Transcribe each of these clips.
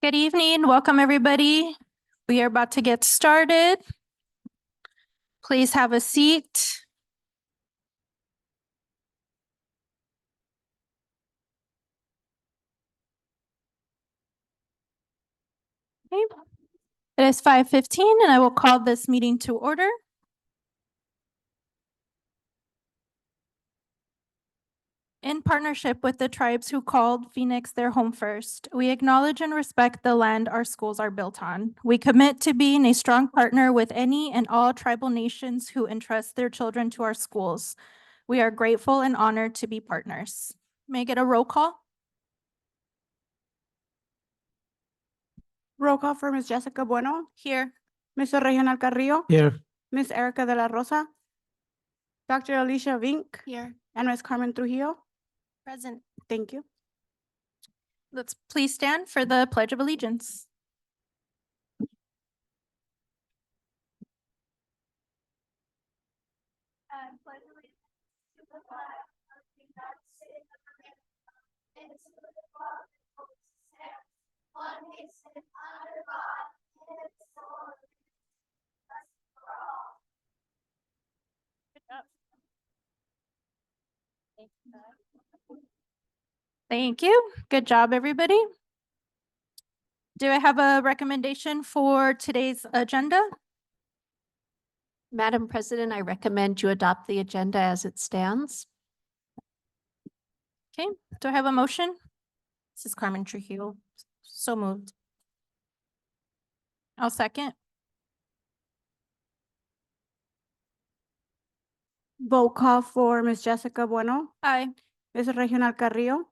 Good evening. Welcome, everybody. We are about to get started. Please have a seat. Okay. It is 5:15 and I will call this meeting to order. In partnership with the tribes who called Phoenix their home first, we acknowledge and respect the land our schools are built on. We commit to being a strong partner with any and all tribal nations who entrust their children to our schools. We are grateful and honored to be partners. May I get a roll call? Roll call for Ms. Jessica Bueno, Here. Mr. Regional Carrillo, Here. Ms. Erica de la Rosa, Dr. Alicia Vink, Here. and Ms. Carmen Trujillo. Present. Thank you. Let's please stand for the Pledge of Allegiance. Thank you. Good job, everybody. Do I have a recommendation for today's agenda? Madam President, I recommend you adopt the agenda as it stands. Okay, do I have a motion? This is Carmen Trujillo. So moved. I'll second. Vote call for Ms. Jessica Bueno, Aye. Mr. Regional Carrillo,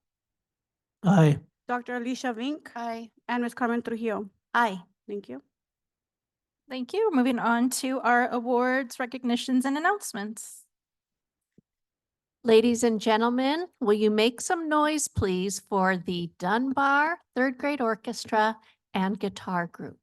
Aye. Dr. Alicia Vink, Aye. and Ms. Carmen Trujillo. Aye. Thank you. Thank you. Moving on to our awards, recognitions, and announcements. Ladies and gentlemen, will you make some noise, please, for the Dunbar Third Grade Orchestra and Guitar Group?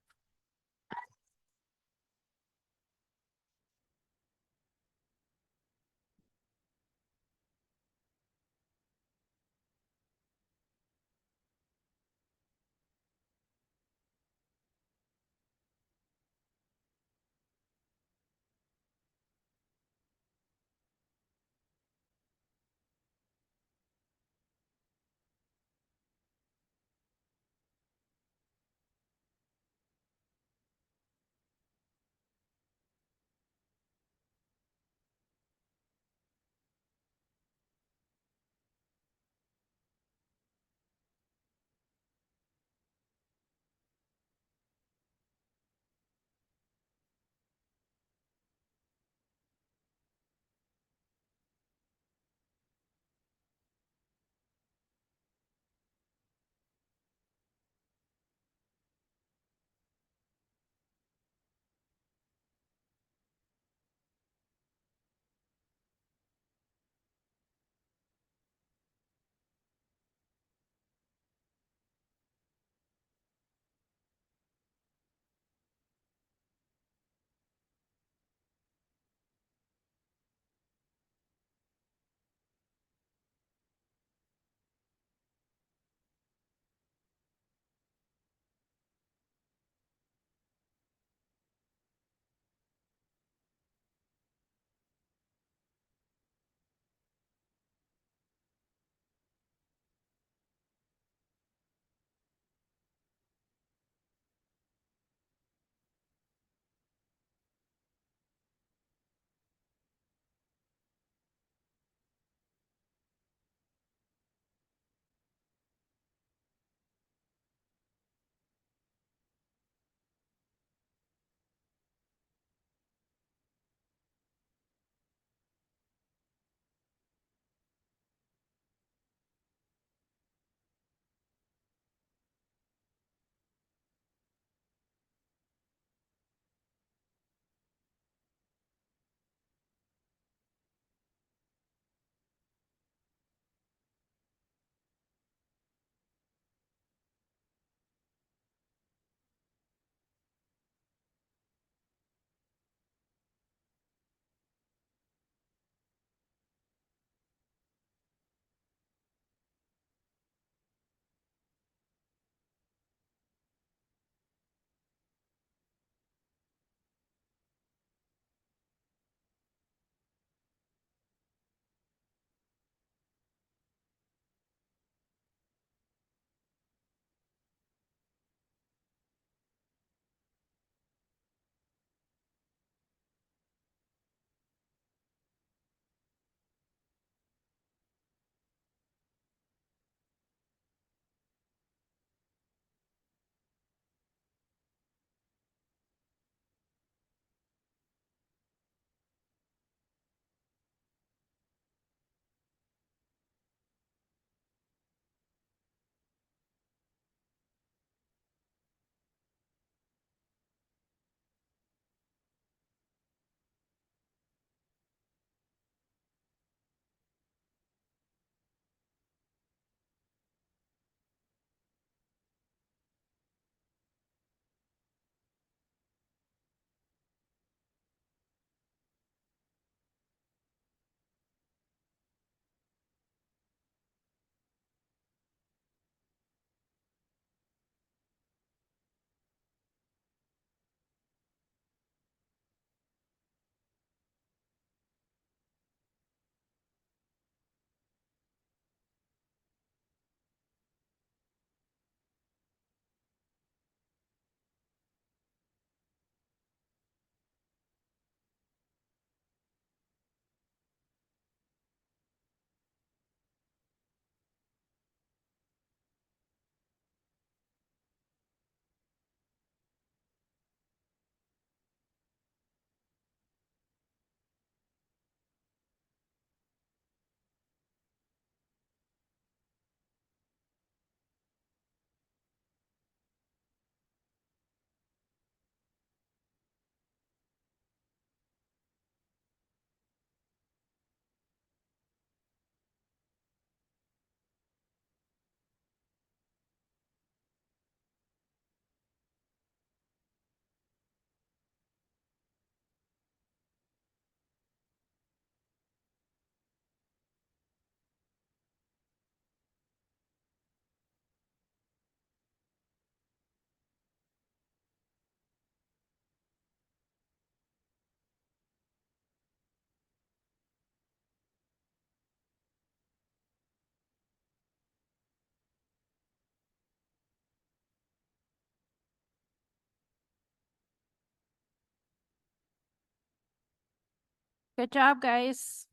Good job, guys.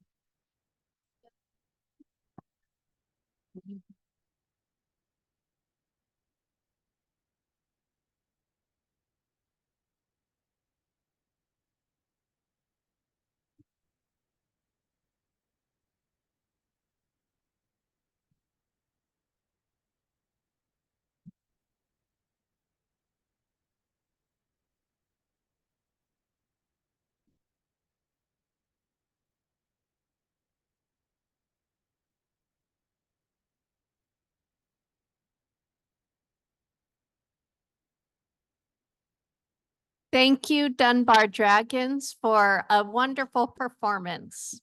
Thank you, Dunbar Dragons, for a wonderful performance.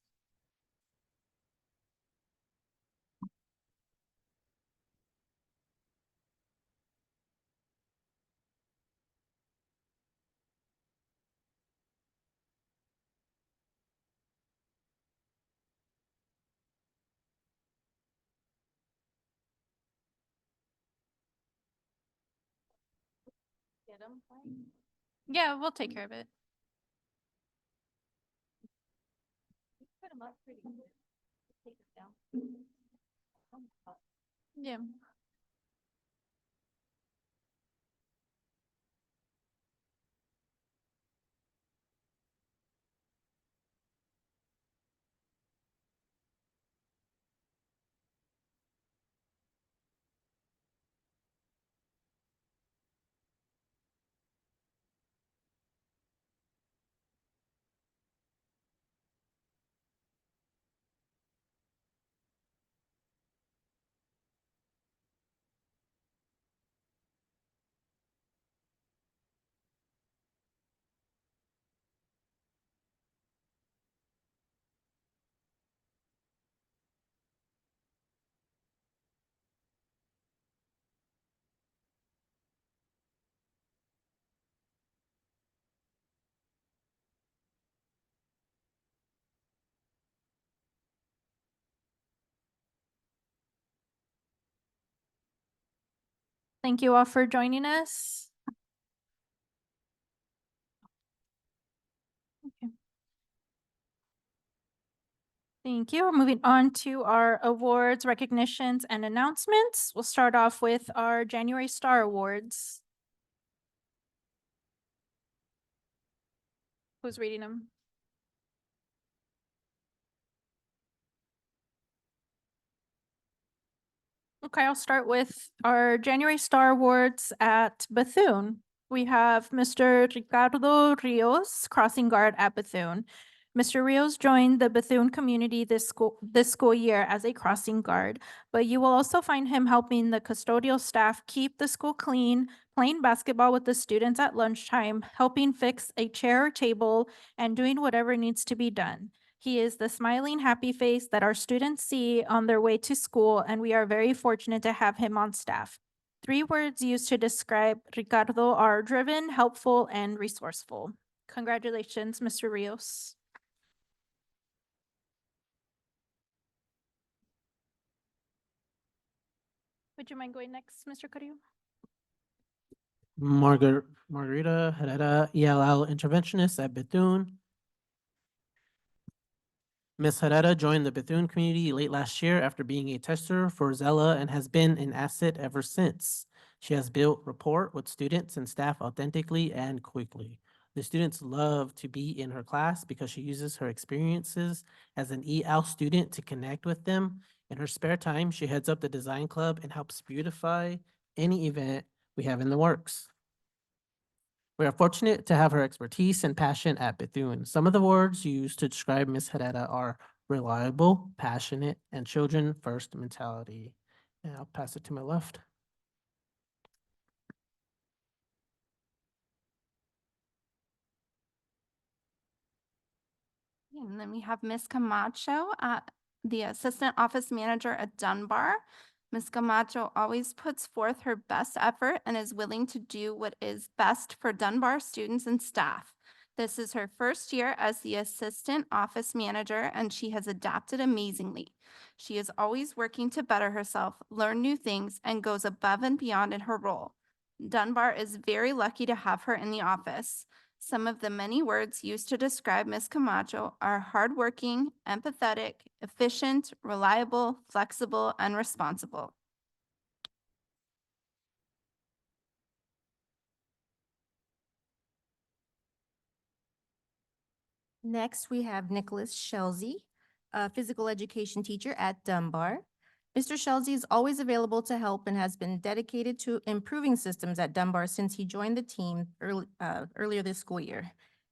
Yeah, we'll take care of it. Yeah. Thank you all for joining us. Okay. Thank you. We're moving on to our awards, recognitions, and announcements. We'll start off with our January Star Awards. Who's reading them? Okay, I'll start with our January Star Awards at Bethune. We have Mr. Ricardo Rios, crossing guard at Bethune. Mr. Rios joined the Bethune community this school year as a crossing guard, but you will also find him helping the custodial staff keep the school clean, playing basketball with the students at lunchtime, helping fix a chair or table, and doing whatever needs to be done. He is the smiling, happy face that our students see on their way to school, and we are very fortunate to have him on staff. 3 words used to describe Ricardo are driven, helpful, and resourceful. Congratulations, Mr. Rios. Would you mind going next, Mr. Carrillo? Margarita Herrera, ELL interventionist at Bethune. Ms. Herrera joined the Bethune community late last year after being a tester for Zella and has been an asset ever since. She has built rapport with students and staff authentically and quickly. The students love to be in her class because she uses her experiences as an EL student to connect with them. In her spare time, she heads up the design club and helps beautify any event we have in the works. We are fortunate to have her expertise and passion at Bethune. Some of the words used to describe Ms. Herrera are reliable, passionate, and children-first mentality. And I'll pass it to my left. And then we have Ms. Camacho, the Assistant Office Manager at Dunbar. Ms. Camacho always puts forth her best effort and is willing to do what is best for Dunbar students and staff. This is her first year as the Assistant Office Manager, and she has adapted amazingly. She is always working to better herself, learn new things, and goes above and beyond in her role. Dunbar is very lucky to have her in the office. Some of the many words used to describe Ms. Camacho are hardworking, empathetic, efficient, reliable, flexible, and responsible. Next, we have Nicholas Shelzy, a physical education teacher at Dunbar. Mr. Shelzy is always available to help and has been dedicated to improving systems at Dunbar since he joined the team earlier this school year.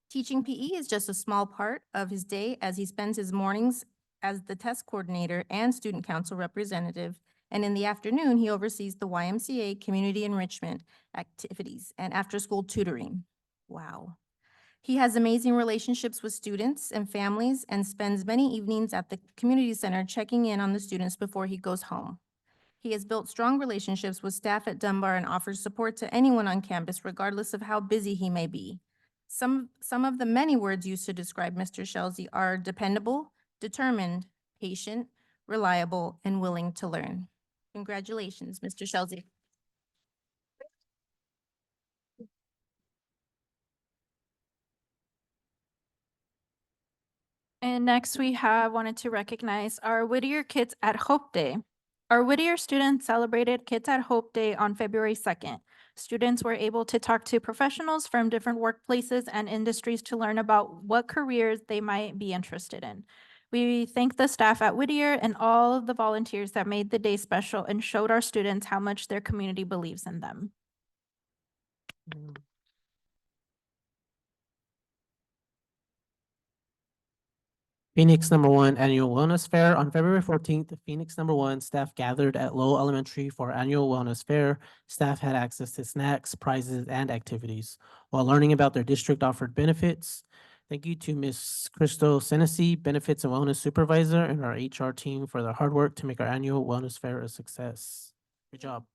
Teaching PE is just a small part of his day as he spends his mornings as the test coordinator and student council representative. And in the afternoon, he oversees the YMCA community enrichment activities and after-school tutoring. Wow. He has amazing relationships with students and families and spends many evenings at the community center checking in on the students before he goes home. He has built strong relationships with staff at Dunbar and offers support to anyone on campus regardless of how busy he may be. Some of the many words used to describe Mr. Shelzy are dependable, determined, patient, reliable, and willing to learn. Congratulations, Mr. Shelzy. And next we have wanted to recognize our Whittier Kids at Hope Day. Our Whittier students celebrated Kids at Hope Day on February 2nd. Students were able to talk to professionals from different workplaces and industries to learn about what careers they might be interested in. We thank the staff at Whittier and all of the volunteers that made the day special and showed our students how much their community believes in them. Phoenix #1 Annual Wellness Fair. On February 14th, Phoenix #1 staff gathered at Lowell Elementary for annual wellness fair. Staff had access to snacks, prizes, and activities while learning about their district offered benefits. Thank you to Ms. Crystal Senesi, Benefits and Wellness Supervisor, and our HR team for their hard work to make our annual wellness fair a success. Good job.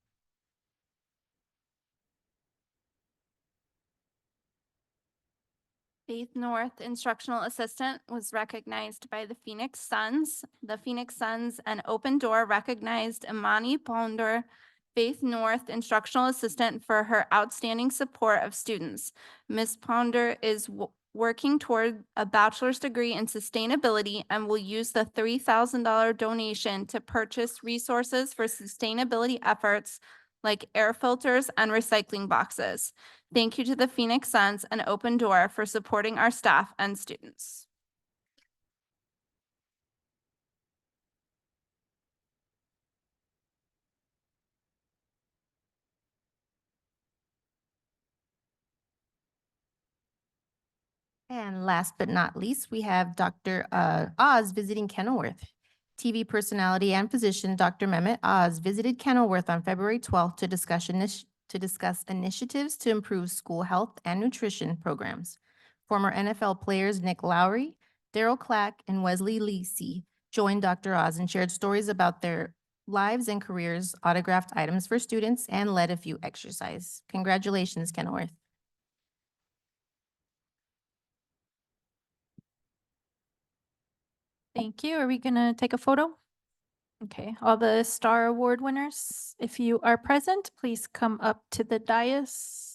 Faith North Instructional Assistant was recognized by the Phoenix Suns. The Phoenix Suns and Open Door recognized Imani Ponder, Faith North Instructional Assistant, for her outstanding support of students. Ms. Ponder is working toward a bachelor's degree in sustainability and will use the $3,000 donation to purchase resources for sustainability efforts like air filters and recycling boxes. Thank you to the Phoenix Suns and Open Door for supporting our staff and students. And last but not least, we have Dr. Oz visiting Kenilworth. TV personality and physician Dr. Mehmet Oz visited Kenilworth on February 12th to discuss initiatives to improve school health and nutrition programs. Former NFL players Nick Lowry, Daryl Clack, and Wesley Lisi joined Dr. Oz and shared stories about their lives and careers, autographed items for students, and led a few exercise. Congratulations, Kenilworth. Thank you. Are we gonna take a photo? Okay, all the Star Award winners, if you are present, please come up to the dais.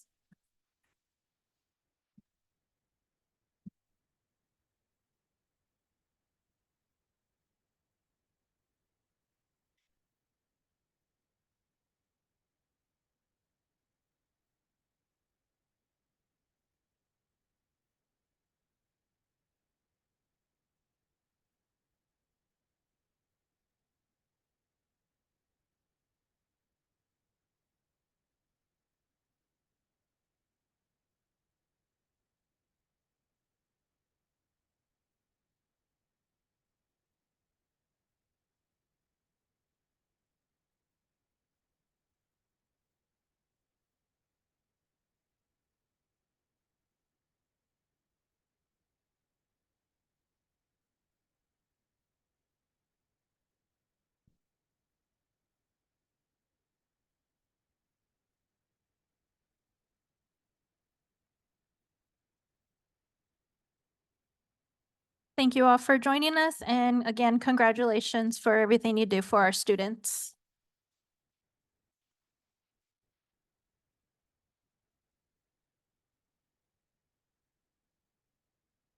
Thank you all for joining us, and again, congratulations for everything you do for our students.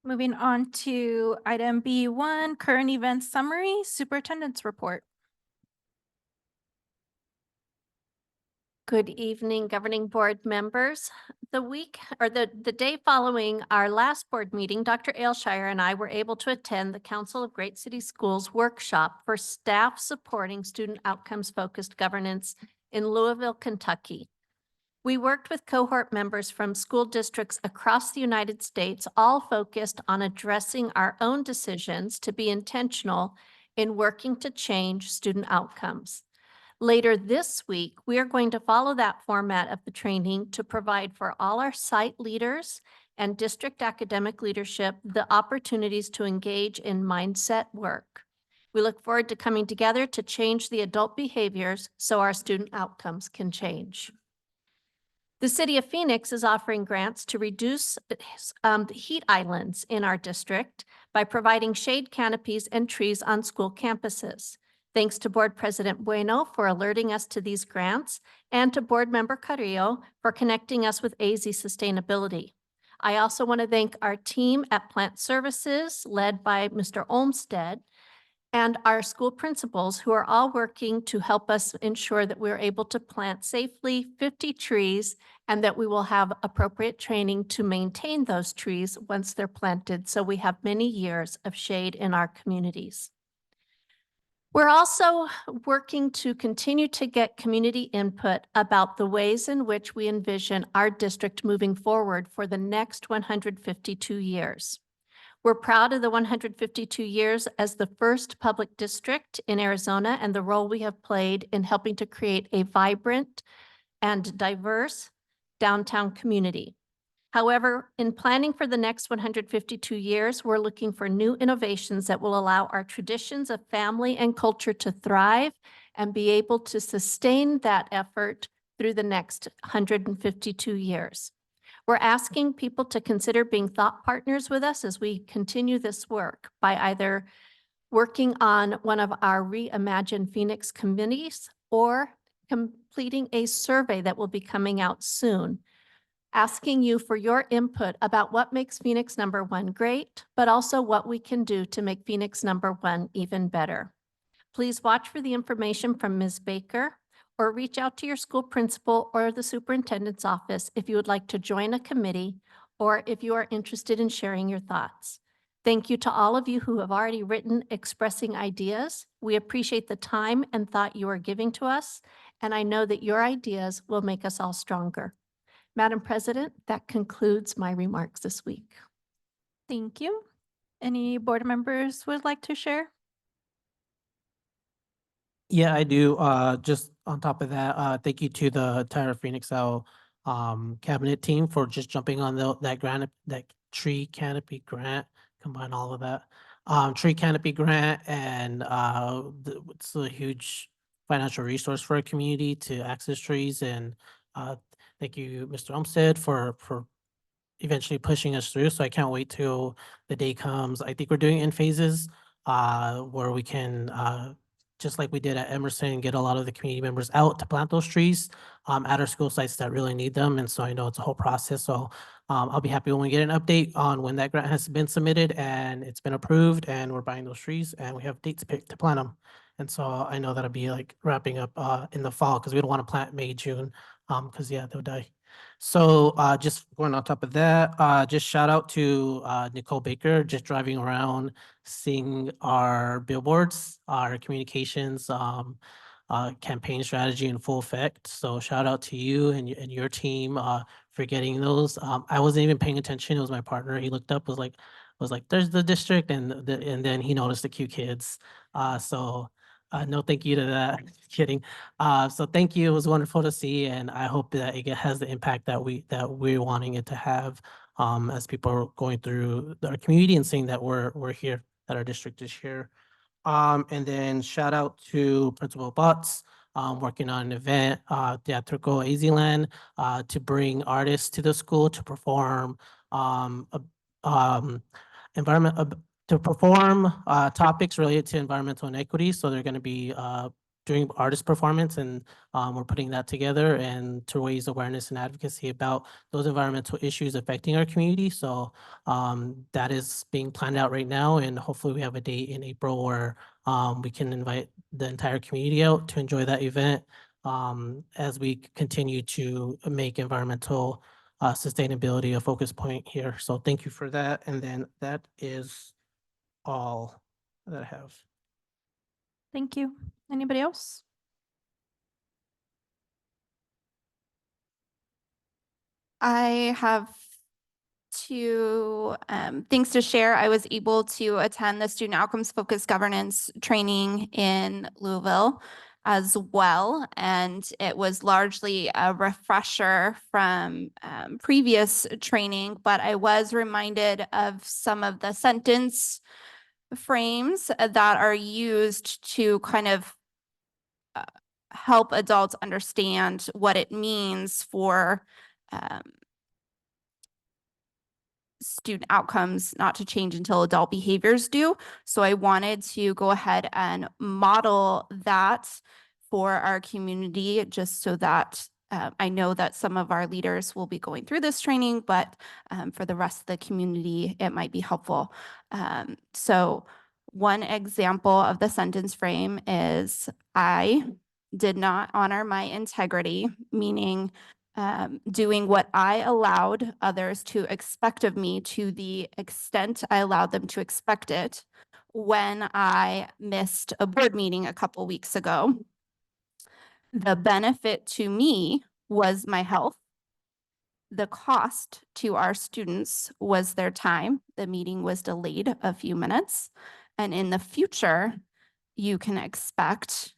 Moving on to item B1, current events summary, superintendent's report. Good evening, governing board members. The week or the day following our last board meeting, Dr. Ailshire and I were able to attend the Council of Great City Schools workshop for staff supporting student outcomes focused governance in Louisville, Kentucky. We worked with cohort members from school districts across the United States, all focused on addressing our own decisions to be intentional in working to change student outcomes. Later this week, we are going to follow that format of the training to provide for all our site leaders and district academic leadership the opportunities to engage in mindset work. We look forward to coming together to change the adult behaviors so our student outcomes can change. The City of Phoenix is offering grants to reduce the heat islands in our district by providing shade canopies and trees on school campuses. Thanks to Board President Bueno for alerting us to these grants and to Board Member Carrillo for connecting us with AZ Sustainability. I also want to thank our team at Plant Services led by Mr. Olmsted and our school principals who are all working to help us ensure that we're able to plant safely 50 trees and that we will have appropriate training to maintain those trees once they're planted so we have many years of shade in our communities. We're also working to continue to get community input about the ways in which we envision our district moving forward for the next 152 years. We're proud of the 152 years as the first public district in Arizona and the role we have played in helping to create a vibrant and diverse downtown community. However, in planning for the next 152 years, we're looking for new innovations that will allow our traditions of family and culture to thrive and be able to sustain that effort through the next 152 years. We're asking people to consider being thought partners with us as we continue this work by either working on one of our Reimagine Phoenix committees or completing a survey that will be coming out soon, asking you for your input about what makes Phoenix #1 great, but also what we can do to make Phoenix #1 even better. Please watch for the information from Ms. Baker or reach out to your school principal or the superintendent's office if you would like to join a committee or if you are interested in sharing your thoughts. Thank you to all of you who have already written expressing ideas. We appreciate the time and thought you are giving to us, and I know that your ideas will make us all stronger. Madam President, that concludes my remarks this week. Thank you. Any board members would like to share? Yeah, I do. Just on top of that, thank you to the entire Phoenix Owl cabinet team for just jumping on that grant, that tree canopy grant, combine all of that. Tree canopy grant and it's a huge financial resource for our community to access trees. And thank you, Mr. Olmsted, for eventually pushing us through. So I can't wait till the day comes. I think we're doing it in phases where we can just like we did at Emerson, get a lot of the community members out to plant those trees at our school sites that really need them. And so I know it's a whole process. So I'll be happy when we get an update on when that grant has been submitted and it's been approved and we're buying those trees and we have dates picked to plant them. And so I know that'll be like wrapping up in the fall because we don't want to plant May, June, because yeah, they'll die. So just going on top of that, just shout out to Nicole Baker, just driving around, seeing our billboards, our communications, campaign strategy in full effect. So shout out to you and your team for getting those. I wasn't even paying attention. It was my partner. He looked up, was like, there's the district, and then he noticed the cute kids. So no, thank you to that. Kidding. So thank you. It was wonderful to see, and I hope that it has the impact that we're wanting it to have as people are going through our community and seeing that we're here, that our district is here. And then shout out to Principal Butts, working on an event, Theatrical AZland, to bring artists to the school to perform topics related to environmental inequity. So they're going to be doing artist performance, and we're putting that together and to raise awareness and advocacy about those environmental issues affecting our community. So that is being planned out right now, and hopefully we have a date in April where we can invite the entire community out to enjoy that event as we continue to make environmental sustainability a focus point here. So thank you for that. And then that is all that I have. Thank you. Anybody else? I have two things to share. I was able to attend the Student Outcomes Focused Governance training in Louisville as well, and it was largely a refresher from previous training, but I was reminded of some of the sentence frames that are used to kind of help adults understand what it means for student outcomes not to change until adult behaviors do. So I wanted to go ahead and model that for our community, just so that I know that some of our leaders will be going through this training, but for the rest of the community, it might be helpful. So one example of the sentence frame is, I did not honor my integrity, meaning doing what I allowed others to expect of me to the extent I allowed them to expect it when I missed a board meeting a couple weeks ago. The benefit to me was my health. The cost to our students was their time. The meeting was delayed a few minutes. And in the future, you can expect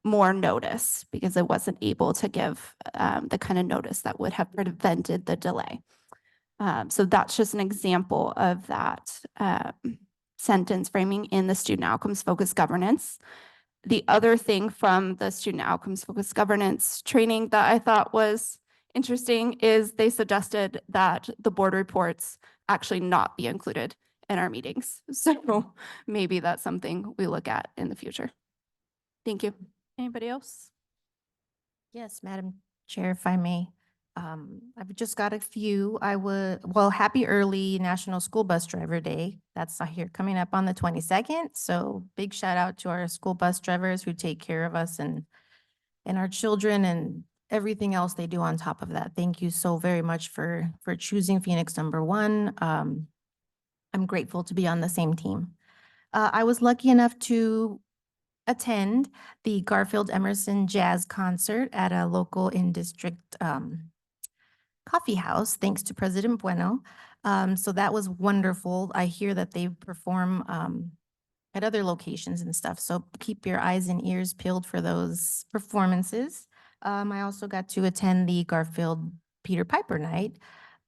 more notice because I wasn't able to give the kind of notice that would have prevented the delay. So that's just an example of that sentence framing in the Student Outcomes Focused Governance. The other thing from the Student Outcomes Focused Governance training that I thought was interesting is they suggested that the board reports actually not be included in our meetings. So maybe that's something we look at in the future. Thank you. Anybody else? Yes, Madam Chair, if I may. I've just got a few. Happy early National School Bus Driver Day. That's here coming up on the 22nd. So big shout out to our school bus drivers who take care of us and our children and everything else they do on top of that. Thank you so very much for choosing Phoenix #1. I'm grateful to be on the same team. I was lucky enough to attend the Garfield Emerson Jazz Concert at a local in-district coffee house, thanks to President Bueno. So that was wonderful. I hear that they perform at other locations and stuff. So keep your eyes and ears peeled for those performances. I also got to attend the Garfield Peter Piper Night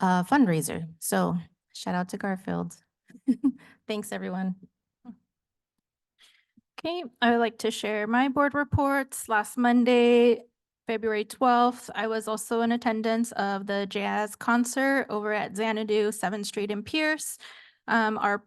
fundraiser. So shout out to Garfield. Thanks, everyone. Okay, I would like to share my board reports. Last Monday, February 12th, I was also in attendance of the jazz concert over at Xanadu, 7th Street in Pierce. Our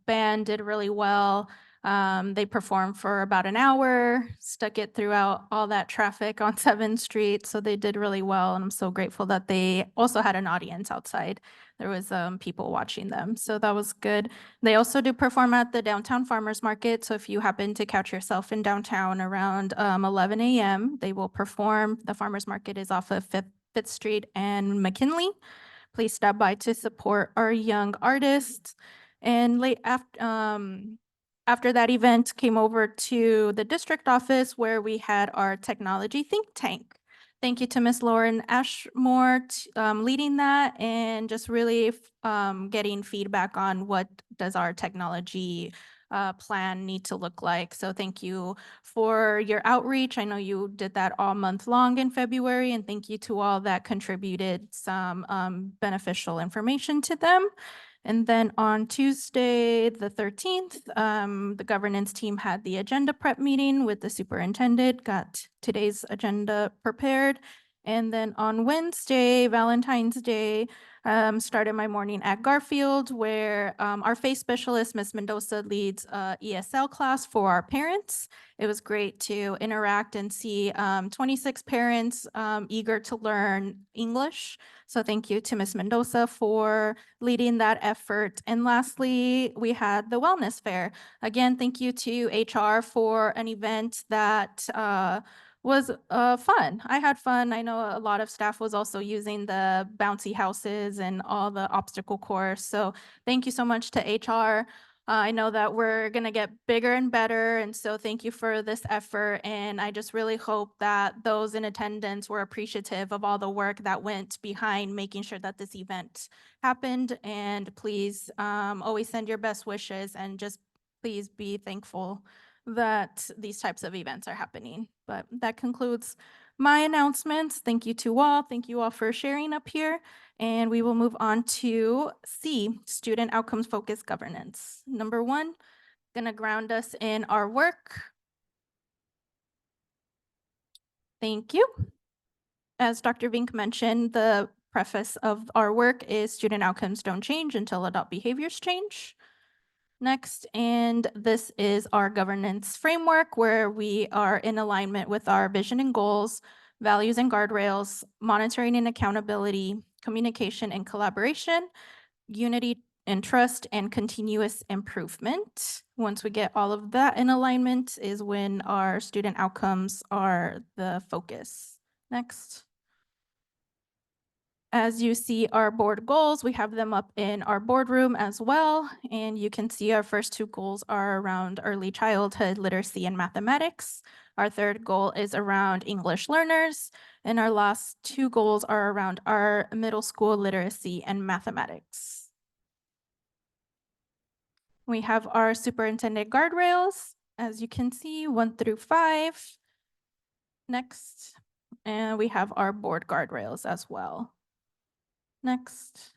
band did really well. They performed for about an hour, stuck it throughout all that traffic on 7th Street. So they did really well. And I'm so grateful that they also had an audience outside. There was people watching them. So that was good. They also do perform at the Downtown Farmers Market. So if you happen to catch yourself in downtown around 11 a.m., they will perform. The Farmers Market is off of 5th Street and McKinley. Please stop by to support our young artists. And late after that event, came over to the district office where we had our technology think tank. Thank you to Ms. Lauren Ashmore leading that and just really getting feedback on what does our technology plan need to look like. So thank you for your outreach. I know you did that all month long in February, and thank you to all that contributed some beneficial information to them. And then on Tuesday, the 13th, the governance team had the agenda prep meeting with the superintendent, got today's agenda prepared. And then on Wednesday, Valentine's Day, started my morning at Garfield, where our faith specialist, Ms. Mendoza, leads a ESL class for our parents. It was great to interact and see 26 parents eager to learn English. So thank you to Ms. Mendoza for leading that effort. And lastly, we had the wellness fair. Again, thank you to HR for an event that was fun. I had fun. I know a lot of staff was also using the bouncy houses and all the obstacle course. So thank you so much to HR. I know that we're going to get bigger and better. And so thank you for this effort. And I just really hope that those in attendance were appreciative of all the work that went behind making sure that this event happened. And please always send your best wishes and just please be thankful that these types of events are happening. But that concludes my announcements. Thank you to all. Thank you all for sharing up here. And we will move on to C, Student Outcomes Focused Governance. Number 1, gonna ground us in our work. Thank you. As Dr. Vink mentioned, the preface of our work is student outcomes don't change until adult behaviors change. Next, and this is our governance framework where we are in alignment with our vision and goals, values and guardrails, monitoring and accountability, communication and collaboration, unity and trust, and continuous improvement. Once we get all of that in alignment is when our student outcomes are the focus. Next. As you see our board goals, we have them up in our boardroom as well. And you can see our first 2 goals are around early childhood literacy and mathematics. Our 3rd goal is around English learners. And our last 2 goals are around our middle school literacy and mathematics. We have our superintendent guardrails, as you can see, 1 through 5. Next, and we have our board guardrails as well. Next.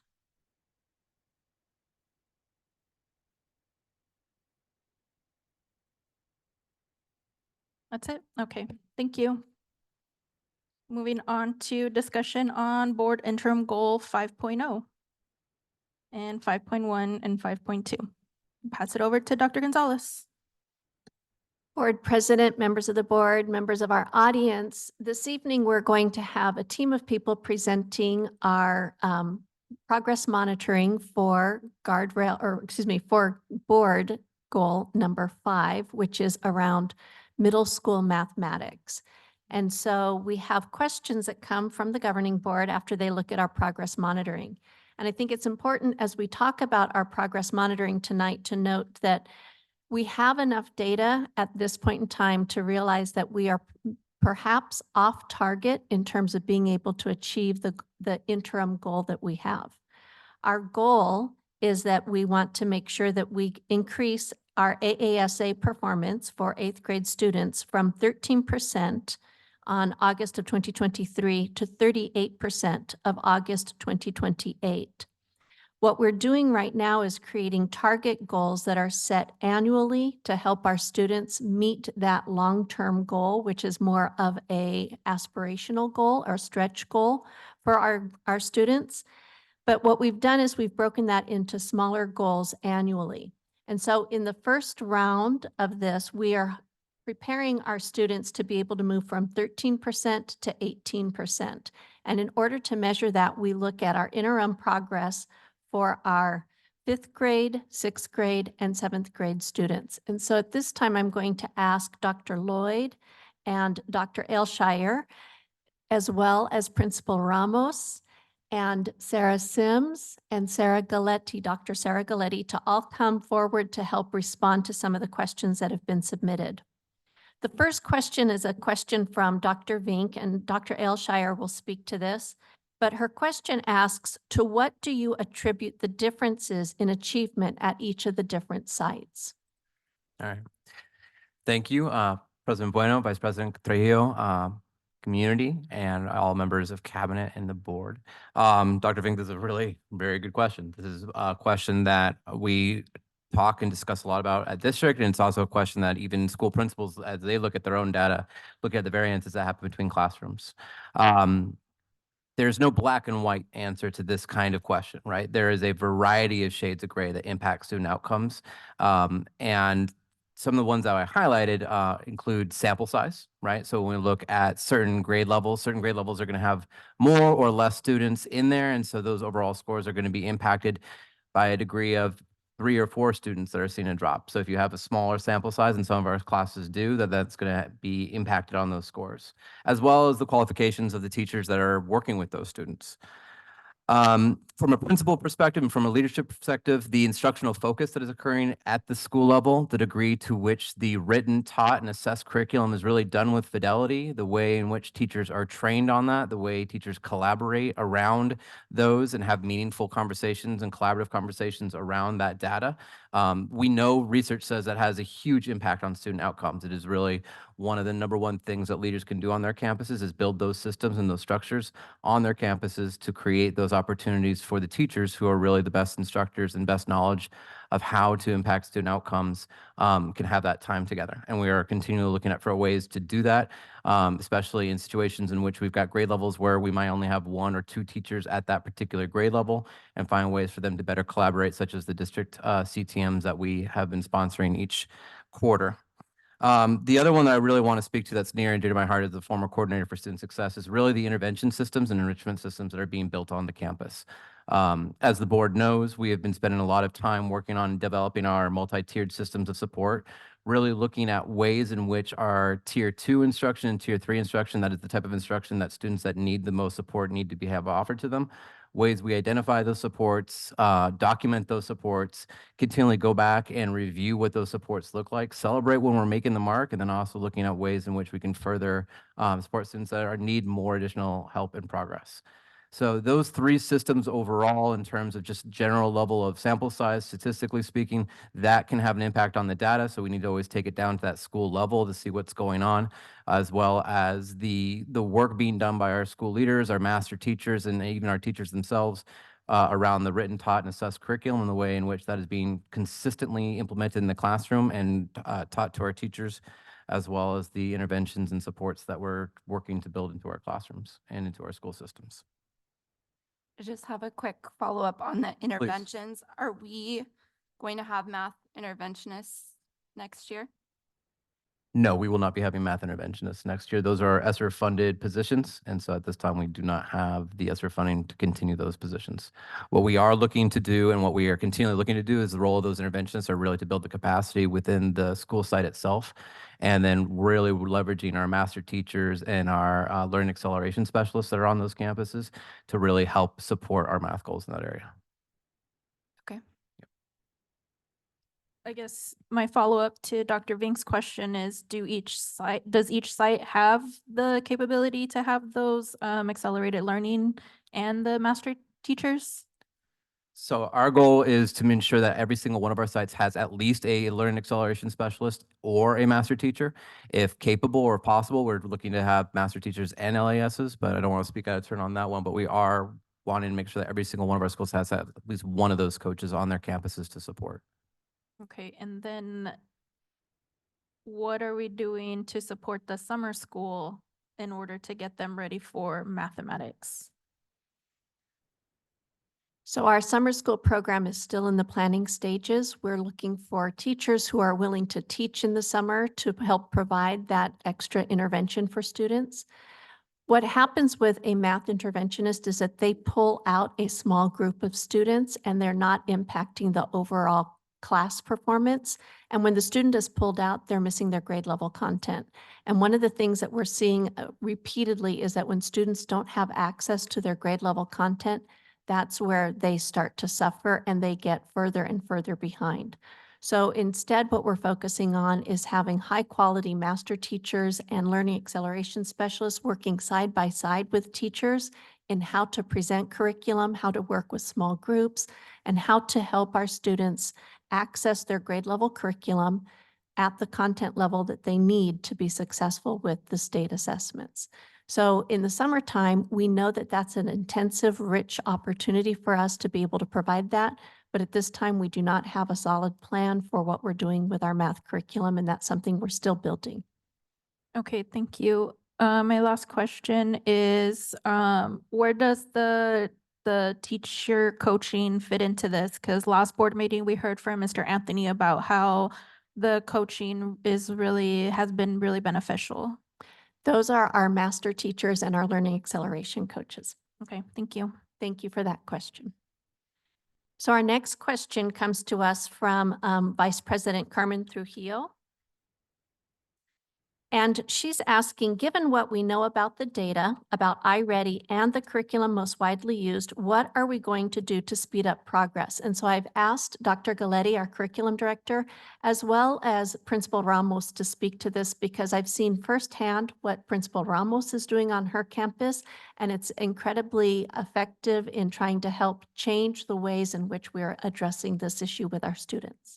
That's it? Okay, thank you. Moving on to discussion on board interim goal 5.0 and 5.1 and 5.2. Pass it over to Dr. Gonzalez. Board President, members of the board, members of our audience, this evening we're going to have a team of people presenting our progress monitoring for for board goal number 5, which is around middle school mathematics. And so we have questions that come from the governing board after they look at our progress monitoring. And I think it's important as we talk about our progress monitoring tonight to note that we have enough data at this point in time to realize that we are perhaps off target in terms of being able to achieve the interim goal that we have. Our goal is that we want to make sure that we increase our AASA performance for 8th grade students from 13% on August of 2023 to 38% of August 2028. What we're doing right now is creating target goals that are set annually to help our students meet that long-term goal, which is more of a aspirational goal or stretch goal for our students. But what we've done is we've broken that into smaller goals annually. And so in the first round of this, we are preparing our students to be able to move from 13% to 18%. And in order to measure that, we look at our interim progress for our 5th grade, 6th grade, and 7th grade students. And so at this time, I'm going to ask Dr. Lloyd and Dr. Ailshire, as well as Principal Ramos and Sarah Sims and Sarah Galetti, Dr. Sarah Galetti, to all come forward to help respond to some of the questions that have been submitted. The first question is a question from Dr. Vink, and Dr. Ailshire will speak to this. But her question asks, to what do you attribute the differences in achievement at each of the different sites? All right. Thank you, President Bueno, Vice President Trujillo, community, and all members of cabinet and the board. Dr. Vink, this is a really very good question. This is a question that we talk and discuss a lot about at district. And it's also a question that even school principals, as they look at their own data, look at the variances that happen between classrooms. There's no black and white answer to this kind of question, right? There is a variety of shades of gray that impact student outcomes. And some of the ones that I highlighted include sample size, right? So when we look at certain grade levels are going to have more or less students in there. And so those overall scores are going to be impacted by a degree of 3 or 4 students that are seeing a drop. So if you have a smaller sample size, and some of our classes do, that's going to be impacted on those scores, as well as the qualifications of the teachers that are working with those students. From a principal perspective and from a leadership perspective, the instructional focus that is occurring at the school level, the degree to which the written, taught, and assessed curriculum is really done with fidelity, the way in which teachers are trained on that, the way teachers collaborate around those and have meaningful conversations and collaborative conversations around that data. We know research says that has a huge impact on student outcomes. It is really one of the #1 things that leaders can do on their campuses is build those systems and those structures on their campuses to create those opportunities for the teachers who are really the best instructors and best knowledge of how to impact student outcomes can have that time together. And we are continually looking at for ways to do that, especially in situations in which we've got grade levels where we might only have 1 or 2 teachers at that particular grade level, and find ways for them to better collaborate, such as the district CTMs that we have been sponsoring each quarter. The other one that I really want to speak to that's near and dear to my heart as the former coordinator for student success is really the intervention systems and enrichment systems that are being built on the campus. As the board knows, we have been spending a lot of time working on developing our multi-tiered systems of support, really looking at ways in which our tier 2 instruction and tier 3 instruction, that is the type of instruction that students that need the most support need to have offered to them, ways we identify those supports, document those supports, continually go back and review what those supports look like, celebrate when we're making the mark, and then also looking at ways in which we can further support students that need more additional help and progress. So those 3 systems overall, in terms of just general level of sample size, statistically speaking, that can have an impact on the data. So we need to always take it down to that school level to see what's going on, as well as the work being done by our school leaders, our master teachers, and even our teachers themselves around the written, taught, and assessed curriculum, and the way in which that is being consistently implemented in the classroom and taught to our teachers, as well as the interventions and supports that we're working to build into our classrooms and into our school systems. I just have a quick follow-up on the interventions. Are we going to have math interventionists next year? No, we will not be having math interventionists next year. Those are ESSER-funded positions, and so at this time, we do not have the ESSER funding to continue those positions. What we are looking to do and what we are continually looking to do is the role of those interventionists are really to build the capacity within the school site itself, and then really leveraging our master teachers and our learning acceleration specialists that are on those campuses to really help support our math goals in that area. Okay. I guess my follow-up to Dr. Vink's question is, does each site have the capability to have those accelerated learning and the master teachers? So our goal is to ensure that every single one of our sites has at least a learning acceleration specialist or a master teacher. If capable or possible, we're looking to have master teachers and LASs, but I don't want to speak out of turn on that one, but we are wanting to make sure that every single one of our schools has at least one of those coaches on their campuses to support. Okay, and then what are we doing to support the summer school in order to get them ready for mathematics? So our summer school program is still in the planning stages. We're looking for teachers who are willing to teach in the summer to help provide that extra intervention for students. What happens with a math interventionist is that they pull out a small group of students and they're not impacting the overall class performance. And when the student is pulled out, they're missing their grade level content. And one of the things that we're seeing repeatedly is that when students don't have access to their grade level content, that's where they start to suffer and they get further and further behind. So instead, what we're focusing on is having high quality master teachers and learning acceleration specialists working side by side with teachers in how to present curriculum, how to work with small groups, and how to help our students access their grade level curriculum at the content level that they need to be successful with the state assessments. So in the summertime, we know that that's an intensive, rich opportunity for us to be able to provide that, But at this time, we do not have a solid plan for what we're doing with our math curriculum, and that's something we're still building. Okay, thank you. My last question is, where does the teacher coaching fit into this? Because last board meeting, we heard from Mr. Anthony about how the coaching has been really beneficial. Those are our master teachers and our learning acceleration coaches. Okay, thank you. Thank you for that question. So our next question comes to us from Vice President Carmen Trujillo. And she's asking, given what we know about the data, about iReady and the curriculum most widely used, what are we going to do to speed up progress? And so I've asked Dr. Galetti, our curriculum director, as well as Principal Ramos to speak to this because I've seen firsthand what Principal Ramos is doing on her campus, and it's incredibly effective in trying to help change the ways in which we're addressing this issue with our students.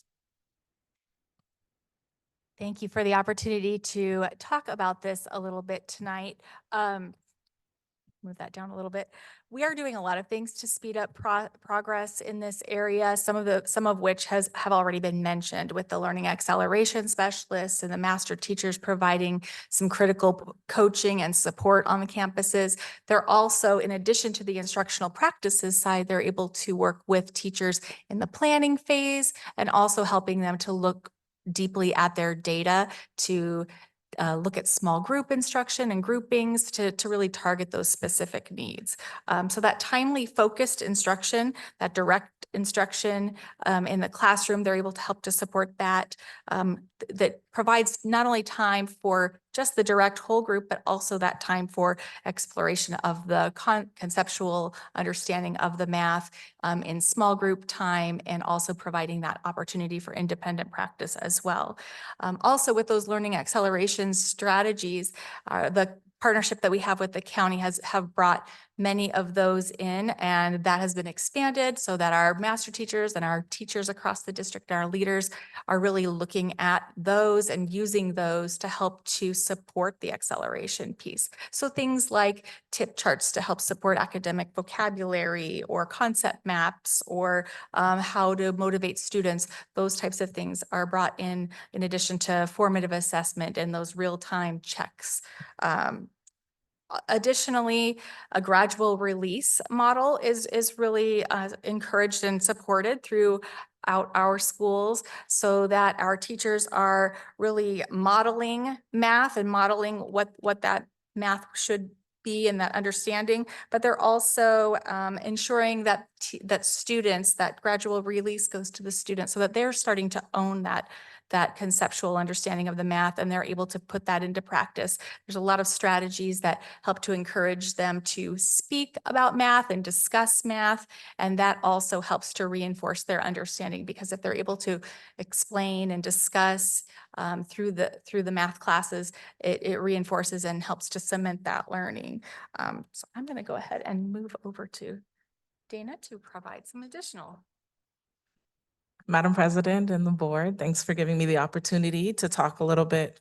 Thank you for the opportunity to talk about this a little bit tonight. Move that down a little bit. We are doing a lot of things to speed up progress in this area, some of which have already been mentioned with the learning acceleration specialists and the master teachers providing some critical coaching and support on the campuses. They're also, in addition to the instructional practices side, they're able to work with teachers in the planning phase and also helping them to look deeply at their data to look at small group instruction and groupings to really target those specific needs. So that timely focused instruction, that direct instruction in the classroom, they're able to help to support that. That provides not only time for just the direct whole group, but also that time for exploration of the conceptual understanding of the math in small group time, and also providing that opportunity for independent practice as well. Also with those learning acceleration strategies, the partnership that we have with the county have brought many of those in, and that has been expanded so that our master teachers and our teachers across the district and our leaders are really looking at those and using those to help to support the acceleration piece. So things like tip charts to help support academic vocabulary or concept maps or how to motivate students, those types of things are brought in addition to formative assessment and those real-time checks. Additionally, a gradual release model is really encouraged and supported throughout our schools so that our teachers are really modeling math and modeling what that math should be and that understanding, but they're also ensuring that that gradual release goes to the students so that they're starting to own that conceptual understanding of the math, and they're able to put that into practice. There's a lot of strategies that help to encourage them to speak about math and discuss math, and that also helps to reinforce their understanding, because if they're able to explain and discuss through the math classes, it reinforces and helps to cement that learning. So I'm going to go ahead and move over to Dana to provide some additional. Madam President and the board, thanks for giving me the opportunity to talk a little bit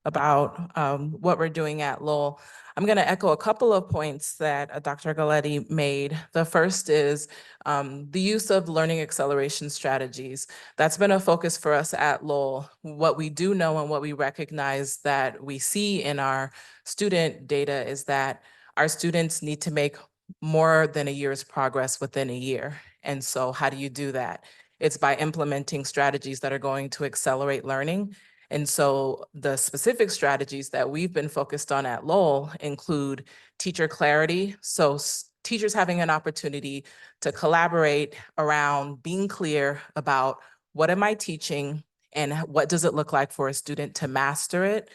about what we're doing at Lowell. I'm going to echo a couple of points that Dr. Galetti made. The first is the use of learning acceleration strategies. That's been a focus for us at Lowell. What we do know and what we recognize that we see in our student data is that our students need to make more than a year's progress within a year. And so how do you do that? It's by implementing strategies that are going to accelerate learning. And so the specific strategies that we've been focused on at Lowell include teacher clarity. So teachers having an opportunity to collaborate around being clear about what am I teaching and what does it look like for a student to master it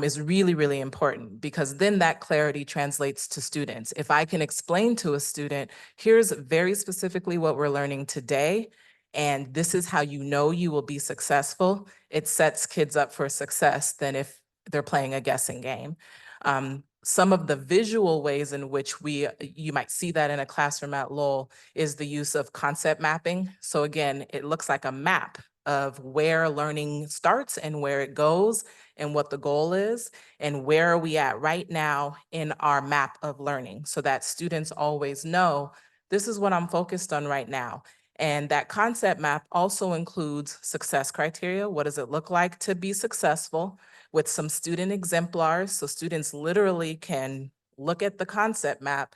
is really, really important, because then that clarity translates to students. If I can explain to a student, here's very specifically what we're learning today, and this is how you know you will be successful, it sets kids up for success than if they're playing a guessing game. Some of the visual ways in which you might see that in a classroom at Lowell is the use of concept mapping. So again, it looks like a map of where learning starts and where it goes and what the goal is and where are we at right now in our map of learning, so that students always know this is what I'm focused on right now. And that concept map also includes success criteria. What does it look like to be successful, with some student exemplars? So students literally can look at the concept map,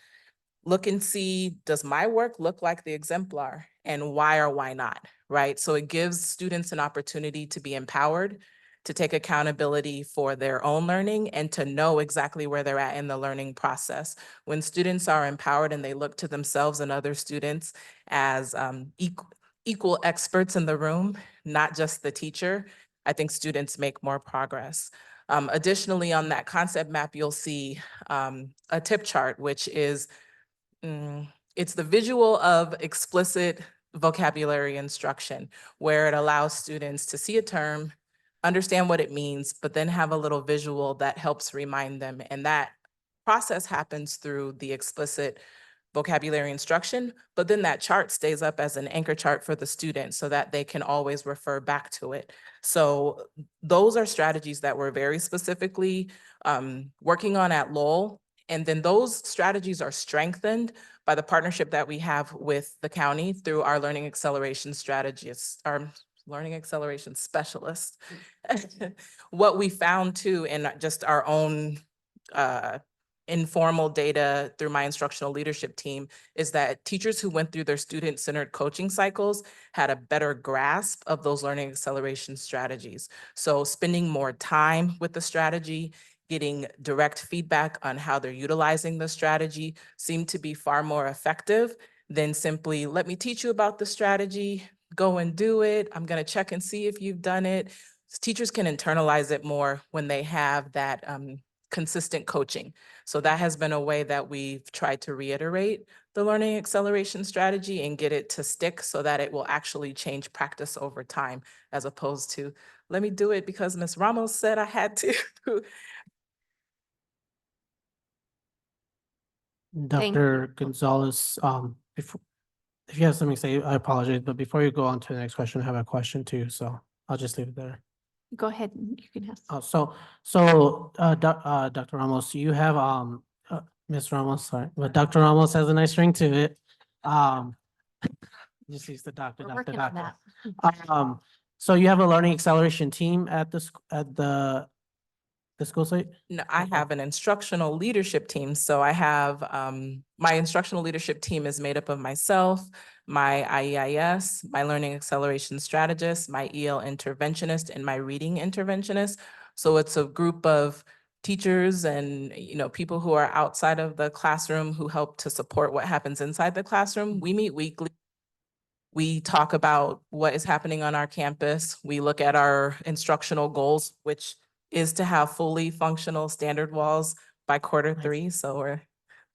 look and see, does my work look like the exemplar, and why or why not, right? So it gives students an opportunity to be empowered, to take accountability for their own learning, and to know exactly where they're at in the learning process. When students are empowered and they look to themselves and other students as equal experts in the room, not just the teacher, I think students make more progress. Additionally, on that concept map, you'll see a tip chart, which is it's the visual of explicit vocabulary instruction, where it allows students to see a term, understand what it means, but then have a little visual that helps remind them. And that process happens through the explicit vocabulary instruction, but then that chart stays up as an anchor chart for the student so that they can always refer back to it. So those are strategies that we're very specifically working on at Lowell. And then those strategies are strengthened by the partnership that we have with the county through our learning acceleration strategists, our learning acceleration specialists. What we found too in just our own informal data through my instructional leadership team is that teachers who went through their student-centered coaching cycles had a better grasp of those learning acceleration strategies. So spending more time with the strategy, getting direct feedback on how they're utilizing the strategy seemed to be far more effective than simply, let me teach you about the strategy, go and do it. I'm gonna check and see if you've done it. Teachers can internalize it more when they have that consistent coaching. So that has been a way that we've tried to reiterate the learning acceleration strategy and get it to stick so that it will actually change practice over time, as opposed to, let me do it because Ms. Ramos said I had to. Dr. Gonzalez, before, if you have something to say, I apologize, but before you go on to the next question, I have a question too, so I'll just leave it there. Go ahead, you can ask. Dr. Ramos, you have, Ms. Ramos, sorry, but Dr. Ramos has a nice ring to it. Just use the doctor, We're doctor, working on doctor. that. So you have a learning acceleration team at the school site? No, I have an instructional leadership team. So I have, my instructional leadership team is made up of myself, my IEIS, my learning acceleration strategist, my EL interventionist, and my reading interventionist. So it's a group of teachers and, people who are outside of the classroom who help to support what happens inside the classroom. We meet weekly. We talk about what is happening on our campus. We look at our instructional goals, which is to have fully functional standard walls by Q3. So we're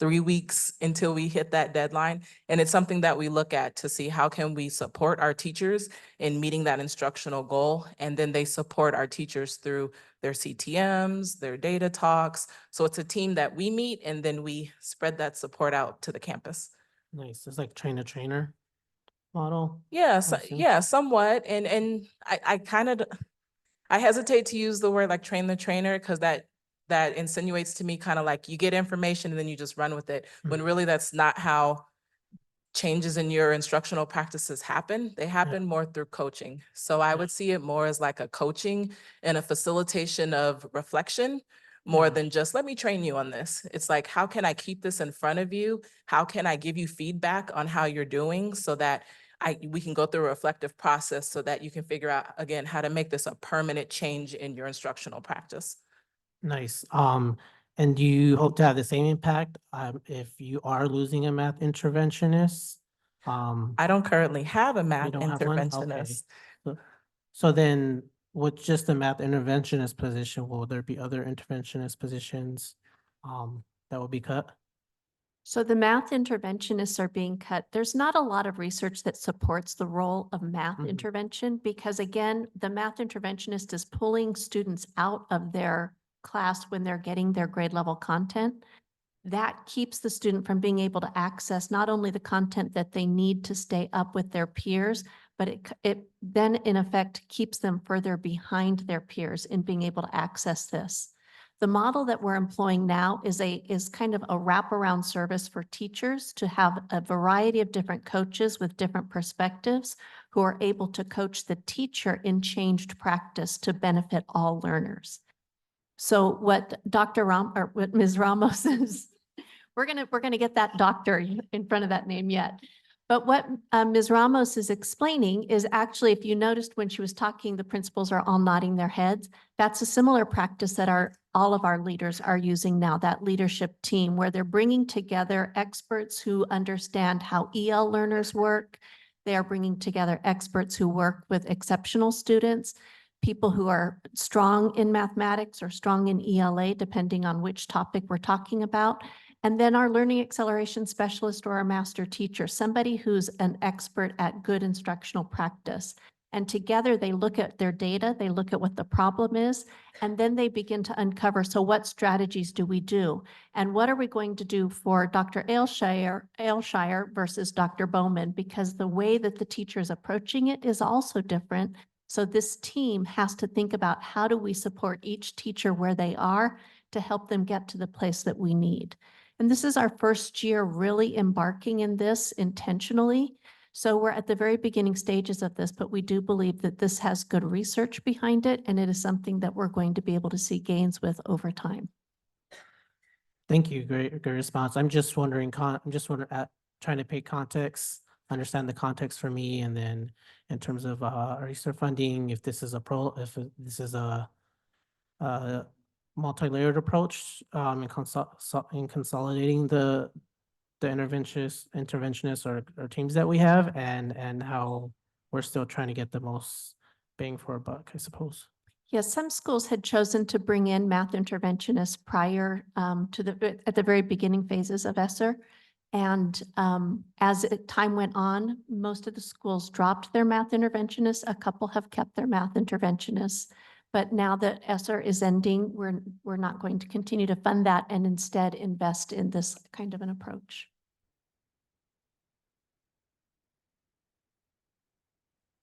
3 weeks until we hit that deadline. And it's something that we look at to see how can we support our teachers in meeting that instructional goal. And then they support our teachers through their CTMs, their data talks. So it's a team that we meet and then we spread that support out to the campus. Nice, it's like trainer model. Yeah, so, Awesome. yeah, somewhat. And I kind of, I hesitate to use the word like train the trainer because that insinuates to me kind of like you get information and then you just run with it, when really that's not how changes in your instructional practices happen. They happen more through coaching. So I would see it more as like a coaching and a facilitation of reflection more than just, let me train you on this. It's like, how can I keep this in front of you? How can I give you feedback on how you're doing so that we can go through a reflective process so that you can figure out, again, how to make this a permanent change in your instructional practice. Nice. And do you hope to have the same impact, if you are losing a math interventionist? I don't currently have a You math don't have one? Okay. interventionist. So then with just the math interventionist position, will there be other interventionist positions, that will be cut? So the math interventionists are being cut. There's not a lot of research that supports the role of math Mhm. intervention because again, the math interventionist is pulling students out of their class when they're getting their grade level content. That keeps the student from being able to access not only the content that they need to stay up with their peers, but it then in effect keeps them further behind their peers in being able to access this. The model that we're employing now is kind of a wraparound service for teachers to have a variety of different coaches with different perspectives who are able to coach the teacher in changed practice to benefit all learners. So what what Ms. Ramos is, we're gonna get that doctor in front of that name yet. But what Ms. Ramos is explaining is actually, if you noticed when she was talking, the principals are all nodding their heads. That's a similar practice that all of our leaders are using now, that leadership team, where they're bringing together experts who understand how EL learners work. They are bringing together experts who work with exceptional students, people who are strong in mathematics or strong in ELA, depending on which topic we're talking about. And then our learning acceleration specialist or our master teacher, somebody who's an expert at good instructional practice. And together they look at their data, they look at what the problem is, and then they begin to uncover, so what strategies do we do? And what are we going to do for Dr. Ailshire versus Dr. Bowman? Because the way that the teacher is approaching it is also different. So this team has to think about, how do we support each teacher where they are to help them get to the place that we need? And this is our first year really embarking in this intentionally. So we're at the very beginning stages of this, but we do believe that this has good research behind it, and it is something that we're going to be able to see gains with over time. Thank you. Great response. I'm just wondering, trying to pay context, understand the context for me, and then in terms of research funding, if this is a multi-layered approach in consolidating the interventionists or teams that we have, and how we're still trying to get the most bang for a buck, I suppose. Yes, some schools had chosen to bring in math interventionists prior at the very beginning phases of ESSER. And as time went on, most of the schools dropped their math interventionists. A couple have kept their math interventionists. But now that ESSER is ending, we're not going to continue to fund that and instead invest in this kind of an approach.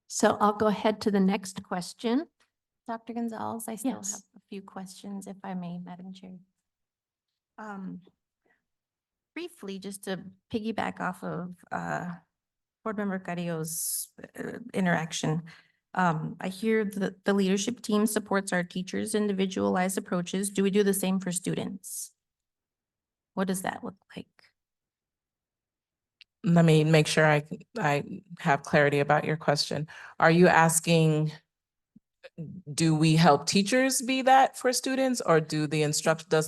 So I'll go ahead to the next question. Dr. Gonzalez, I still Yes. have a few questions, if I may, Madam Chair. Briefly, just to piggyback off of Board Member Carrillo's interaction. I hear that the leadership team supports our teachers' individualized approaches. Do we do the same for students? What does that look like? Let me make sure I have clarity about your question. Are you asking, do we help teachers be that for students, or does the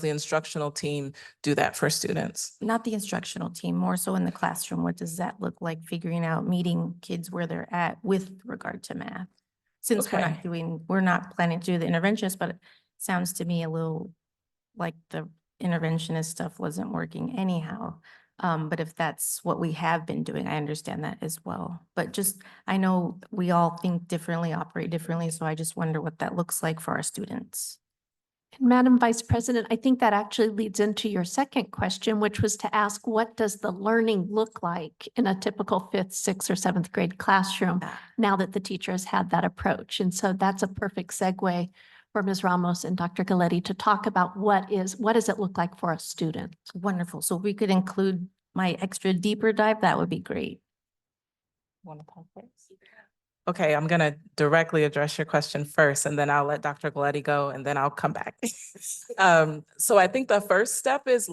instructional team do that for students? Not the instructional team, more so in the classroom. What does that look like, figuring out, meeting kids where they're at with regard to math? Since Okay. we're not planning to do the interventionist, but it sounds to me a little like the interventionist stuff wasn't working anyhow. But if that's what we have been doing, I understand that as well. But just, I know we all think differently, operate differently, so I just wonder what that looks like for our students. And Madam Vice President, I think that actually leads into your second question, which was to ask, what does the learning look like in a typical 5th, 6th, or 7th grade classroom now that the teacher has had that approach? And so that's a perfect segue for Ms. Ramos and Dr. Galetti to talk about what does it look like for a student? Wonderful. So we could include my extra deeper dive, that would be great. Okay, I'm gonna directly address your question first, and then I'll let Dr. Galetti go, and then I'll come back. So I think the first step is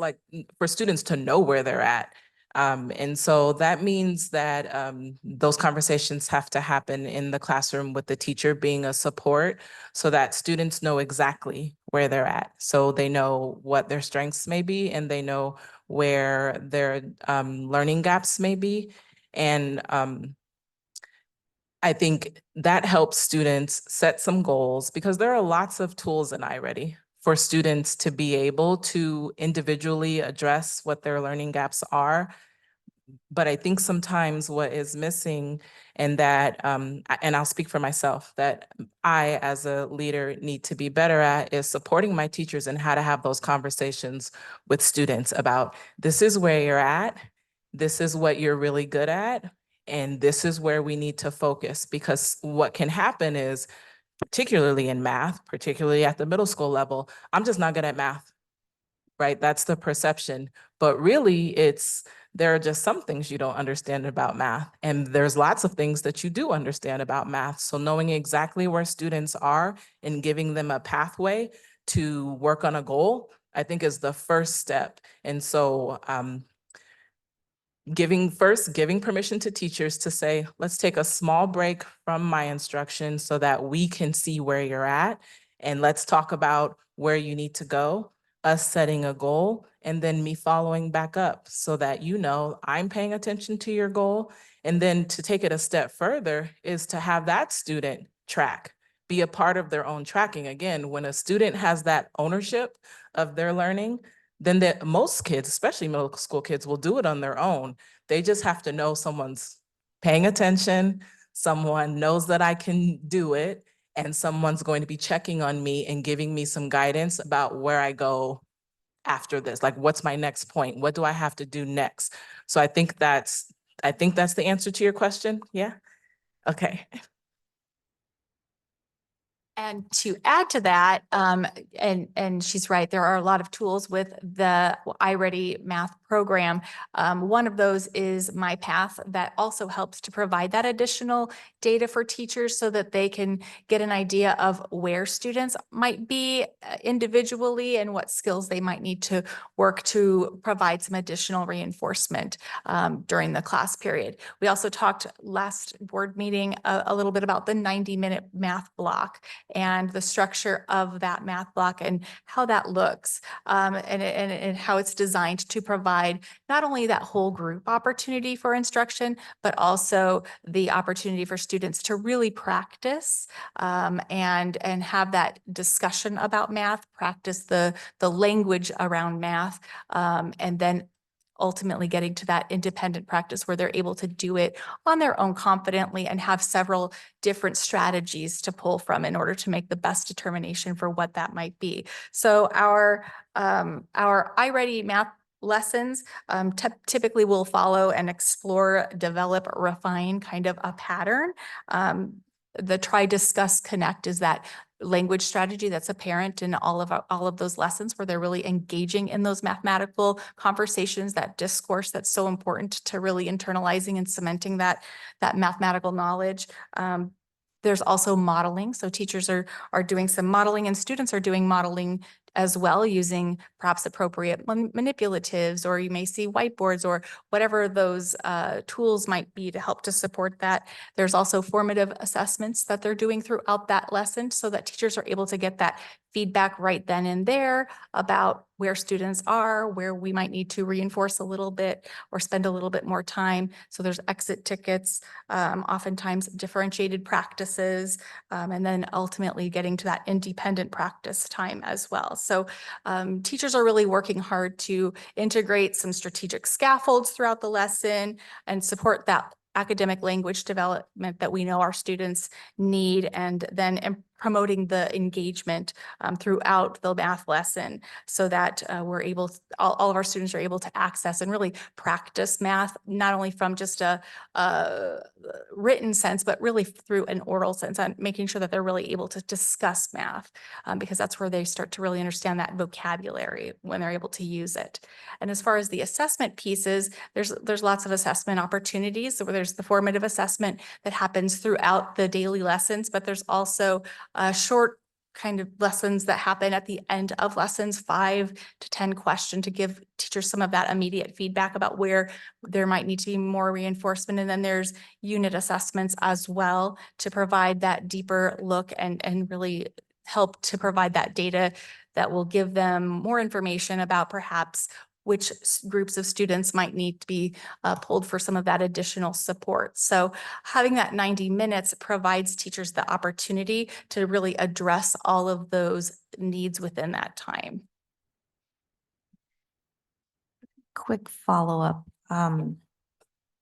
for students to know where they're at. And so that means that those conversations have to happen in the classroom with the teacher being a support, so that students know exactly where they're at. So they know what their strengths may be, and they know where their learning gaps may be. And I think that helps students set some goals, because there are lots of tools in iReady for students to be able to individually address what their learning gaps are. But I think sometimes what is missing, and that, and I'll speak for myself, that I as a leader need to be better at, is supporting my teachers in how to have those conversations with students about, this is where you're at, this is what you're really good at, and this is where we need to focus. Because what can happen is particularly in math, particularly at the middle school level, I'm just not good at math, right? That's the perception. But really, there are just some things you don't understand about math, and there's lots of things that you do understand about math. So knowing exactly where students are and giving them a pathway to work on a goal, I think is the first step. And so giving permission to teachers to say, let's take a small break from my instruction so that we can see where you're at. And let's talk about where you need to go, us setting a goal, and then me following back up so that you know I'm paying attention to your goal. And then to take it a step further is to have that student track, be a part of their own tracking. Again, when a student has that ownership of their learning, then most kids, especially middle school kids, will do it on their own. They just have to know someone's paying attention, someone knows that I can do it, and someone's going to be checking on me and giving me some guidance about where I go after this. Like, what's my next point? What do I have to do next? So I think that's the answer to your question. Yeah? Okay. And to add to that, and she's right, there are a lot of tools with the iReady math program. One of those is MyPath that also helps to provide that additional data for teachers so that they can get an idea of where students might be individually and what skills they might need to work to provide some additional reinforcement during the class period. We also talked last board meeting a little bit about the 90-minute math block and the structure of that math block and how that looks and how it's designed to provide not only that whole group opportunity for instruction, but also the opportunity for students to really practice and have that discussion about math, practice the language around math, and then ultimately getting to that independent practice where they're able to do it on their own confidently and have several different strategies to pull from in order to make the best determination for what that might be. So our iReady math lessons typically will follow and explore, develop, refine kind of a pattern. The Try, Discuss, Connect is that language strategy that's apparent in all of those lessons where they're really engaging in those mathematical conversations, that discourse that's so important to really internalizing and cementing that mathematical knowledge. There's also modeling. So teachers are doing some modeling and students are doing modeling as well, using perhaps appropriate manipulatives, or you may see whiteboards or whatever those tools might be to help to support that. There's also formative assessments that they're doing throughout that lesson so that teachers are able to get that feedback right then and there about where students are, where we might need to reinforce a little bit or spend a little bit more time. So there's exit tickets, oftentimes differentiated practices, and then ultimately getting to that independent practice time as well. So teachers are really working hard to integrate some strategic scaffolds throughout the lesson and support that academic language development that we know our students need, and then promoting the engagement throughout the math lesson so that we're able, all of our students are able to access and really practice math, not only from just a written sense, but really through an oral sense, and making sure that they're really able to discuss math because that's where they start to really understand that vocabulary when they're able to use it. And as far as the assessment pieces, there's lots of assessment opportunities. So there's the formative assessment that happens throughout the daily lessons, but there's also short kind of lessons that happen at the end of lessons, 5 to 10 questions to give teachers some of that immediate feedback about where there might need to be more reinforcement. And then there's unit assessments as well to provide that deeper look and really help to provide that data that will give them more information about perhaps which groups of students might need to be pulled for some of that additional support. So having that 90 minutes provides teachers the opportunity to really address all of those needs within that time. Quick follow-up. I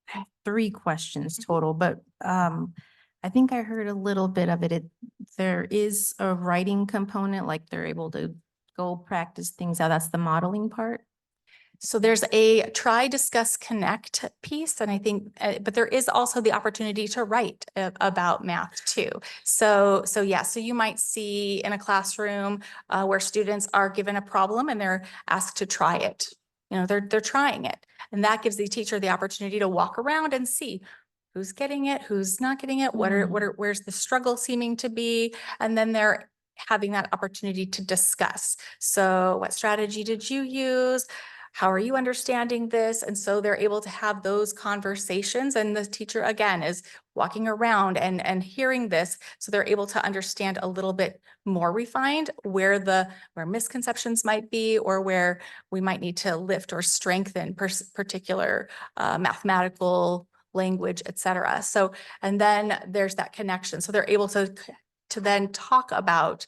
have 3 questions total, but I think I heard a little bit of it. There is a writing component, like they're able to go practice things out. That's the modeling part. So there's a try, discuss, connect piece, and I think, but there is also the opportunity to write about math too. So you might see in a classroom where students are given a problem and they're asked to try it. You know, they're trying it, and that gives the teacher the opportunity to walk around and see who's getting it, who's not getting it, where's the struggle seeming to be, and then they're having that opportunity to discuss. So what strategy did you use? How are you understanding this? And so they're able to have those conversations, and the teacher again is walking around and hearing this. So they're able to understand a little bit more refined where misconceptions might be, or where we might need to lift or strengthen particular mathematical language, et cetera. So, and then there's that connection. So they're able to then talk about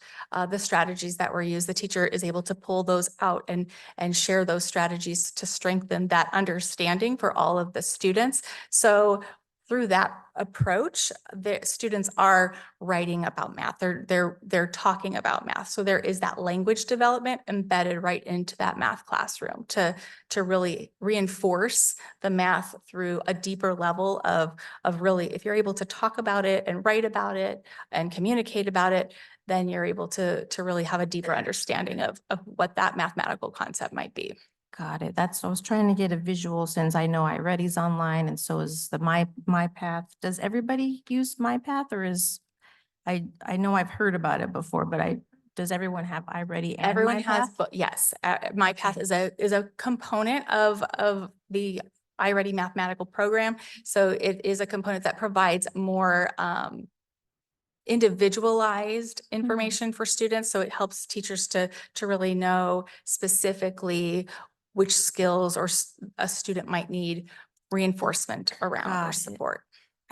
the strategies that were used. The teacher is able to pull those out and share those strategies to strengthen that understanding for all of the students. So through that approach, the students are writing about math. They're talking about math. So there is that language development embedded right into that math classroom to really reinforce the math through a deeper level of really, if you're able to talk about it and write about it and communicate about it, then you're able to really have a deeper understanding of what that mathematical concept might be. Got it. I was trying to get a visual, since I know iReady's online and so is the MyPath. Does everybody use MyPath, or I know I've heard about it before, but does everyone have iReady and Everyone MyPath? has, but yes, MyPath is a component of the iReady mathematical program. So it is a component that provides more individualized information for students. So it helps teachers to really know specifically which skills a student might need reinforcement around Got or it. support.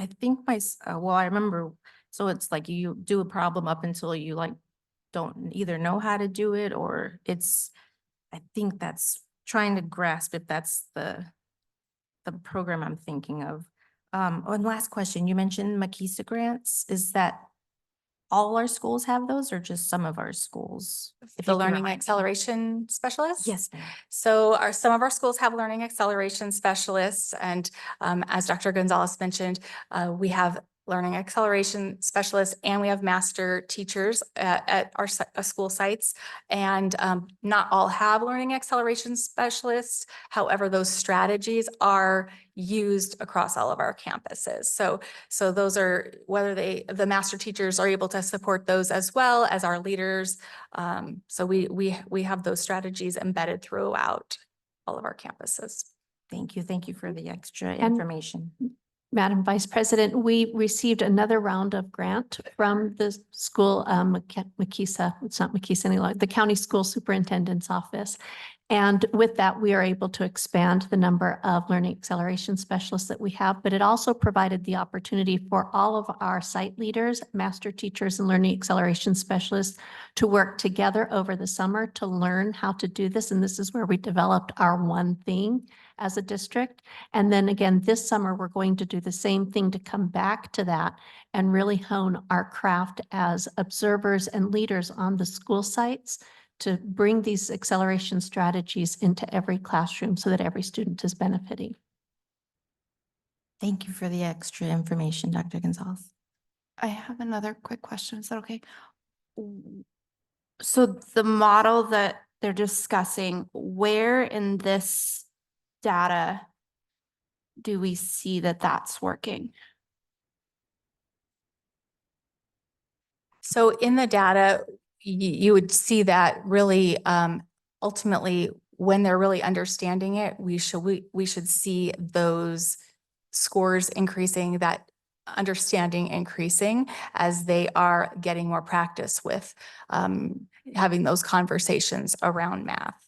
I think I remember, so it's like you do a problem up until you don't either know how to do it, or I think that's trying to grasp if that's the program I'm thinking of. And last question, you mentioned Makisa grants. Is that all our schools have those, or just some of our schools? If The you can learning remind me. acceleration specialists? Yes, ma'am. So some of our schools have learning acceleration specialists, and as Dr. Gonzalez mentioned, we have learning acceleration specialists and we have master teachers at our school sites. And not all have learning acceleration specialists. However, those strategies are used across all of our campuses. So those are, whether the master teachers are able to support those as well as our leaders. So we have those strategies embedded throughout all of our campuses. Thank you. Thank you for the extra And- information. Madam Vice President, we received another round of grant from the school, Makisa, it's not Makisa any longer, the County School Superintendent's Office. And with that, we are able to expand the number of learning acceleration specialists that we have, but it also provided the opportunity for all of our site leaders, master teachers, and learning acceleration specialists to work together over the summer to learn how to do this. And this is where we developed our one thing as a district. And then again, this summer, we're going to do the same thing to come back to that and really hone our craft as observers and leaders on the school sites to bring these acceleration strategies into every classroom so that every student is benefiting. Thank you for the extra information, Dr. Gonzalez. I have another quick question. Is that okay? So the model that they're discussing, where in this data do we see that that's working? So in the data, you would see that really ultimately when they're really understanding it, we should see those scores increasing, that understanding increasing as they are getting more practice with having those conversations around math.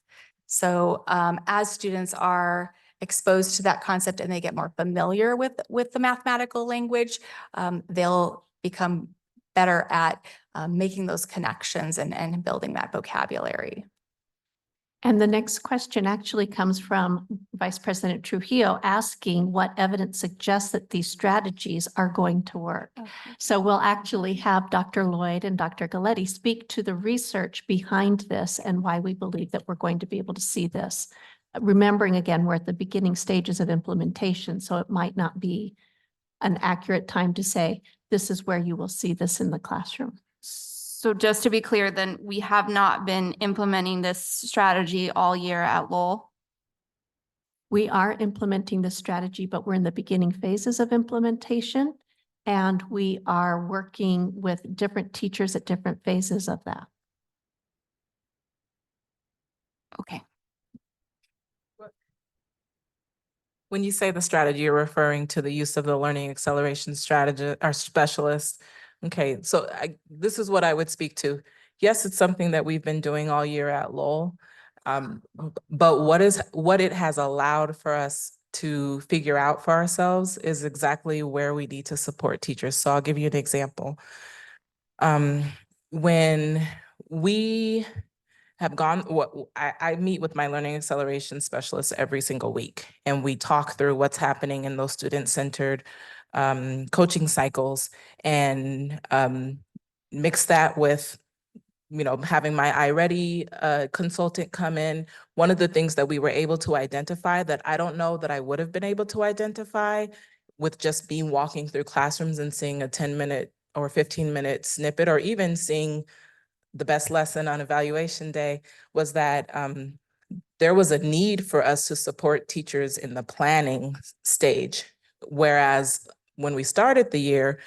So as students are exposed to that concept and they get more familiar with the mathematical language, they'll become better at making those connections and building that vocabulary. And the next question actually comes from Vice President Trujillo asking what evidence suggests that these strategies are going to work. Okay. So we'll actually have Dr. Lloyd and Dr. Galletti speak to the research behind this and why we believe that we're going to be able to see this Remembering again, we're at the beginning stages of implementation, so it might not be an accurate time to say, this is where you will see this in the classroom. So just to be clear, then we have not been implementing this strategy all year at Lowell. We are implementing this strategy, but we're in the beginning phases of implementation. And we are working with different teachers at different phases of that. Okay. When you say the strategy, you're referring to the use of the learning acceleration strategy or specialist. Okay, so this is what I would speak to. Yes, it's something that we've been doing all year at Lowell. But what it has allowed for us to figure out for ourselves is exactly where we need to support teachers. So I'll give you an example. When we have gone, I meet with my learning acceleration specialist every single week, and we talk through what's happening in those student-centered coaching cycles, and mix that with, you know, having my iReady consultant come in. One of the things that we were able to identify that I don't know that I would have been able to identify with just being walking through classrooms and seeing a 10-minute or 15-minute snippet, or even seeing the best lesson on evaluation day, was that there was a need for us to support teachers in the planning stage. Whereas when we started the year,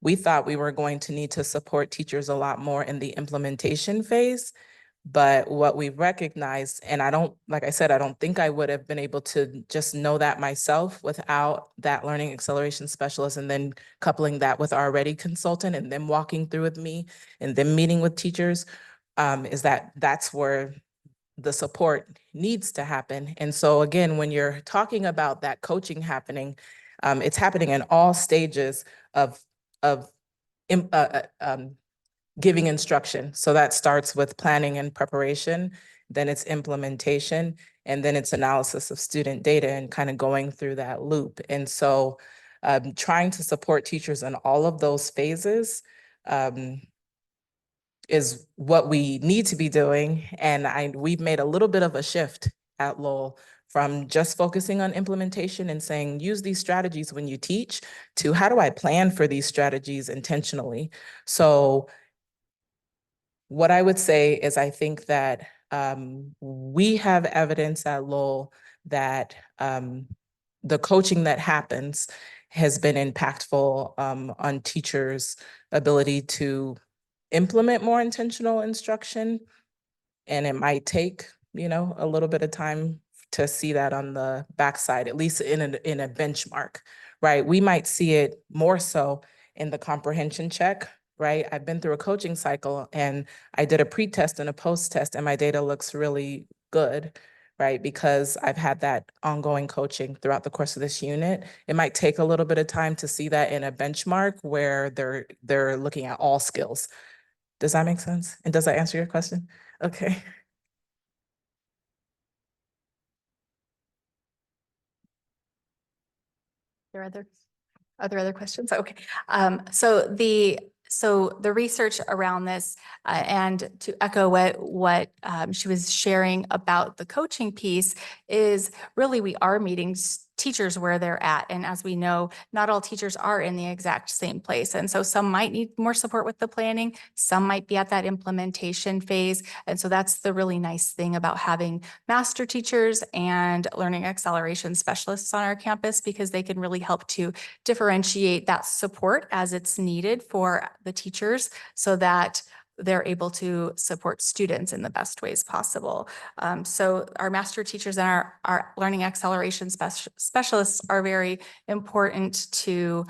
we thought we were going to need to support teachers a lot more in the implementation phase. But what we recognized, and like I said, I don't think I would have been able to just know that myself without that learning acceleration specialist, and then coupling that with our Ready consultant and them walking through with me and then meeting with teachers, is that's where the support needs to happen. And so again, when you're talking about that coaching happening, it's happening in all stages of giving instruction. So that starts with planning and preparation, then it's implementation, and then it's analysis of student data and kind of going through that loop. And so trying to support teachers in all of those phases is what we need to be doing. And we've made a little bit of a shift at Lowell from just focusing on implementation and saying, use these strategies when you teach, to how do I plan for these strategies intentionally? So what I would say is, I think that we have evidence at Lowell that the coaching that happens has been impactful on teachers' ability to implement more intentional instruction. And it might take, you know, a little bit of time to see that on the backside, at least in a benchmark, right? We might see it more so in the comprehension check, right? I've been through a coaching cycle and I did a pre-test and a post-test, and my data looks really good, right? Because I've had that ongoing coaching throughout the course of this unit. It might take a little bit of time to see that in a benchmark where they're looking at all skills. Does that make sense? And does that answer your question? Okay. Are there other questions? Okay. So the research around this, and to echo what she was sharing about the coaching piece, is really we are meeting teachers where they're at. And as we know, not all teachers are in the exact same place. And so some might need more support with the planning, some might be at that implementation phase. And so that's the really nice thing about having master teachers and learning acceleration specialists on our campus, because they can really help to differentiate that support as it's needed for the teachers, so that they're able to support students in the best ways possible. So our master teachers and our learning acceleration specialists are very important to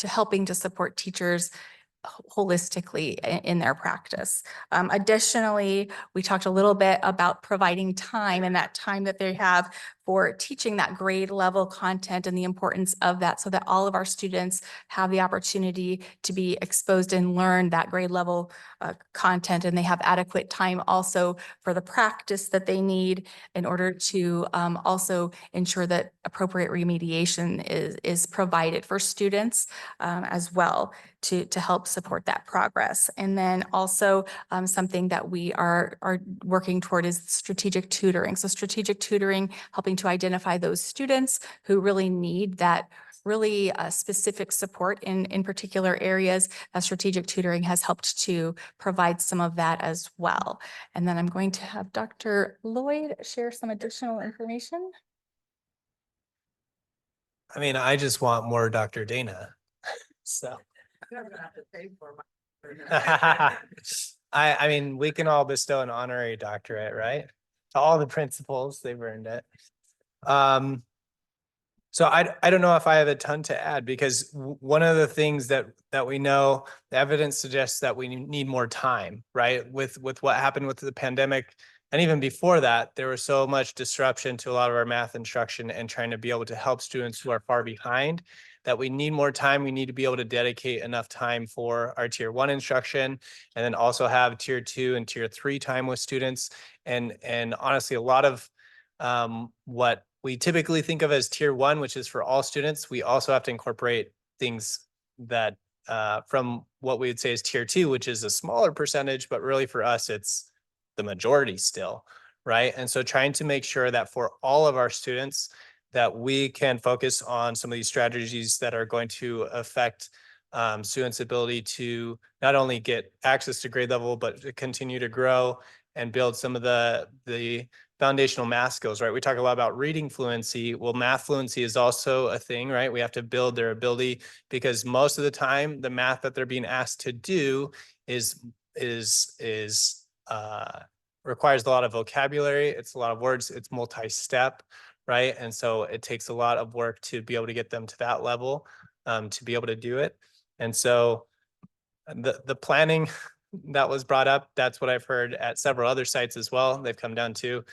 helping to support teachers holistically in their practice. Additionally, we talked a little bit about providing time, and that time that they have for teaching that grade level content and the importance of that, so that all of our students have the opportunity to be exposed and learn that grade level content, and they have adequate time also for the practice that they need in order to also ensure that appropriate remediation is provided for students as well. to help support that progress. And then also something that we are working toward is strategic tutoring. So strategic tutoring, helping to identify those students who really need that really specific support in particular areas. Strategic tutoring has helped to provide some of that as well. And then I'm going to have Dr. Lloyd share some additional information. I mean, I just want more Dr. Dana. So. I mean, we can all bestow an honorary doctorate, right? To all the principals, they've earned it. So I don't know if I have a ton to add, because one of the things that we know, the evidence suggests that we need more time, right? With what happened with the pandemic, and even before that, there was so much disruption to a lot of our math instruction and trying to be able to help students who are far behind, that we need more time. We need to be able to dedicate enough time for our tier 1 instruction, and then also have tier 2 and tier 3 time with students. And honestly, a lot of what we typically think of as tier 1, which is for all students, we also have to incorporate things that from what we would say is tier 2, which is a smaller percentage, but really for us, it's the majority still, right? And so trying to make sure that for all of our students, that we can focus on some of these strategies that are going to affect students' ability to not only get access to grade level, but to continue to grow and build some of the foundational math skills, right? We talk a lot about reading fluency. Well, math fluency is also a thing, right? We have to build their ability, because most of the time, the math that they're being asked to do requires a lot of vocabulary. It's a lot of words. It's multi-step, right? And so it takes a lot of work to be able to get them to that level, to be able to do it. And so the planning that was brought up, that's what I've heard at several other sites as well. They've come down to,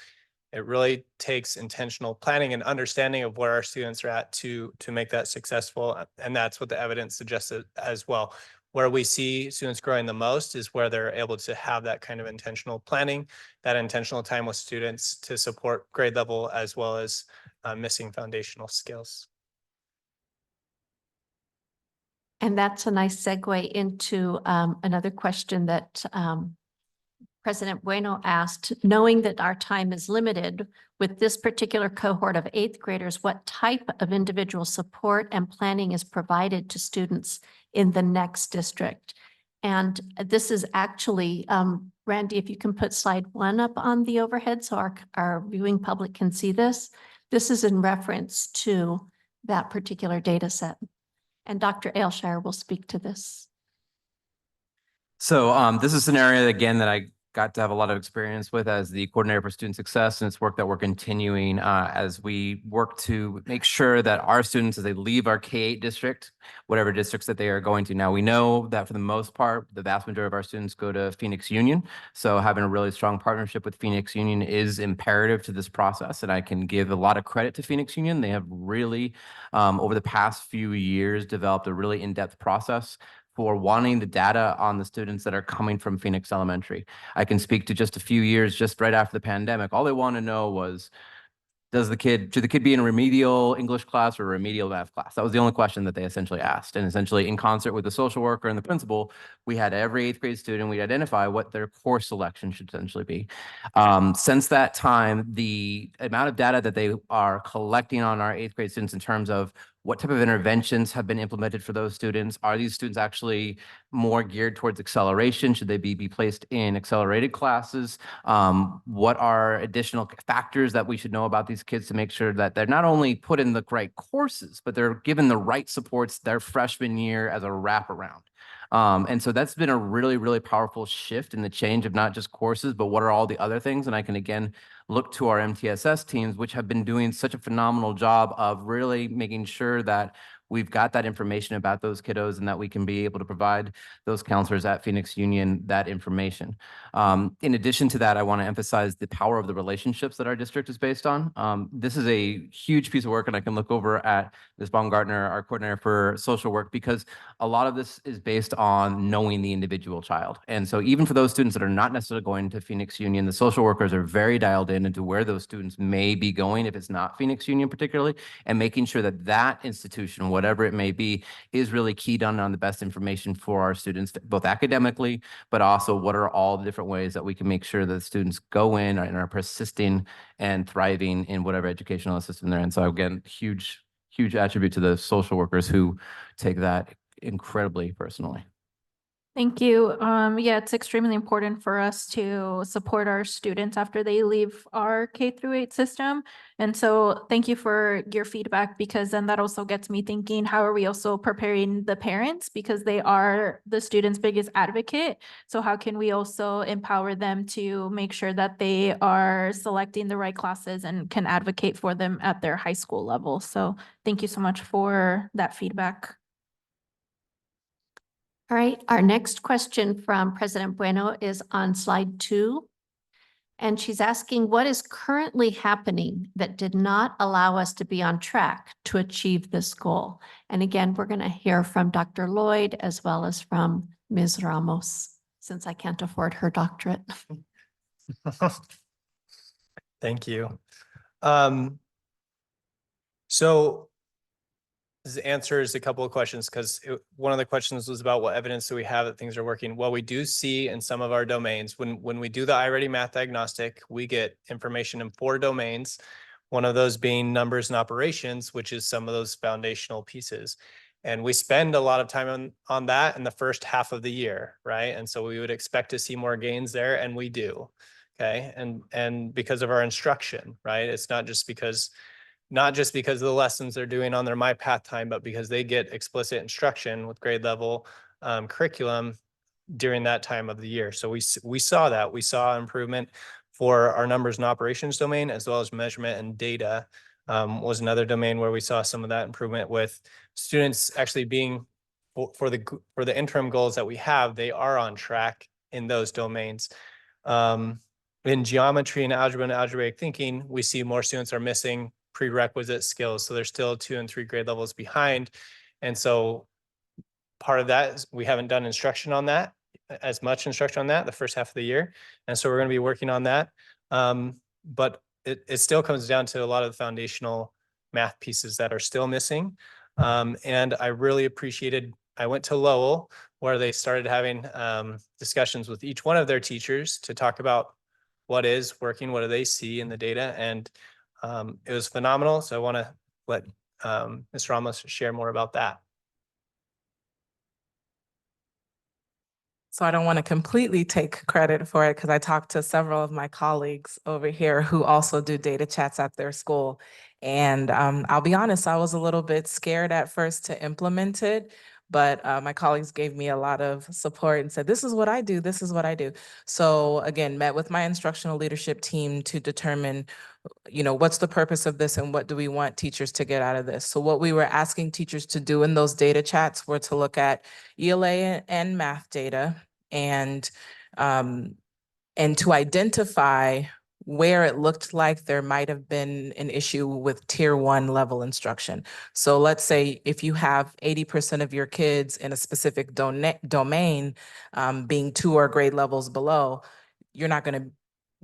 it really takes intentional planning and understanding of where our students are at to make that successful. And that's what the evidence suggests as well. Where we see students growing the most is where they're able to have that kind of intentional planning, that intentional time with students to support grade level, as well as missing foundational skills. And that's a nice segue into another question that President Bueno asked. Knowing that our time is limited with this particular cohort of 8th graders, what type of individual support and planning is provided to students in the next district? And this is actually, Randy, if you can put slide 1 up on the overhead so our viewing public can see this. This is in reference to that particular data set. And Dr. Ailshire will speak to this. So this is an area, again, that I got to have a lot of experience with as the coordinator for student success, and it's work that we're continuing as we work to make sure that our students, as they leave our K-8 district, whatever districts that they are going to. Now, we know that for the most part, the vast majority of our students go to Phoenix Union. So having a really strong partnership with Phoenix Union is imperative to this process. And I can give a lot of credit to Phoenix Union. They have really, over the past few years, developed a really in-depth process for wanting the data on the students that are coming from Phoenix Elementary. I can speak to just a few years, just right after the pandemic. All they want to know was, should the kid be in a remedial English class or a remedial math class? That was the only question that they essentially asked. And essentially, in concert with the social worker and the principal, we had every 8th grade student, we'd identify what their course selection should essentially be. Since that time, the amount of data that they are collecting on our 8th grade students in terms of what type of interventions have been implemented for those students? Are these students actually more geared towards acceleration? Should they be placed in accelerated classes? What are additional factors that we should know about these kids to make sure that they're not only put in the right courses, but they're given the right supports their freshman year as a wraparound? And so that's been a really, really powerful shift in the change of not just courses, but what are all the other things? And I can, again, look to our MTSS teams, which have been doing such a phenomenal job of really making sure that we've got that information about those kiddos and that we can be able to provide those counselors at Phoenix Union that information. In addition to that, I want to emphasize the power of the relationships that our district is based on. This is a huge piece of work, and I can look over at Ms. Baumgartner, our coordinator for social work, because a lot of this is based on knowing the individual child. And so even for those students that are not necessarily going to Phoenix Union, the social workers are very dialed in into where those students may be going if it's not Phoenix Union particularly, and making sure that that institution, whatever it may be, is really keyed on the best information for our students, both academically, but also what are all the different ways that we can make sure that students go in and are persisting and thriving in whatever educational system they're in. So again, huge attribute to the social workers who take that incredibly personally. Thank you. Yeah, it's extremely important for us to support our students after they leave our K-8 system. And so thank you for your feedback, because then that also gets me thinking, how are we also preparing the parents, because they are the students' biggest advocate. So how can we also empower them to make sure that they are selecting the right classes and can advocate for them at their high school level? So thank you so much for that feedback. All right, our next question from President Bueno is on slide 2. And she's asking, what is currently happening that did not allow us to be on track to achieve this goal? And again, we're going to hear from Dr. Lloyd as well as from Ms. Ramos, since I can't afford her doctorate. Thank you. So this answers a couple of questions, because one of the questions was about what evidence do we have that things are working. Well, we do see in some of our domains, when we do the iReady math diagnostic, we get information in 4 domains, one of those being numbers and operations, which is some of those foundational pieces. And we spend a lot of time on that in the first half of the year, right? And so we would expect to see more gains there, and we do. Okay, and because of our instruction, right? It's not just because of the lessons they're doing on their MyPath time, but because they get explicit instruction with grade level curriculum during that time of the year. So we saw that. We saw improvement for our numbers and operations domain, as well as measurement and data was another domain where we saw some of that improvement, with students actually being, for the interim goals that we have, they are on track in those domains. In geometry and algebraic thinking, we see more students are missing prerequisite skills. So they're still 2 and 3 grade levels behind. And so part of that is we haven't done instruction on that, as much instruction on that the first half of the year. And so we're going to be working on that. But it still comes down to a lot of the foundational math pieces that are still missing. And I really appreciated, I went to Lowell, where they started having discussions with each one of their teachers to talk about what is working, what do they see in the data. And it was phenomenal. So I want to let Ms. Ramos share more about that. So I don't want to completely take credit for it, because I talked to several of my colleagues over here who also do data chats at their school. And I'll be honest, I was a little bit scared at first to implement it, but my colleagues gave me a lot of support and said, this is what I do, this is what I do. So again, met with my instructional leadership team to determine, what's the purpose of this and what do we want teachers to get out of this? So what we were asking teachers to do in those data chats were to look at ELA and math data, and to identify where it looked like there might have been an issue with tier 1 level instruction. So let's say if you have 80% of your kids in a specific domain being 2 or grade levels below, you're not going to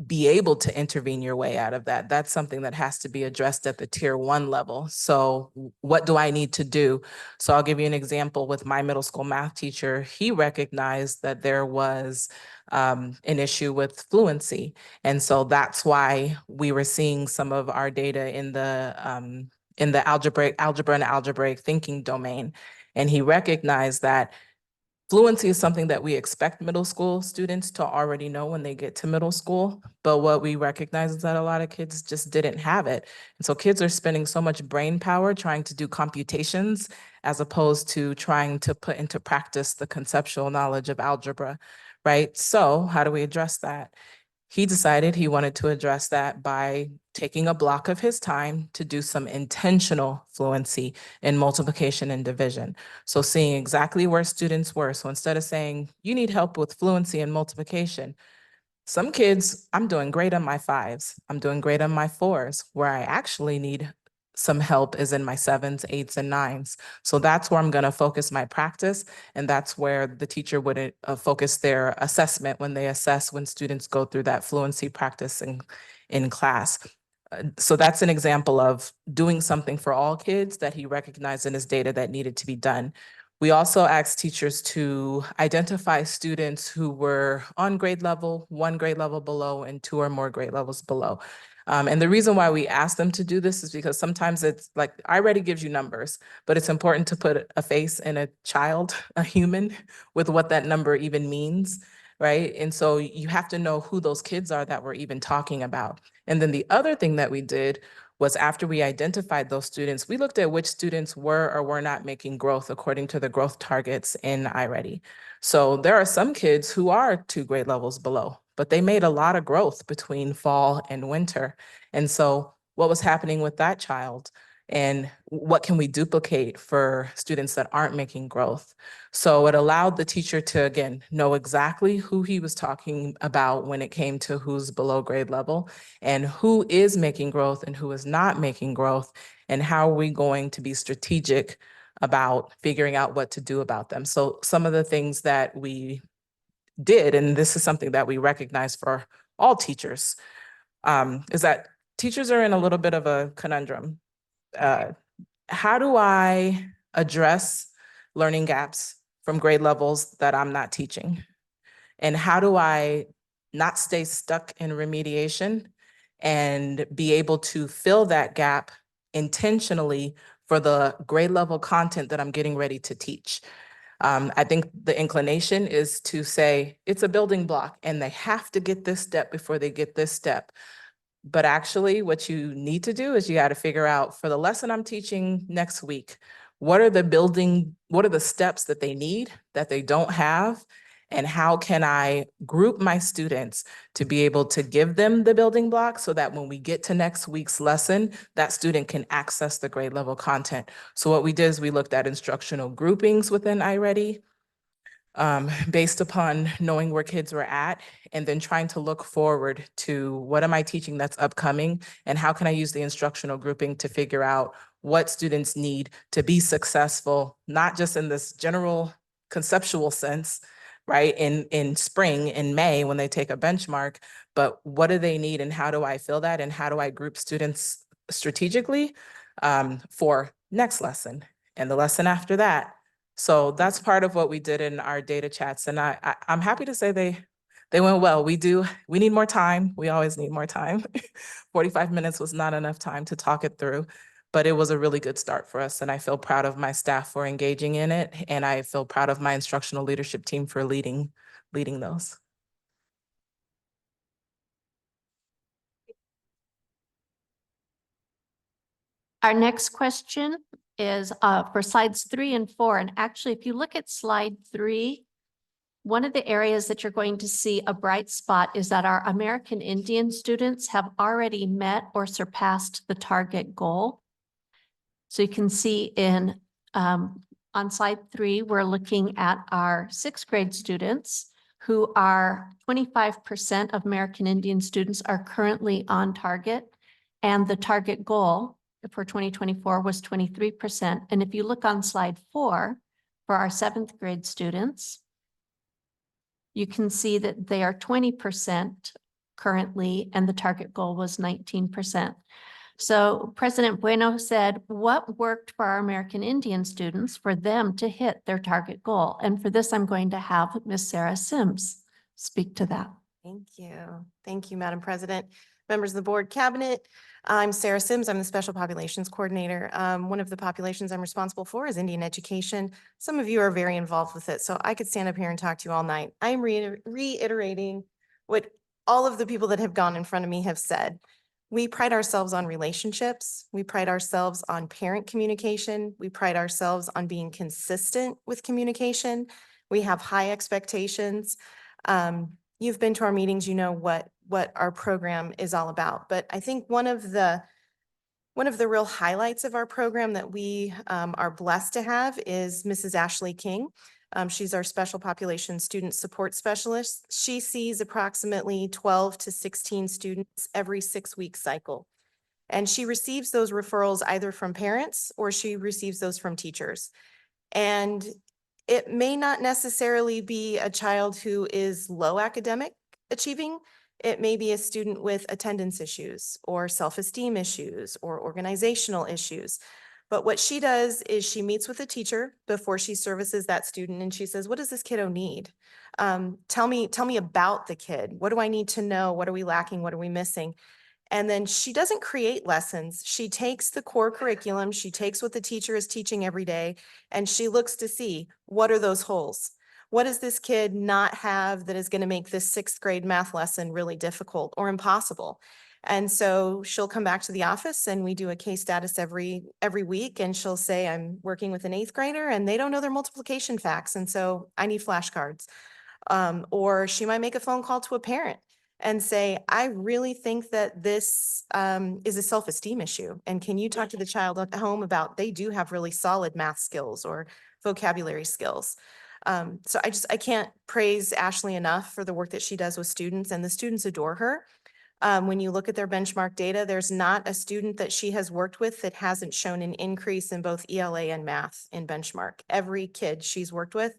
be able to intervene your way out of that. That's something that has to be addressed at the tier 1 level. So what do I need to do? So I'll give you an example with my middle school math teacher. He recognized that there was an issue with fluency. And so that's why we were seeing some of our data in the algebra and algebraic thinking domain. And he recognized that fluency is something that we expect middle school students to already know when they get to middle school. But what we recognize is that a lot of kids just didn't have it. And so kids are spending so much brain power trying to do computations as opposed to trying to put into practice the conceptual knowledge of algebra, right? So how do we address that? He decided he wanted to address that by taking a block of his time to do some intentional fluency in multiplication and division. So seeing exactly where students were. So instead of saying, you need help with fluency and multiplication, some kids, I'm doing great on my 5s. I'm doing great on my 4s. Where I actually need some help is in my 7s, 8s, and 9s. So that's where I'm going to focus my practice. And that's where the teacher would focus their assessment when they assess when students go through that fluency practice in class. So that's an example of doing something for all kids that he recognized in his data that needed to be done. We also asked teachers to identify students who were on grade level, 1 grade level below, and 2 or more grade levels below. And the reason why we asked them to do this is because sometimes it's like, iReady gives you numbers, but it's important to put a face in a child, a human, with what that number even means, right? And so you have to know who those kids are that we're even talking about. And then the other thing that we did was after we identified those students, we looked at which students were or were not making growth according to the growth targets in iReady. So there are some kids who are 2 grade levels below, but they made a lot of growth between fall and winter. And so what was happening with that child? And what can we duplicate for students that aren't making growth? So it allowed the teacher to, again, know exactly who he was talking about when it came to who's below grade level and who is making growth and who is not making growth, and how are we going to be strategic about figuring out what to do about them. So some of the things that we did, and this is something that we recognize for all teachers, is that teachers are in a little bit of a conundrum. How do I address learning gaps from grade levels that I'm not teaching? And how do I not stay stuck in remediation and be able to fill that gap intentionally for the grade level content that I'm getting ready to teach? I think the inclination is to say it's a building block and they have to get this step before they get this step. But actually, what you need to do is you got to figure out for the lesson I'm teaching next week, what are the steps that they need that they don't have? And how can I group my students to be able to give them the building blocks so that when we get to next week's lesson, that student can access the grade level content? So what we did is we looked at instructional groupings within iReady, based upon knowing where kids were at, and then trying to look forward to what am I teaching that's upcoming, and how can I use the instructional grouping to figure out what students need to be successful, not just in this general conceptual sense, right, in spring, in May, when they take a benchmark, but what do they need and how do I fill that, and how do I group students strategically for next lesson and the lesson after that. So that's part of what we did in our data chats. And I'm happy to say they went well. We need more time. We always need more time. 45 minutes was not enough time to talk it through, but it was a really good start for us. And I feel proud of my staff for engaging in it. And I feel proud of my instructional leadership team for leading those. Our next question is for slides 3 and 4. And actually, if you look at slide 3, one of the areas that you're going to see a bright spot is that our American Indian students have already met or surpassed the target goal. So you can see on slide 3, we're looking at our 6th grade students who are 25% of American Indian students are currently on target. And the target goal for 2024 was 23%. And if you look on slide 4, for our 7th grade students, you can see that they are 20% currently, and the target goal was 19%. So President Bueno said, what worked for our American Indian students for them to hit their target goal? And for this, I'm going to have Ms. Sarah Sims speak to that. Thank you. Thank you, Madam President, members of the board, cabinet. I'm Sarah Sims. I'm the Special Populations Coordinator. One of the populations I'm responsible for is Indian education. Some of you are very involved with it, so I could stand up here and talk to you all night. I'm reiterating what all of the people that have gone in front of me have said. We pride ourselves on relationships. We pride ourselves on parent communication. We pride ourselves on being consistent with communication. We have high expectations. You've been to our meetings, you know what our program is all about. But I think one of the real highlights of our program that we are blessed to have is Mrs. Ashley King. She's our special population student support specialist. She sees approximately 12 to 16 students every 6-week cycle. And she receives those referrals either from parents or she receives those from teachers. And it may not necessarily be a child who is low academic achieving. It may be a student with attendance issues or self-esteem issues or organizational issues. But what she does is she meets with a teacher before she services that student and she says, what does this kiddo need? Tell me about the kid. What do I need to know? What are we lacking? What are we missing? And then she doesn't create lessons. She takes the core curriculum, she takes what the teacher is teaching every day, and she looks to see what are those holes? What does this kid not have that is going to make this sixth grade math lesson really difficult or impossible? And so she'll come back to the office and we do a case status every week. And she'll say, I'm working with an eighth grader and they don't know their multiplication facts. And so I need flashcards. Or she might make a phone call to a parent and say, I really think that this is a self-esteem issue. And can you talk to the child at home about they do have really solid math skills or vocabulary skills? So I can't praise Ashley enough for the work that she does with students, and the students adore her. When you look at their benchmark data, there's not a student that she has worked with that hasn't shown an increase in both ELA and math in benchmark. Every kid she's worked with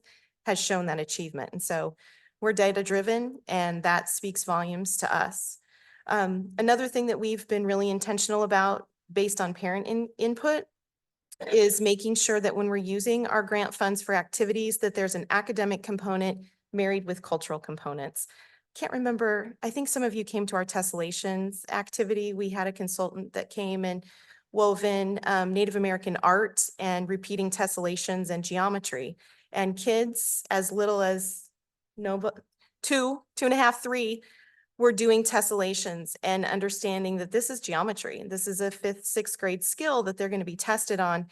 has shown that achievement. And so we're data-driven, and that speaks volumes to us. Another thing that we've been really intentional about based on parent input is making sure that when we're using our grant funds for activities, that there's an academic component married with cultural components. Can't remember, I think some of you came to our tessellations activity. We had a consultant that came and wove in Native American art and repeating tessellations and geometry. And kids as little as two and a half, 3, were doing tessellations and understanding that this is geometry. This is a 5th, 6th grade skill that they're going to be tested on.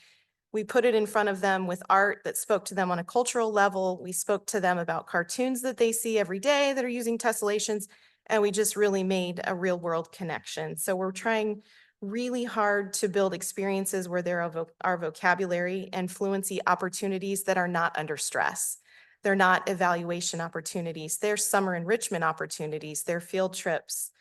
We put it in front of them with art that spoke to them on a cultural level. We spoke to them about cartoons that they see every day that are using tessellations, and we just really made a real world connection. So we're trying really hard to build experiences where there are vocabulary and fluency opportunities that are not under stress. They're not evaluation opportunities. They're summer enrichment opportunities. They're field trips,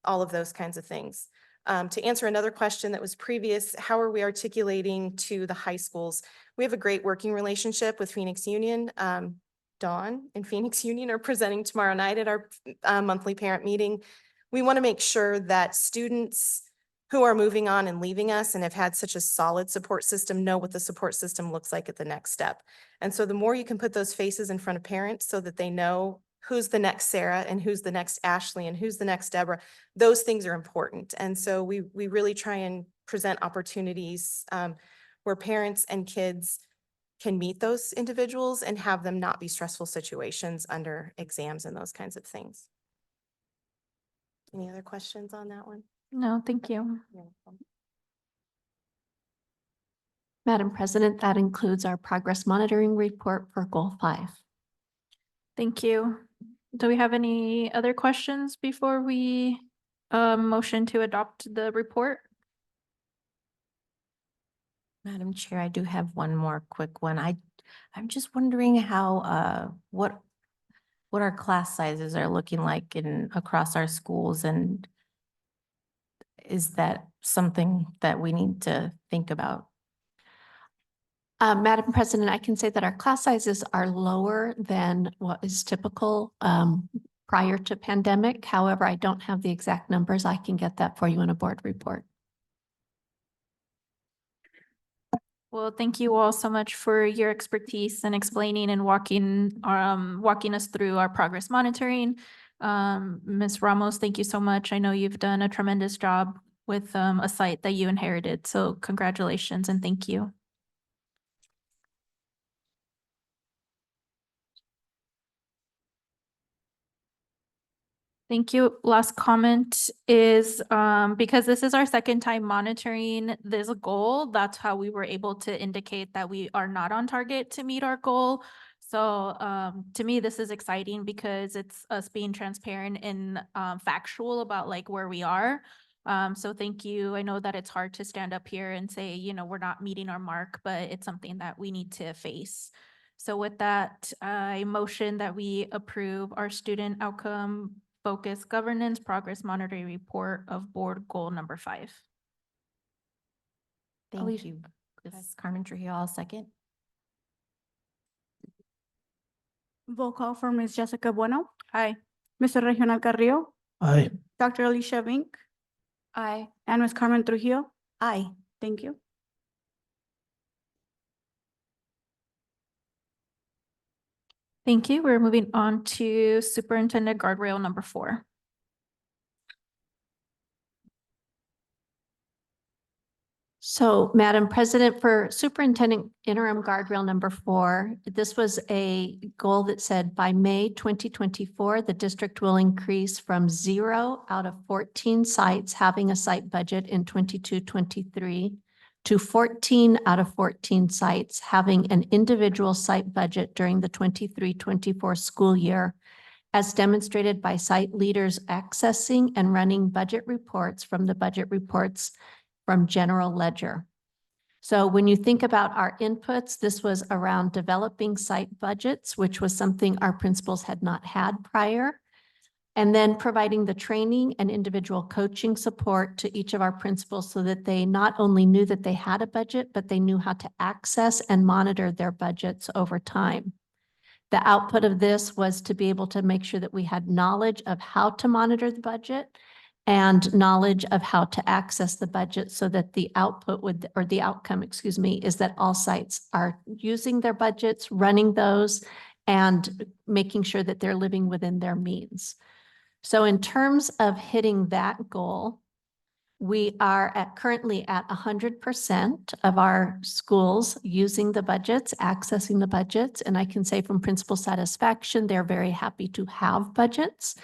all of those kinds of things. To answer another question that was previous, how are we articulating to the high schools? We have a great working relationship with Phoenix Union. Dawn and Phoenix Union are presenting tomorrow night at our monthly parent meeting. We want to make sure that students who are moving on and leaving us and have had such a solid support system know what the support system looks like at the next step. And so the more you can put those faces in front of parents so that they know who's the next Sarah and who's the next Ashley and who's the next Deborah, those things are important. And so we really try and present opportunities where parents and kids can meet those individuals and have them not be stressful situations under exams and those kinds of things. Any other questions on that one? No, thank you. You're welcome. Madam President, that includes our progress monitoring report for Goal 5. Thank you. Do we have any other questions before we motion to adopt the report? Madam Chair, I do have one more quick one. I'm just wondering how, what our class sizes are looking like across our schools, and is that something that we need to think about? Madam President, I can say that our class sizes are lower than what is typical prior to pandemic. However, I don't have the exact numbers. I can get that for you in a board report. Well, thank you all so much for your expertise and explaining and walking us through our progress monitoring. Ms. Ramos, thank you so much. I know you've done a tremendous job with a site that you inherited. So congratulations and thank you. Thank you. Last comment is because this is our second time monitoring this goal, that's how we were able to indicate that we are not on target to meet our goal. So to me, this is exciting because it's us being transparent and factual about like where we are. So thank you. I know that it's hard to stand up here and say, you know, we're not meeting our mark, but it's something that we need to face. So with that, I motion that we approve our student outcome focused governance progress monitoring report of board goal number 5. Thank Alicia. you. Ms. Carmen Trujillo, I'll second. Roll call for Ms. Jessica Bueno, Aye. Mr. Regional Carrillo, Aye. Dr. Alicia Vink, Aye. and Ms. Carmen Trujillo. Aye. Thank you. Thank you. We're moving on to Superintendent Guardrail number 4. So, Madam President, for Superintendent Interim Guardrail number 4, this was a goal that said by May 2024, the district will increase from 0 out of 14 sites having a site budget in 22-23 to 14 out of 14 sites having an individual site budget during the 23-24 school year, as demonstrated by site leaders accessing and running budget reports from the budget reports from general ledger. So when you think about our inputs, this was around developing site budgets, which was something our principals had not had prior. And then providing the training and individual coaching support to each of our principals so that they not only knew that they had a budget, but they knew how to access and monitor their budgets over time. The output of this was to be able to make sure that we had knowledge of how to monitor the budget and knowledge of how to access the budget so that the output would, or the outcome, excuse me, is that all sites are using their budgets, running those, and making sure that they're living within their means. So in terms of hitting that goal, we are currently at 100% of our schools using the budgets, accessing the budgets. And I can say from principal satisfaction, they're very happy to have budgets.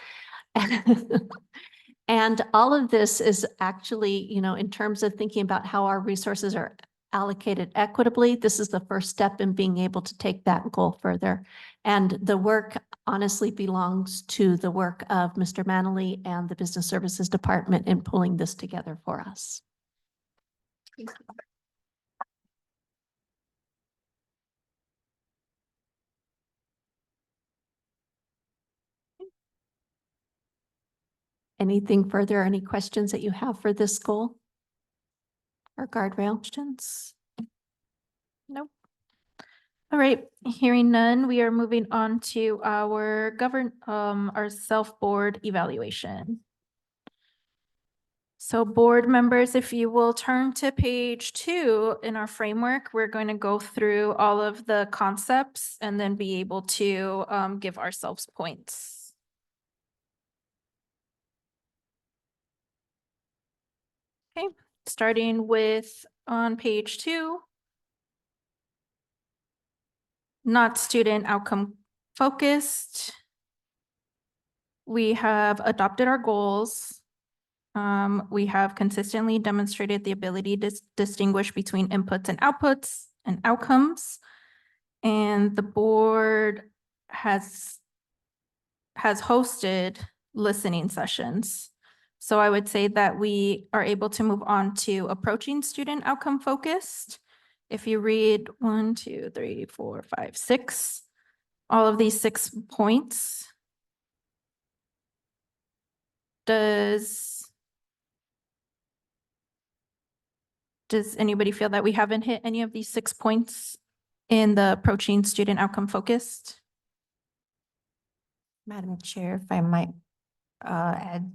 And all of this is actually, in terms of thinking about how our resources are allocated equitably, this is the first step in being able to take that goal further. And the work honestly belongs to the work of Mr. Manley and the Business Services Department in pulling this together for us. Anything further, any questions that you have for this goal? Or guardrail questions? Nope. All right, hearing none, we are moving on to our our self-board evaluation. So board members, if you will turn to page 2 in our framework, we're going to go through all of the concepts and then be able to give ourselves points. Okay, starting with on page 2. Not student outcome focused. We have adopted our goals. We have consistently demonstrated the ability to distinguish between inputs and outputs and outcomes. And the board has hosted listening sessions. So I would say that we are able to move on to approaching student outcome focused. If you read 1, 2, 3, 4, 5, 6, all of these 6 points, does anybody feel that we haven't hit any of these 6 points in the approaching student outcome focused? Madam Chair, if I might add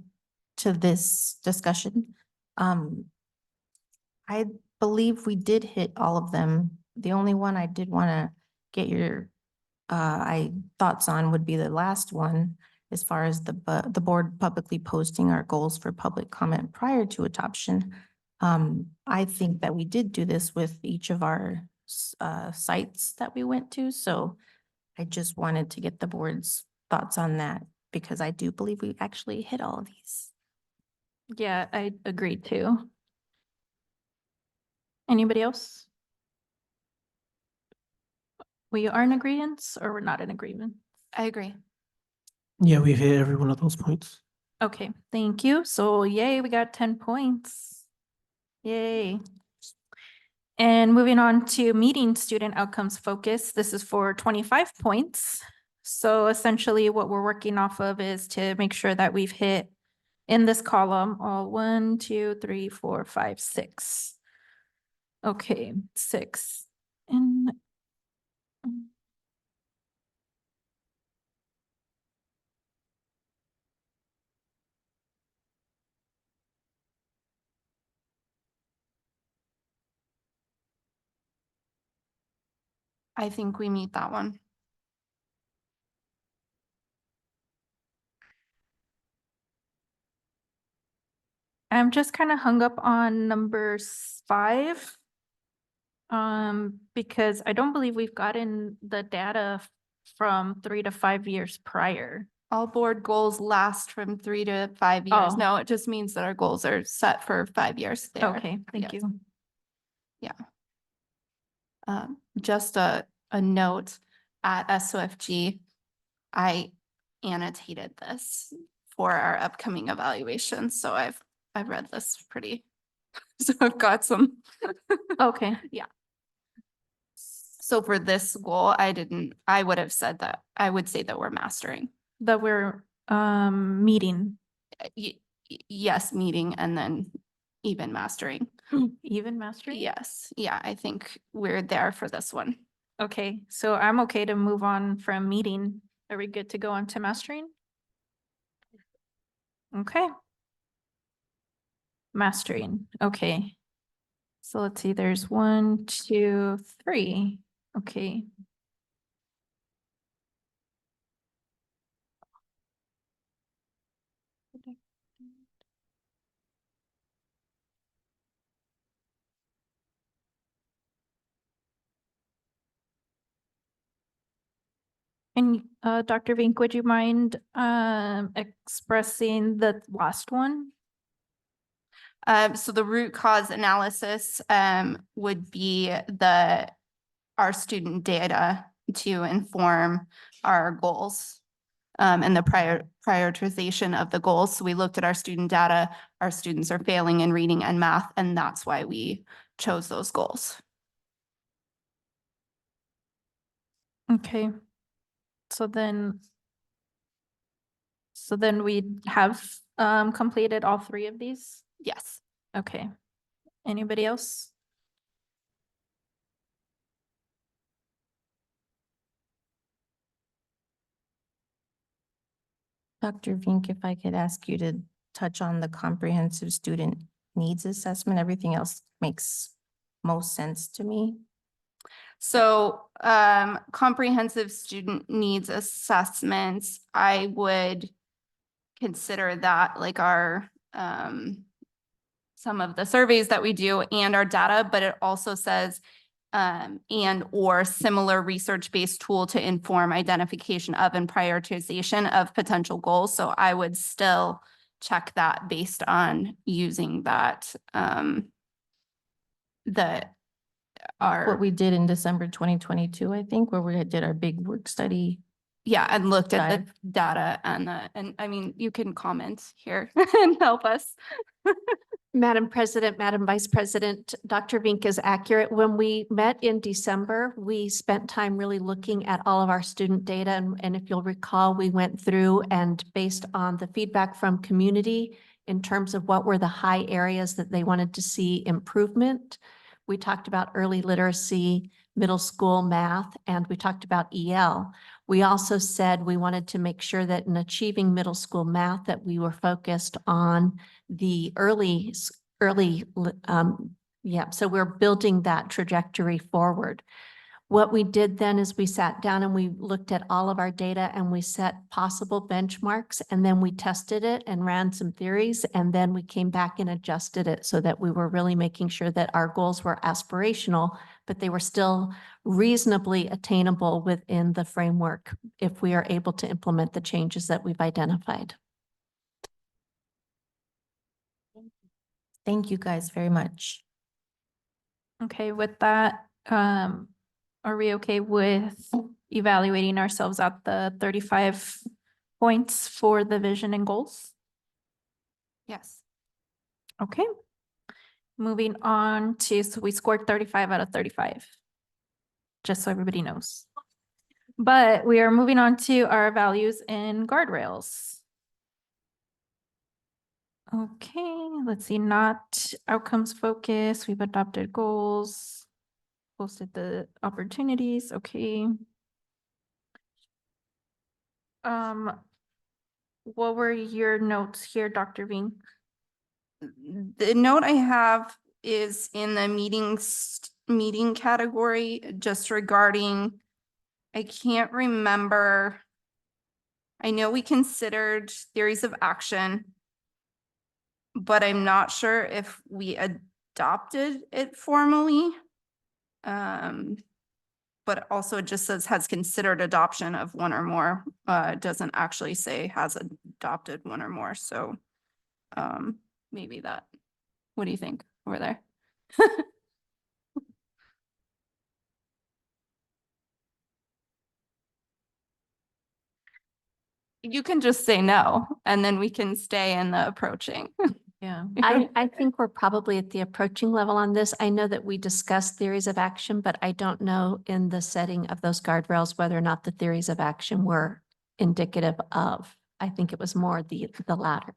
to this discussion. I believe we did hit all of them. The only one I did want to get your thoughts on would be the last one, as far as the board publicly posting our goals for public comment prior to adoption. I think that we did do this with each of our sites that we went to, so I just wanted to get the board's thoughts on that, because I do believe we actually hit all of these. Yeah, I agree too. Anybody else? We are in agreement or we're not in agreement? I agree. Yeah, we've hit every one of those points. Okay, thank you. So yay, we got 10 points. Yay. And moving on to meeting student outcomes focus, this is for 25 points. So essentially what we're working off of is to make sure that we've hit in this column all 1, 2, 3, 4, 5, 6. Okay, 6. And I think we meet that one. I'm just kind of hung up on number 5. Because I don't believe we've gotten the data from 3 to 5 years prior. All board goals last from 3 to 5 years. Oh. No, it just means that our goals are set for 5 years there. Okay, thank Yes. you. Just a note, at SOFG, I annotated this for our upcoming evaluations, so I've read this pretty, so I've got some. Okay, So for this goal, I would have said that, I would say that we're mastering. that we're meeting, Yes, meeting and then even mastering. even mastering? Yes, yeah, I think we're there for this one. Okay, so I'm okay to move on from meeting. Are we good to go on to mastering? Okay. Mastering, okay. So let's see, there's 1, 2, 3. Okay. And Dr. Vink, would you mind expressing the last one? So the root cause analysis would be our student data to inform our goals and the prioritization of the goals. So we looked at our student data, our students are failing in reading and math, and that's why we chose those goals. Okay. So then we have completed all 3 of these? Yes. Okay. Anybody else? Dr. Vink, if I could ask you to touch on the comprehensive student needs assessment, everything else makes most sense to me. So comprehensive student needs assessments, I would consider that like our some of the surveys that we do and our data, but it also says and or similar research-based tool to inform identification of and prioritization of potential goals. So I would still check that based on using that What we did in December 2022, I think, where we did our big work study. yeah, and looked at Dive. the data and I mean, you can comment here and help us. Madam President, Madam Vice President, Dr. Vink is accurate. When we met in December, we spent time really looking at all of our student data. And if you'll recall, we went through and based on the feedback from community in terms of what were the high areas that they wanted to see improvement. We talked about early literacy, middle school math, and we talked about EL. We also said we wanted to make sure that in achieving middle school math, that we were focused on the so we're building that trajectory forward. What we did then is we sat down and we looked at all of our data and we set possible benchmarks and then we tested it and ran some theories and then we came back and adjusted it so that we were really making sure that our goals were aspirational, but they were still reasonably attainable within the framework if we are able to implement the changes that we've identified. Thank you guys very much. Okay, with that, are we okay with evaluating ourselves at the 35 points for the vision and goals? Yes. Okay. Moving on to, so we scored 35 out of 35. Just so everybody knows. But we are moving on to our values and guardrails. Okay, let's see, not outcomes focused. We've adopted goals, posted the opportunities, okay. What were your notes here, Dr. Vink? The note I have is in the meetings meeting category just regarding, I can't remember. I know we considered theories of action, but I'm not sure if we adopted it formally. But also it just says has considered adoption of one or more. It doesn't actually say has adopted one or more, so maybe that. What do you think over there? You can just say no, and then we can stay in the approaching. Yeah. I think we're probably at the approaching level on this. I know that we discussed theories of action, but I don't know in the setting of those guardrails whether or not the theories of action were indicative of. I think it was more the latter.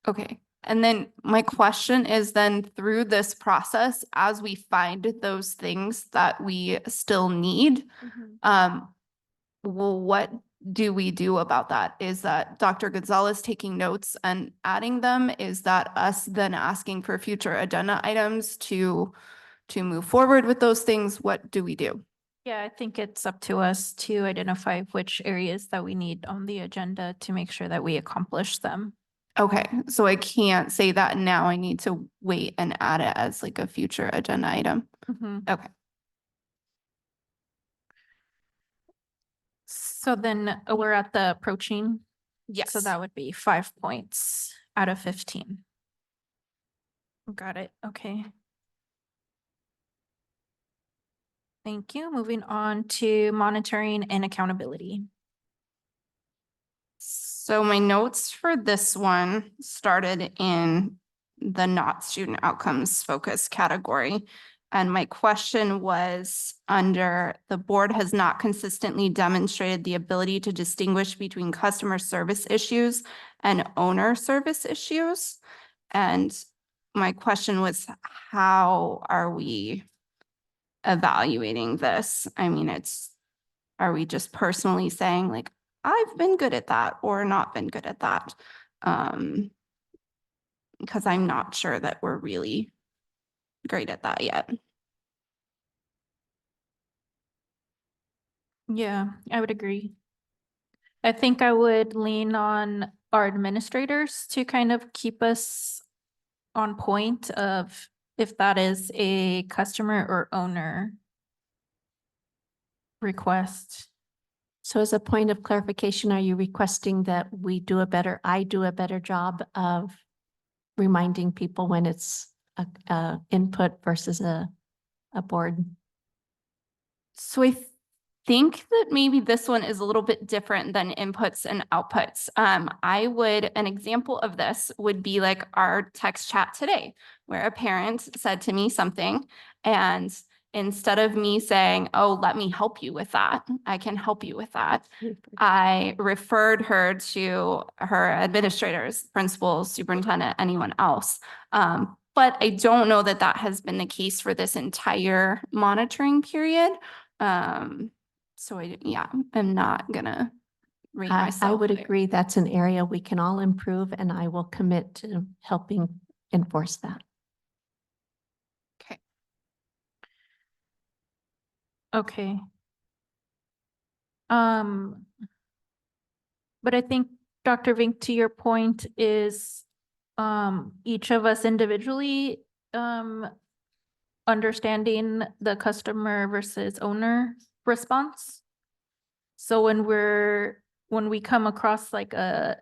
Okay, and then my question is then through this process, as we find those things that we still need, well, what do we do about that? Is that Dr. Gonzalez taking notes and adding them? Is that us then asking for future agenda items to move forward with those things? What do we do? Yeah, I think it's up to us to identify which areas that we need on the agenda to make sure that we accomplish them. Okay, so I can't say that now. I need to wait and add it as like a future agenda item. Okay. So then we're at the approaching. Yes. So that would be 5 points out of 15. Got it. Okay. Thank you. Moving on to monitoring and accountability. So my notes for this one started in the not student outcomes focus category. And my question was under the board has not consistently demonstrated the ability to distinguish between customer service issues and owner service issues. And my question was, how are we evaluating this? I mean, are we just personally saying like, I've been good at that or not been good at that? Because I'm not sure that we're really great at that yet. Yeah, I would agree. I think I would lean on our administrators to kind of keep us on point of if that is a customer or owner request. So as a point of clarification, are you requesting that I do a better job of reminding people when it's a input versus a board? So I think that maybe this one is a little bit different than inputs and outputs. An example of this would be like our text chat today, where a parent said to me something, and instead of me saying, oh, let me help you with that, I can help you with that, I referred her to her administrators, principals, superintendent, anyone else. But I don't know that that has been the case for this entire monitoring period. So I'm not gonna rate myself. I would there. agree that's an area we can all improve, and I will commit to helping enforce that. Okay. Okay. But I think, Dr. Vink, to your point is, each of us individually, understanding the customer versus owner response. So when we come across like a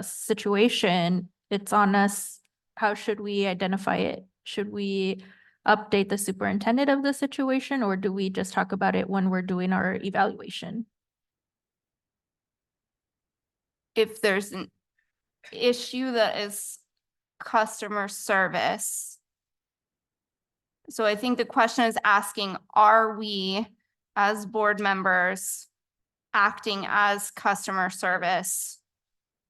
situation, it's on us. How should we identify it? Should we update the superintendent of the situation, or do we just talk about it when we're doing our evaluation? If there's an issue that is customer service. So I think the question is asking, are we as board members acting as customer service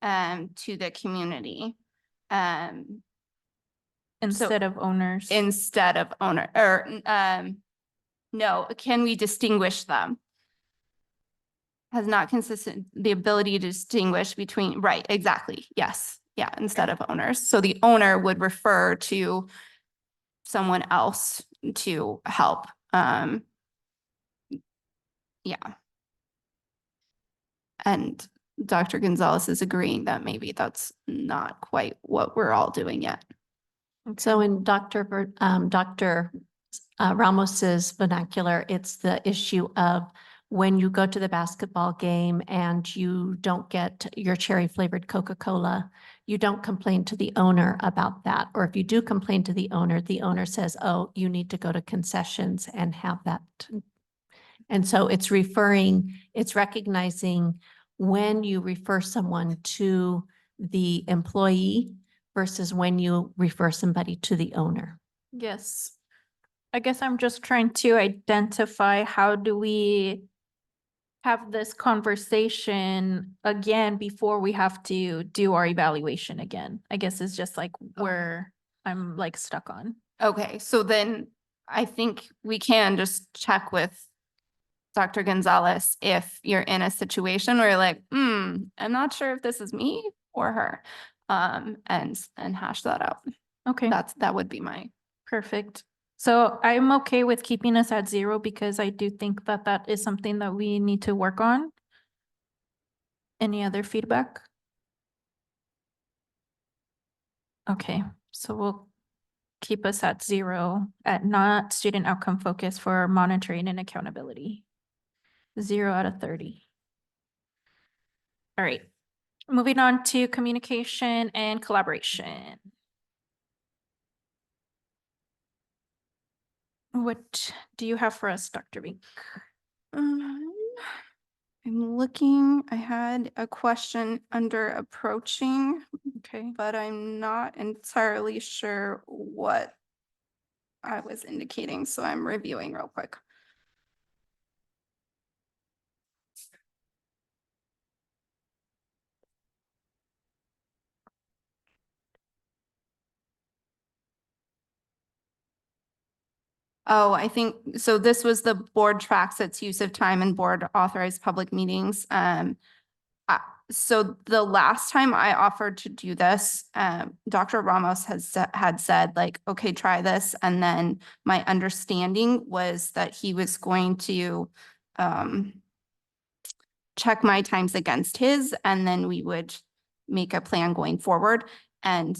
to the community? Instead of owners? Instead of owner, or no, can we distinguish them? Has not consistent the ability to distinguish between, right, exactly, yes, yeah, instead of owners. So the owner would refer to someone else to help. Yeah. And Dr. Gonzalez is agreeing that maybe that's not quite what we're all doing yet. So in Dr. Ramos's vernacular, it's the issue of when you go to the basketball game and you don't get your cherry flavored Coca-Cola, you don't complain to the owner about that. Or if you do complain to the owner says, oh, you need to go to concessions and have that. And so it's recognizing when you refer someone to the employee versus when you refer somebody to the owner. Yes. I guess I'm just trying to identify how do we have this conversation again before we have to do our evaluation again. I guess it's just like where I'm like stuck on. Okay, so then I think we can just check with Dr. Gonzalez if you're in a situation where you're like, I'm not sure if this is me or her, and hash that out. Okay, That would be my. perfect. So I'm okay with keeping us at 0 because I do think that that is something that we need to work on. Any other feedback? Okay, so we'll keep us at 0 at not student outcome focus for monitoring and accountability. 0 out of 30. All right, moving on to communication and collaboration. What do you have for us, Dr. Vink? I'm looking, I had a question under approaching, Okay. but I'm not entirely sure what I was indicating, so I'm reviewing real quick. Oh, I think, so this was the board tracks its use of time in board authorized public meetings. So the last time I offered to do this, Dr. Ramos had said like, okay, try this. And then my understanding was that he was going to check my times against his, and then we would make a plan going forward. And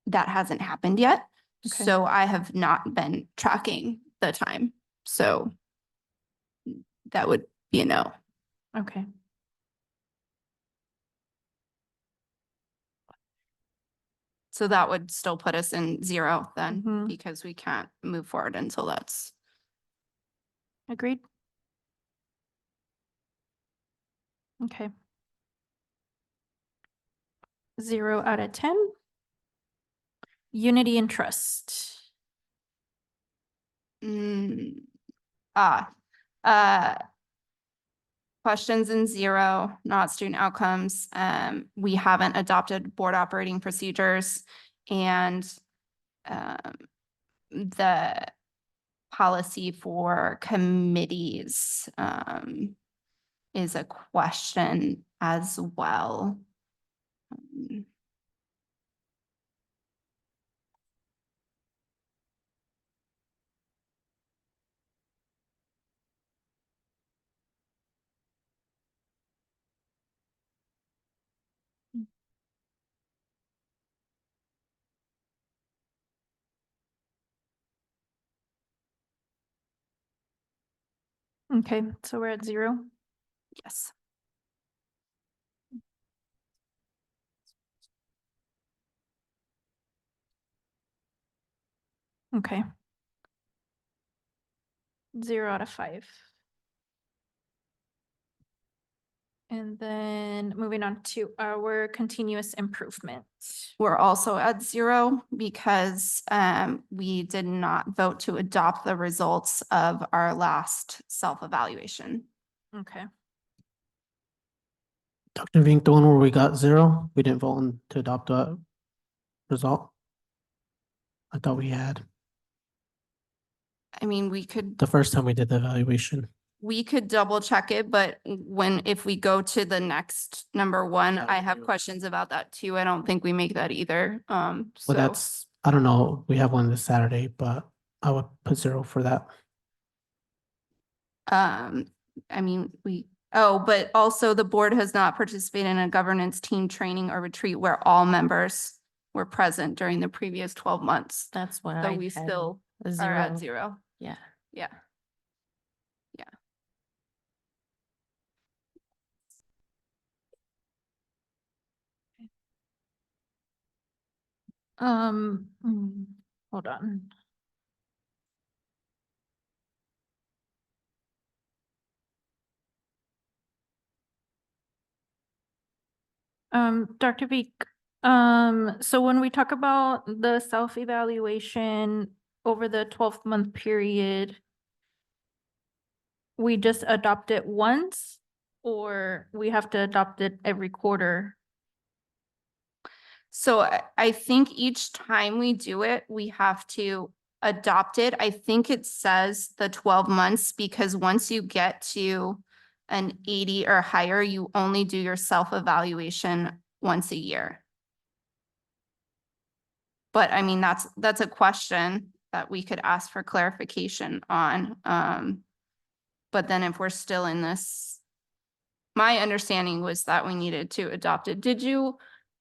that hasn't happened yet. Okay. So I have not been tracking the time. So that would be a no. Okay. So that would still put us in 0 then, Mhm. because we can't move forward until that's. Agreed. Okay. 0 out of 10. Unity and trust. Questions in 0, not student outcomes. We haven't adopted board operating procedures, and the policy for committees is a question as well. Okay, so we're at 0. Yes. Okay. 0 out of 5. And then moving on to our continuous improvement. We're also at 0 because we did not vote to adopt the results of our last self-evaluation. Okay. Dr. Vink, the one where we got 0, we didn't vote on to adopt a result. I thought we had I mean, we could the first time we did the evaluation. double check it, but if we go to the next number 1, I have questions about that too. I don't think we make that either. Well, So that's, I don't know, we have one this Saturday, but I would put 0 for that. I mean, but also the board has not participated in a governance team training or retreat where all members were present during the previous 12 months. That's what So I we had, still a are at 0. 0. Yeah. Yeah. Hold on. Dr. Beek, so when we talk about the self-evaluation over the 12-month period, we just adopt it once, or we have to adopt it every quarter? So I think each time we do it, we have to adopt it. I think it says the 12 months because once you get to an 80 or higher, you only do your self-evaluation once a year. But I mean, that's a question that we could ask for clarification on. But then if we're still in this, my understanding was that we needed to adopt it. Did you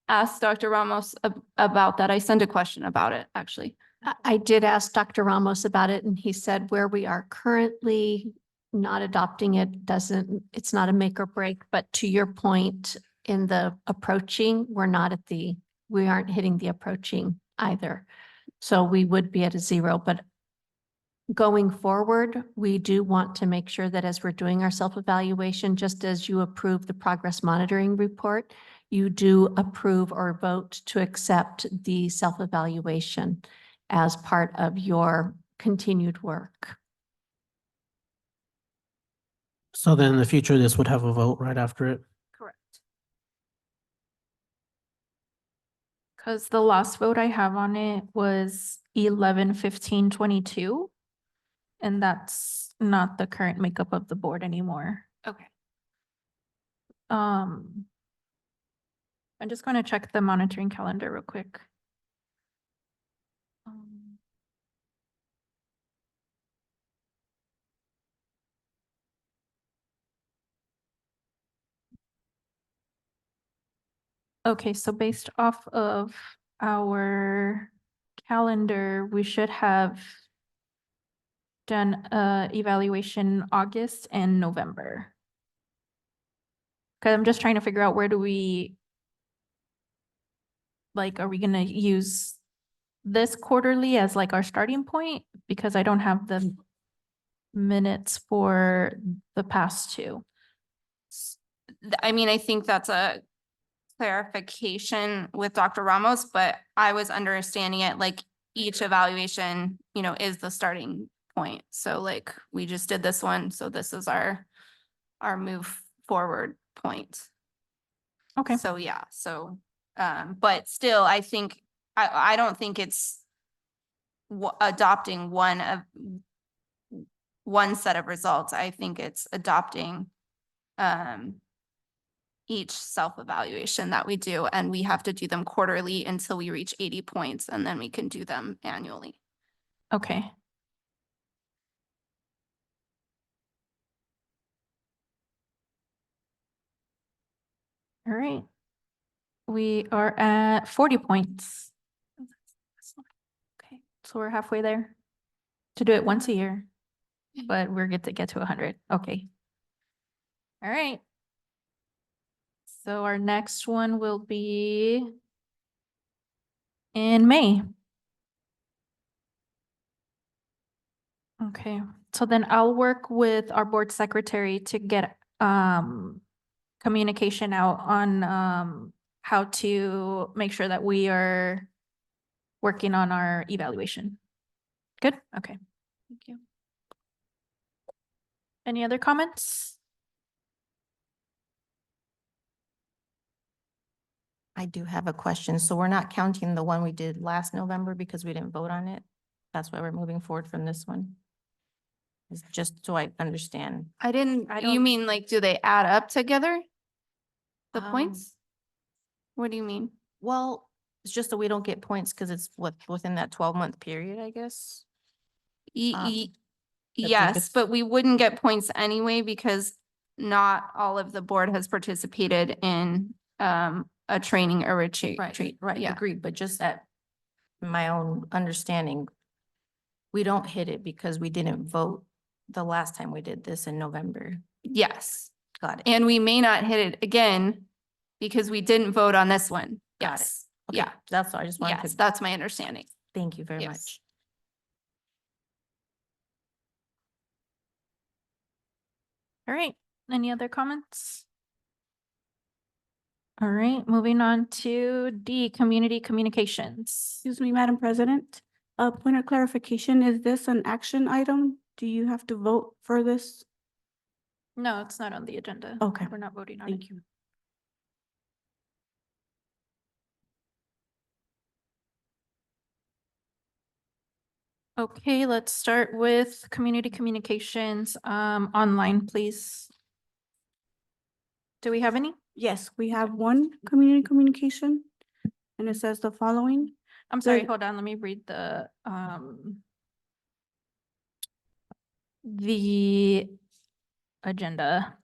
ask Dr. Ramos about that? I sent a question about it, actually. I did ask Dr. Ramos about it, and he said where we are currently not adopting it it's not a make or break, but to your point in the approaching, we aren't hitting the approaching either. So we would be at a 0, but going forward, we do want to make sure that as we're doing our self-evaluation, just as you approve the progress monitoring report, you do approve or vote to accept the self-evaluation as part of your continued work. So then in the future, this would have a vote right after it. Correct. Because the last vote I have on it was 11/15/22. And that's not the current makeup of the board anymore. Okay. I'm just going to check the monitoring calendar real quick. Okay, so based off of our calendar, we should have done evaluation August and November. Because I'm just trying to figure out where do we, like, are we gonna use this quarterly as like our starting point? Because I don't have the minutes for the past two. I mean, I think that's a clarification with Dr. Ramos, but I was understanding it like each evaluation, is the starting point. So like, we just did this one, so this is our move forward point. Okay. So yeah, but still, I think, I don't think it's adopting one set of results. I think it's adopting each self-evaluation that we do, and we have to do them quarterly until we reach 80 points, and then we can do them annually. Okay. All right. We are at 40 points. Okay, so we're halfway there to do it once a year, but we're good to get to 100. Okay. All right. So our next one will be in May. Okay, so then I'll work with our board secretary to get communication out on how to make sure that we are working on our evaluation. Good, okay, thank you. Any other comments? I do have a question. So we're not counting the one we did last November because we didn't vote on it? That's why we're moving forward from this one? It's just so I understand. You don't- mean like, do they add up together? The Um, points? What do you mean? Well, It's just that we don't get points because it's within that 12-month period, I guess. Um, think Yes, it's- but we wouldn't get points anyway because not all of the board has participated in a training or retreat. Right, Yeah. agreed, but just that, my own understanding, we don't hit it because we didn't vote the last time we did this in November. Yes. Got it. And we may not hit it again because we didn't vote on this one. Got it. Yes. Okay, Yeah. that's all. I just wanted Yes, to, that's my understanding. thank you very Yes. much. All right, any other comments? All right, moving on to D, community communications. Excuse me, Madam President. A point of clarification, is this an action item? Do you have to vote for this? No, it's not on the agenda. Okay, We're not voting on it. thank you. Okay, let's start with community communications, online, please. Do we have any? Yes, we have one community communication, and it says the following. I'm sorry, Good. hold on, let me read the agenda.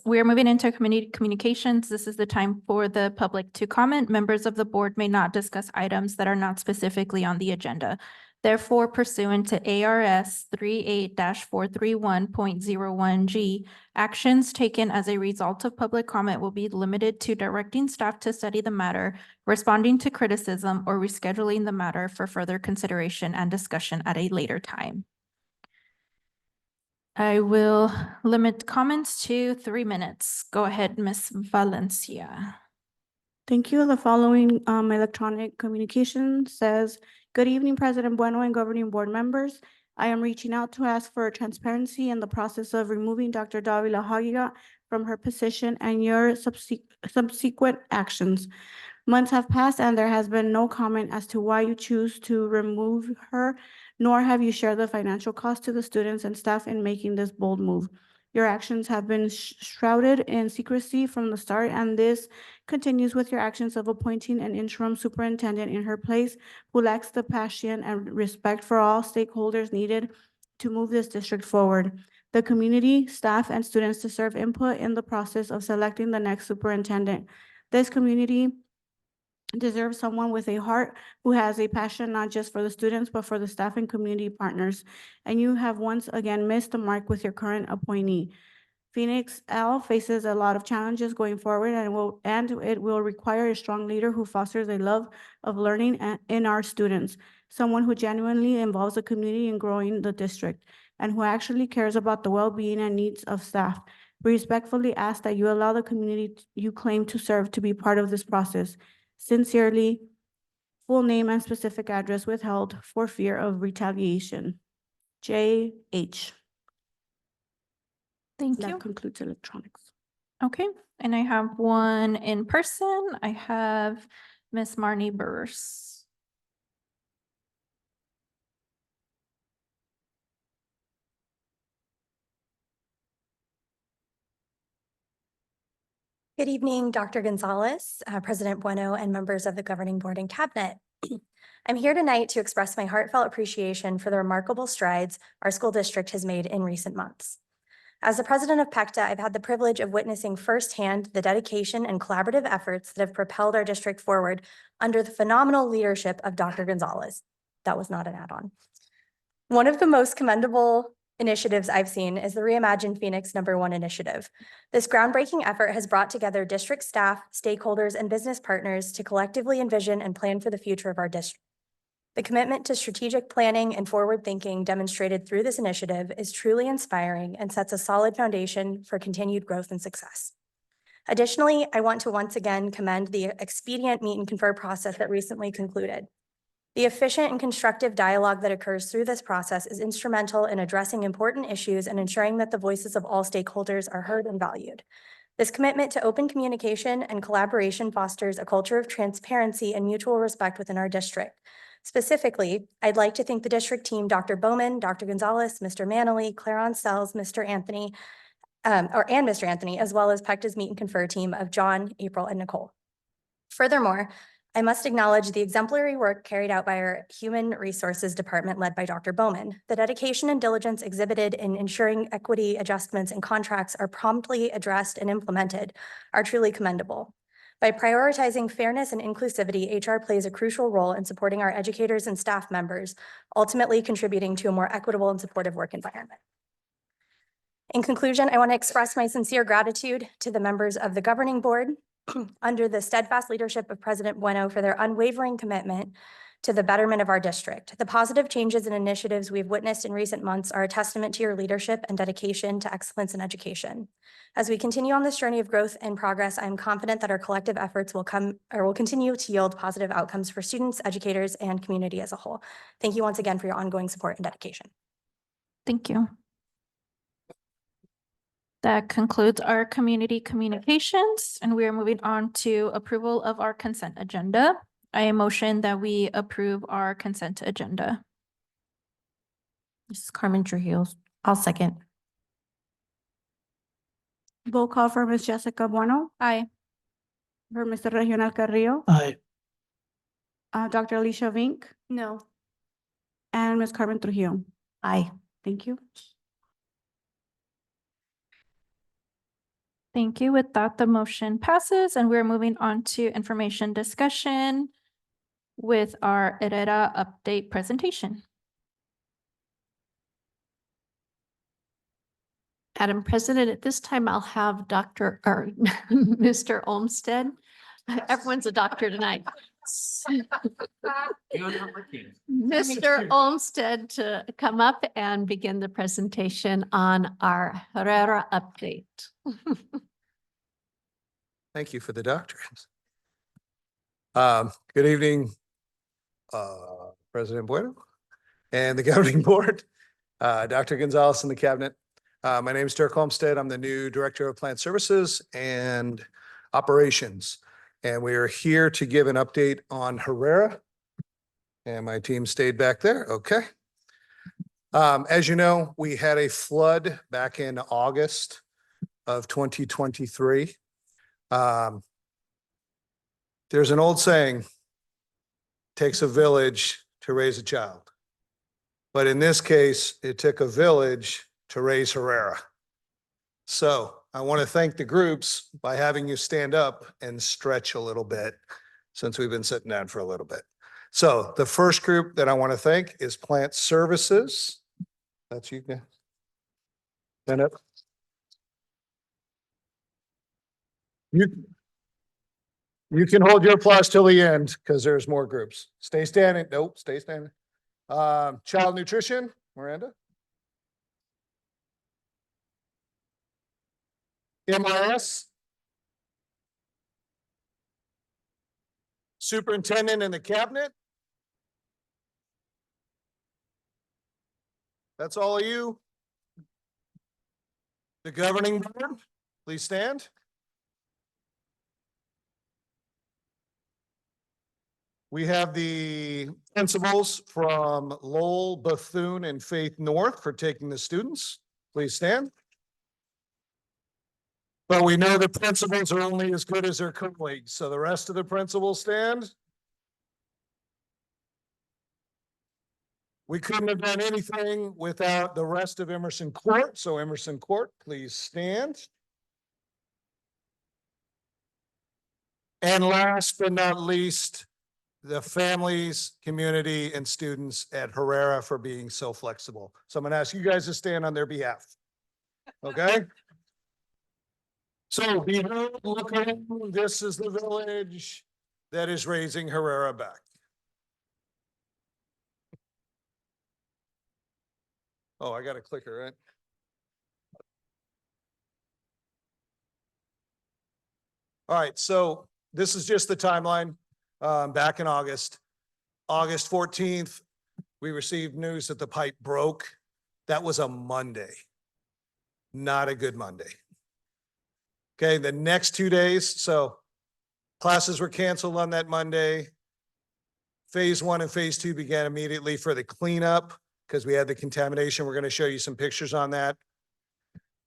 We're moving into community communications. This is the time for the public to comment. Members of the board may not discuss items that are not specifically on the agenda. Therefore, pursuant to ARS 38-431.01G, actions taken as a result of public comment will be limited to directing staff to study the matter, responding to criticism, or rescheduling the matter for further consideration and discussion at a later time. I will limit comments to 3 minutes. Go ahead, Ms. Valencia. Thank you. The following electronic communication says, "Good evening, President Bueno and governing board members. I am reaching out to ask for transparency in the process of removing Dr. Davila Hagiga from her position and your subsequent actions. Months have passed and there has been no comment as to why you choose to remove her, nor have you shared the financial cost to the students and staff in making this bold move. Your actions have been shrouded in secrecy from the start, and this continues with your actions of appointing an interim superintendent in her place who lacks the passion and respect for all stakeholders needed to move this district forward. The community, staff, and students deserve input in the process of selecting the next superintendent. This community deserves someone with a heart who has a passion not just for the students, but for the staff and community partners. And you have once again missed the mark with your current appointee. Phoenix L faces a lot of challenges going forward and it will require a strong leader who fosters a love of learning in our students, someone who genuinely involves the community in growing the district, and who actually cares about the well-being and needs of staff. We respectfully ask that you allow the community you claim to serve to be part of this process. Sincerely, full name and specific address withheld for fear of retaliation. J.H. Thank you. That concludes electronics. Okay, and I have one in person. I have Ms. Marnie Burrs. Good evening, Dr. Gonzalez, President Bueno, and members of the governing board and cabinet. I'm here tonight to express my heartfelt appreciation for the remarkable strides our school district has made in recent months. As the president of PECTA, I've had the privilege of witnessing firsthand the dedication and collaborative efforts that have propelled our district forward under the phenomenal leadership of Dr. Gonzalez. That was not an add-on. One of the most commendable initiatives I've seen is the Reimagine Phoenix #1 initiative. This groundbreaking effort has brought together district staff, stakeholders, and business partners to collectively envision and plan for the future of our district. The commitment to strategic planning and forward thinking demonstrated through this initiative is truly inspiring and sets a solid foundation for continued growth and success. Additionally, I want to once again commend the expedient meet and confer process that recently concluded. The efficient and constructive dialogue that occurs through this process is instrumental in addressing important issues and ensuring that the voices of all stakeholders are heard and valued. This commitment to open communication and collaboration fosters a culture of transparency and mutual respect within our district. Specifically, I'd like to thank the district team, Dr. Bowman, Dr. Gonzalez, Mr. Manley, Claire Sells, Mr. Anthony, Mr. Anthony, as well as PECTA's Meet and Confer team of John, April, and Nicole. Furthermore, I must acknowledge the exemplary work carried out by our Human Resources Department led by Dr. Bowman. The dedication and diligence exhibited in ensuring equity adjustments and contracts are promptly addressed and implemented are truly commendable. By prioritizing fairness and inclusivity, HR plays a crucial role in supporting our educators and staff members, ultimately contributing to a more equitable and supportive work environment. In conclusion, I want to express my sincere gratitude to the members of the governing board under the steadfast leadership of President Bueno for their unwavering commitment to the betterment of our district. The positive changes and initiatives we've witnessed in recent months are a testament to your leadership and dedication to excellence in education. As we continue on this journey of growth and progress, I am confident that our collective efforts will continue to yield positive outcomes for students, educators, and community as a whole. Thank you once again for your ongoing support and dedication. Thank you. That concludes our community communications, and we are moving on to approval of our consent agenda. I motion that we approve our consent agenda. This is Carmen Trujillo. I'll second. Roll call for Ms. Jessica Bueno, Aye. for Mr. Regional Carrillo, Aye. Dr. Alicia Vink, No. and Ms. Carmen Trujillo. Aye. Thank you. Thank you. With that, the motion passes, and we're moving on to information discussion with our Herrera update presentation. Madam President, at this time, I'll have Mr. Olmsted. Everyone's a doctor tonight. Mr. Olmsted to come up and begin the presentation on our Herrera update. Thank you for the doctrines. Good evening, President Bueno and the governing board, Dr. Gonzalez and the cabinet. My name is Dirk Olmsted. I'm the new Director of Plant Services and Operations. And we are here to give an update on Herrera. And my team stayed back there. Okay. As you know, we had a flood back in August of 2023. There's an old saying, takes a village to raise a child. But in this case, it took a village to raise Herrera. So I want to thank the groups by having you stand up and stretch a little bit since we've been sitting down for a little bit. So the first group that I want to thank is Plant Services. That's you guys. Stand up. You can hold your applause till the end because there's more groups. Stay standing. Nope, stay standing. Child Nutrition, Miranda. MIS. Superintendent and the cabinet. That's all of you. The governing board, please stand. We have the principals from Lowell, Bethune, and Faith North for taking the students. Please stand. But we know the principals are only as good as their colleagues, so the rest of the principals stand. We couldn't have done anything without the rest of Emerson Court, so Emerson Court, please stand. And last but not least, the families, community, and students at Herrera for being so flexible. So I'm going to ask you guys to stand on their behalf. Okay? So behold, look at this is the village that is raising Herrera back. Oh, I got a clicker, right? All right, so this is just the timeline. Back in August 14th, we received news that the pipe broke. That was a Monday, not a good Monday. Okay, the next 2 days, so classes were canceled on that Monday. Phase 1 and phase 2 began immediately for the cleanup because we had the contamination. We're going to show you some pictures on that.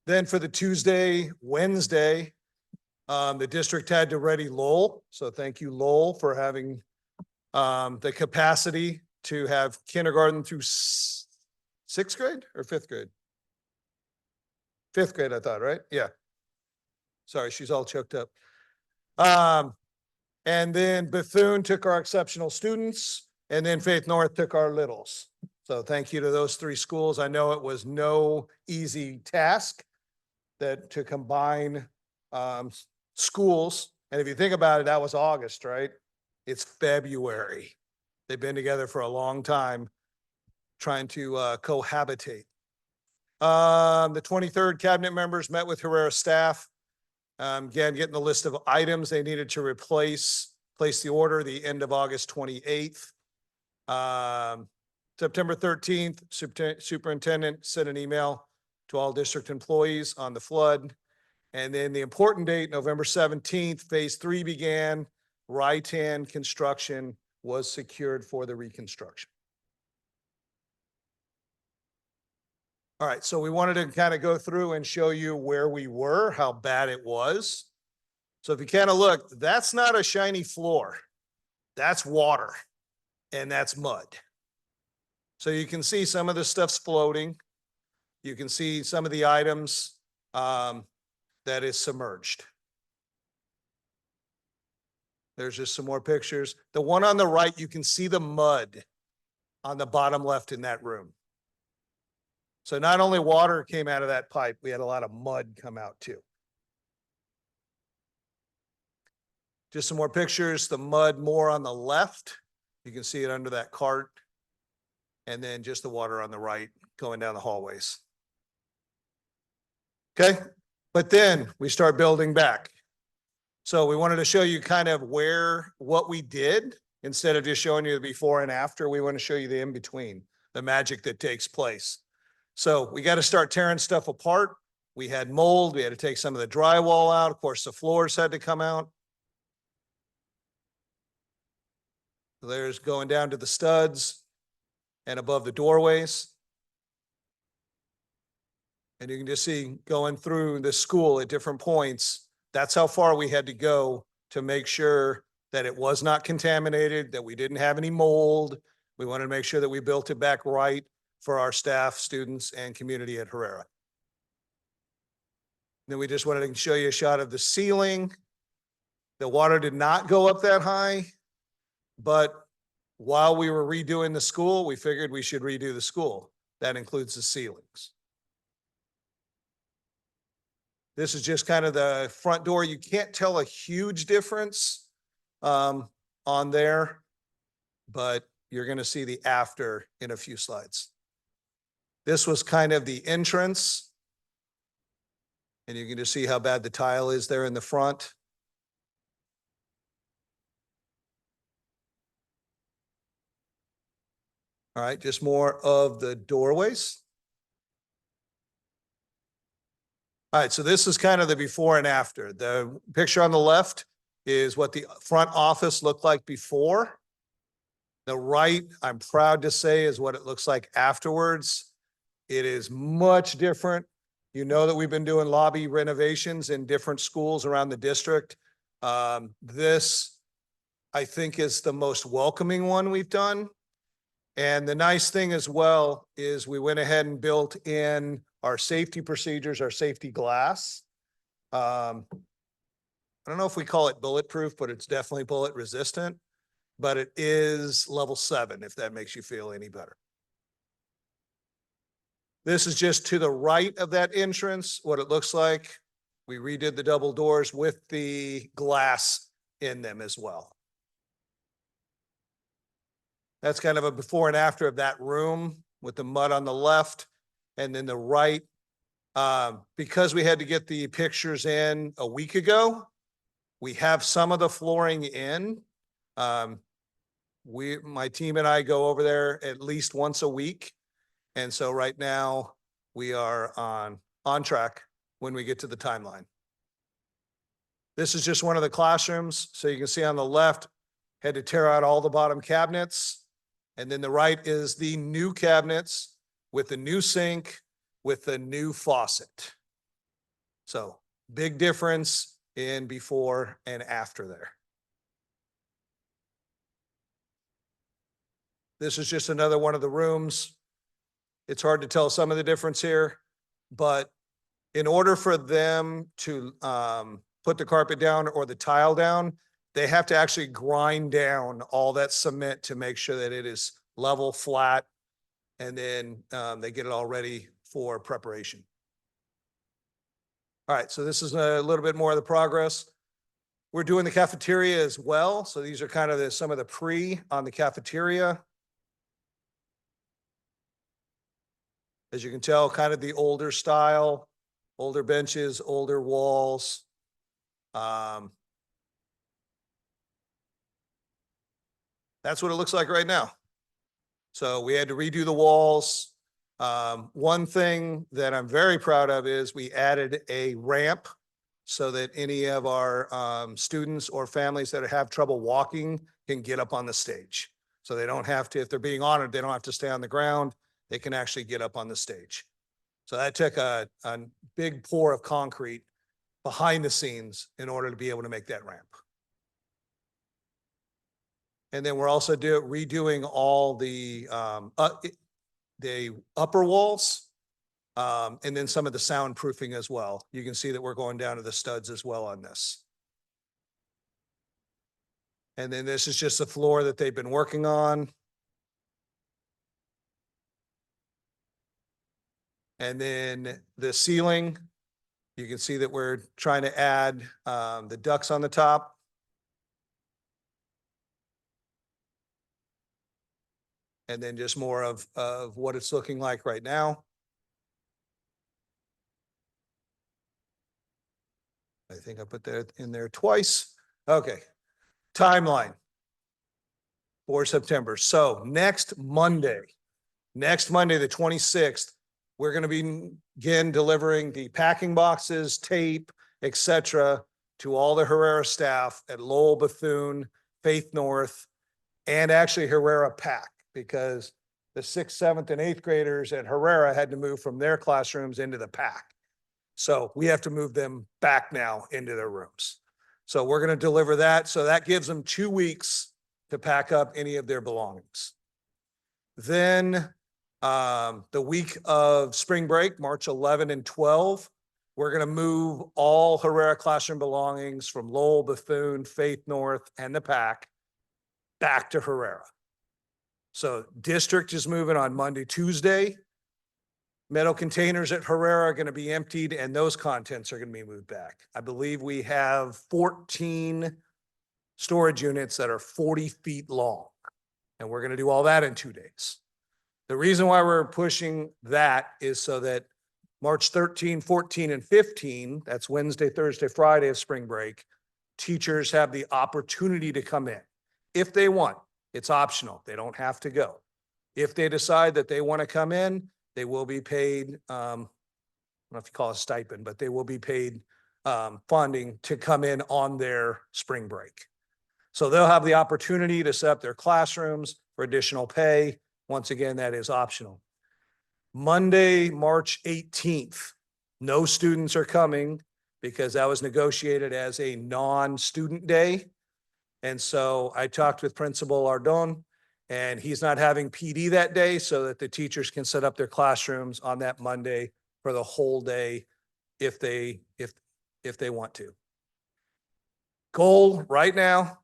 Then for the Tuesday, Wednesday, The district had to ready Lowell, so thank you, Lowell, for having the capacity to have kindergarten through sixth grade or fifth grade? Fifth grade, I thought, right? Yeah. Sorry, she's all choked up. And then Bethune took our exceptional students, and then Faith North took our littles. So thank you to those three schools. I know it was no easy task to combine schools. And if you think about it, that was August, right? It's February. They've been together for a long time trying to cohabitate. The 23rd cabinet members met with Herrera staff. Again, getting the list of items they needed to place the order the end of August 28th. September 13th, superintendent sent an email to all district employees on the flood. And then the important date, November 17th, phase 3 began. Right-hand construction was secured for the reconstruction. All right, so we wanted to kind of go through and show you where we were, how bad it was. So if you kind of look, that's not a shiny floor. That's water and that's mud. So you can see some of the stuff's floating. You can see some of the items that is submerged. There's just some more pictures. The one on the right, you can see the mud on the bottom left in that room. So not only water came out of that pipe, we had a lot of mud come out too. Just some more pictures, the mud more on the left. You can see it under that cart. And then just the water on the right going down the hallways. Okay, but then we start building back. So we wanted to show you kind of what we did. Instead of just showing you the before and after, we want to show you the in-between, the magic that takes place. So we got to start tearing stuff apart. We had mold. We had to take some of the drywall out. Of course, the floors had to come out. There's going down to the studs and above the doorways. And you can just see going through the school at different points. That's how far we had to go to make sure that it was not contaminated, that we didn't have any mold. We wanted to make sure that we built it back right for our staff, students, and community at Herrera. Then we just wanted to show you a shot of the ceiling. The water did not go up that high, but while we were redoing the school, we figured we should redo the school. That includes the ceilings. This is just kind of the front door. You can't tell a huge difference on there, but you're going to see the after in a few slides. This was kind of the entrance. And you can just see how bad the tile is there in the front. All right, just more of the doorways. All right, so this is kind of the before and after. The picture on the left is what the front office looked like before. The right, I'm proud to say, is what it looks like afterwards. It is much different. You know that we've been doing lobby renovations in different schools around the district. This, I think, is the most welcoming one we've done. And the nice thing as well is we went ahead and built in our safety procedures, our safety glass. I don't know if we call it bulletproof, but it's definitely bullet resistant. But it is level 7, if that makes you feel any better. This is just to the right of that entrance, what it looks like. We redid the double doors with the glass in them as well. That's kind of a before and after of that room with the mud on the left and then the right. Because we had to get the pictures in a week ago, we have some of the flooring in. My team and I go over there at least once a week. And so right now we are on track when we get to the timeline. This is just one of the classrooms. So you can see on the left, had to tear out all the bottom cabinets. And then the right is the new cabinets with the new sink, with the new faucet. So big difference in before and after there. This is just another one of the rooms. It's hard to tell some of the difference here, but in order for them to put the carpet down or the tile down, they have to actually grind down all that cement to make sure that it is level, flat, and then they get it all ready for preparation. All right, so this is a little bit more of the progress. We're doing the cafeteria as well. So these are kind of some of the pre on the cafeteria. As you can tell, kind of the older style, older benches, older walls. That's what it looks like right now. So we had to redo the walls. One thing that I'm very proud of is we added a ramp so that any of our students or families that have trouble walking can get up on the stage. So they don't have to, if they're being honored, they don't have to stay on the ground. They can actually get up on the stage. So that took a big pour of concrete behind the scenes in order to be able to make that ramp. And then we're also redoing all the upper walls, and then some of the soundproofing as well. You can see that we're going down to the studs as well on this. And then this is just the floor that they've been working on. And then the ceiling, you can see that we're trying to add the ducts on the top. And then just more of what it's looking like right now. I think I put that in there twice. Okay. Timeline for September. So next Monday, the 26th, we're going to begin delivering the packing boxes, tape, etc., to all the Herrera staff at Lowell, Bethune, Faith North, and actually Herrera PAC, because the 6th, 7th, and 8th graders at Herrera had to move from their classrooms into the PAC. So we have to move them back now into their rooms. So we're going to deliver that. So that gives them 2 weeks to pack up any of their belongings. Then the week of spring break, March 11 and 12, we're going to move all Herrera classroom belongings from Lowell, Bethune, Faith North, and the PAC back to Herrera. So district is moving on Monday, Tuesday. Metal containers at Herrera are going to be emptied and those contents are going to be moved back. I believe we have 14 storage units that are 40 feet long, and we're going to do all that in 2 days. The reason why we're pushing that is so that March 13, 14, and 15, that's Wednesday, Thursday, Friday of spring break, teachers have the opportunity to come in. If they want, it's optional. They don't have to go. If they decide that they want to come in, they will be paid, I don't know if you call it a stipend, but they will be paid funding to come in on their spring break. So they'll have the opportunity to set up their classrooms for additional pay. Once again, that is optional. Monday, March 18th, no students are coming because that was negotiated as a non-student day. And so I talked with Principal Ardon, and he's not having PD that day so that the teachers can set up their classrooms on that Monday for the whole day if they want to. Goal right now,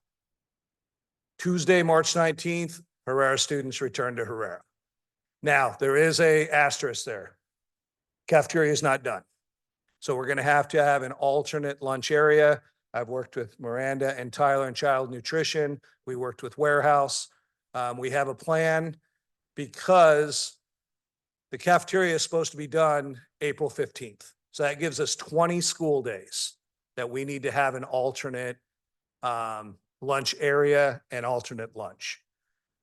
Tuesday, March 19th, Herrera students return to Herrera. Now, there is a asterisk there. Cafeteria is not done. So we're going to have an alternate lunch area. I've worked with Miranda and Tyler in child nutrition. We worked with warehouse. We have a plan because the cafeteria is supposed to be done April 15th. So that gives us 20 school days that we need to have an alternate lunch area and alternate lunch.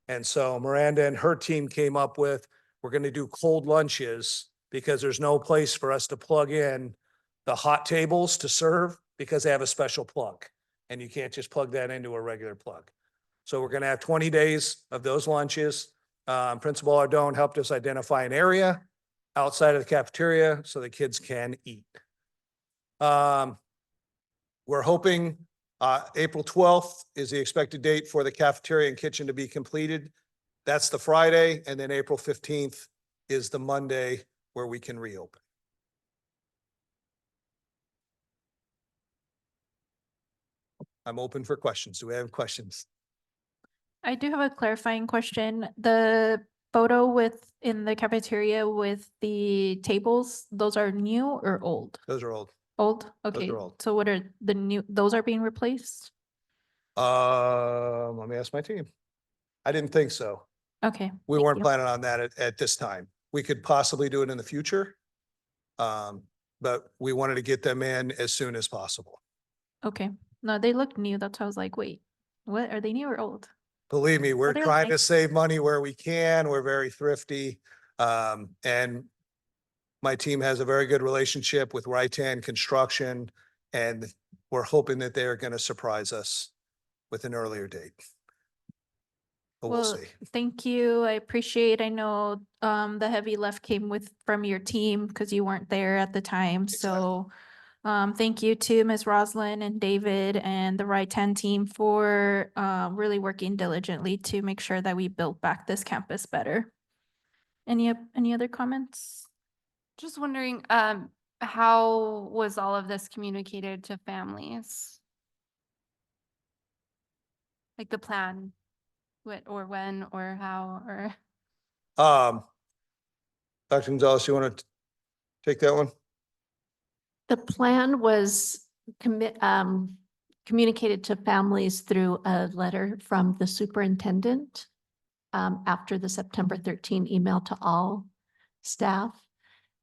And so Miranda and her team came up with, we're going to do cold lunches because there's no place for us to plug in the hot tables to serve because they have a special plug and you can't just plug that into a regular plug. So we're going to have 20 days of those lunches. Principal Ardon helped us identify an area outside of the cafeteria so the kids can eat. we're hoping April 12th is the expected date for the cafeteria and kitchen to be completed. That's the Friday, and then April 15th is the Monday where we can reopen. I'm open for questions. Do we have questions? I do have a clarifying question. The photo in the cafeteria with the tables, those are new or old? Those are old. Old? Okay. are old. So what are the new, those are being replaced? Let me ask my team. I didn't think so. Okay. We thank weren't you. planning on that at this time. We could possibly do it in the future. But we wanted to get them in as soon as possible. Okay. No, they look new. That's why I was like, wait, what, are they new or old? Believe me, we're they're trying to nice. save money where we can. We're very thrifty. And my team has a very good relationship with Ritan Construction, and we're hoping that they're going to surprise us with an earlier date. But we'll Well, see. thank you. I appreciate, I know, the heavy lift came from your team because you weren't there at the time. So, thank you to Ms. Roslyn and David and the Right-Hand team for, really working diligently to make sure that we built back this campus better. Any other comments? Just wondering, how was all of this communicated to families? Like the plan, what or when or how or? Dr. Gonzalez, you want to take that one? The plan was communicated to families through a letter from the superintendent after the September 13 email to all staff.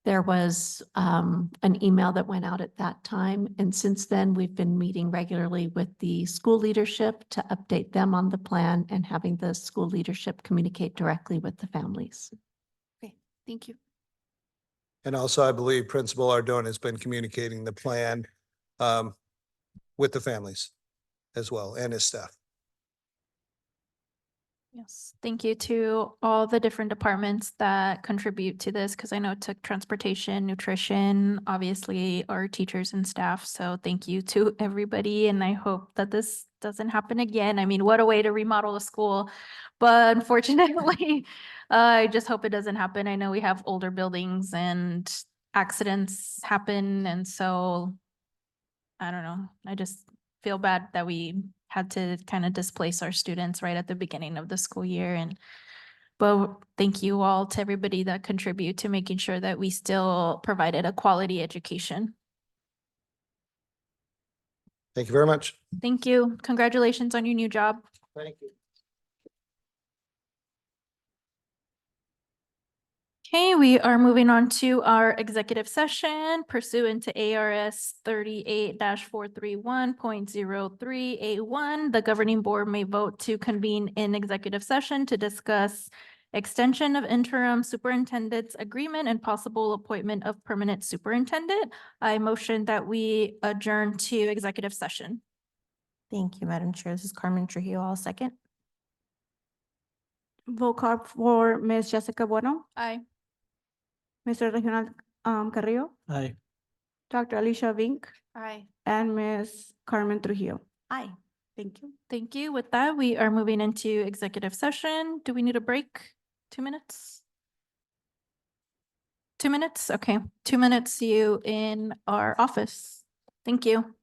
There was an email that went out at that time. And since then, we've been meeting regularly with the school leadership to update them on the plan and having the school leadership communicate directly with the families. Okay, thank you. And also, I believe Principal Ardone has been communicating the plan with the families as well and his staff. Yes, thank you to all the different departments that contribute to this, because I know it took transportation, nutrition, obviously our teachers and staff. So thank you to everybody, and I hope that this doesn't happen again. I mean, what a way to remodel a school. But unfortunately, I just hope it doesn't happen. I know we have older buildings and accidents happen, and so I don't know. I just feel bad that we had to kind of displace our students right at the beginning of the school year. But thank you all to everybody that contribute to making sure that we still provided a quality education. Thank you very much. Thank you. Congratulations on your new job. Thank you. Okay, we are moving on to our executive session pursuant to ARS 38-431.03A1. The governing board may vote to convene in executive session to discuss extension of interim superintendent's agreement and possible appointment of permanent superintendent. I motion that we adjourn to executive session. Thank you, Madam Chair. This is Carmen Trujillo. I'll second. Vote call for Ms. Jessica Bueno, Aye. Mr. Regional Carrillo, Aye. Dr. Alicia Vink, Aye. and Ms. Carmen Trujillo. Aye. Thank you. Thank you. With that, we are moving into executive session. Do we need a break? 2 minutes? 2 minutes? Okay, 2 minutes. See you in our office. Thank you.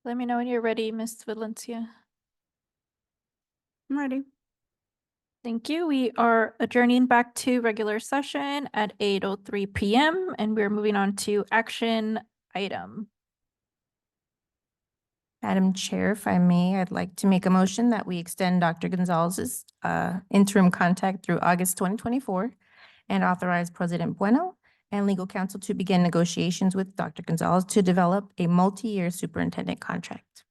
Let me know when you're ready, Ms. Valencia. I'm ready. Thank you. We are adjourning back to regular session at 8:03 PM, and we're moving on to action item. Madam Chair, if I may, I'd like to make a motion that we extend Dr. Gonzalez's interim contact through August 2024 and authorize President Bueno and legal counsel to begin negotiations with Dr. Gonzalez to develop a multi-year superintendent contract.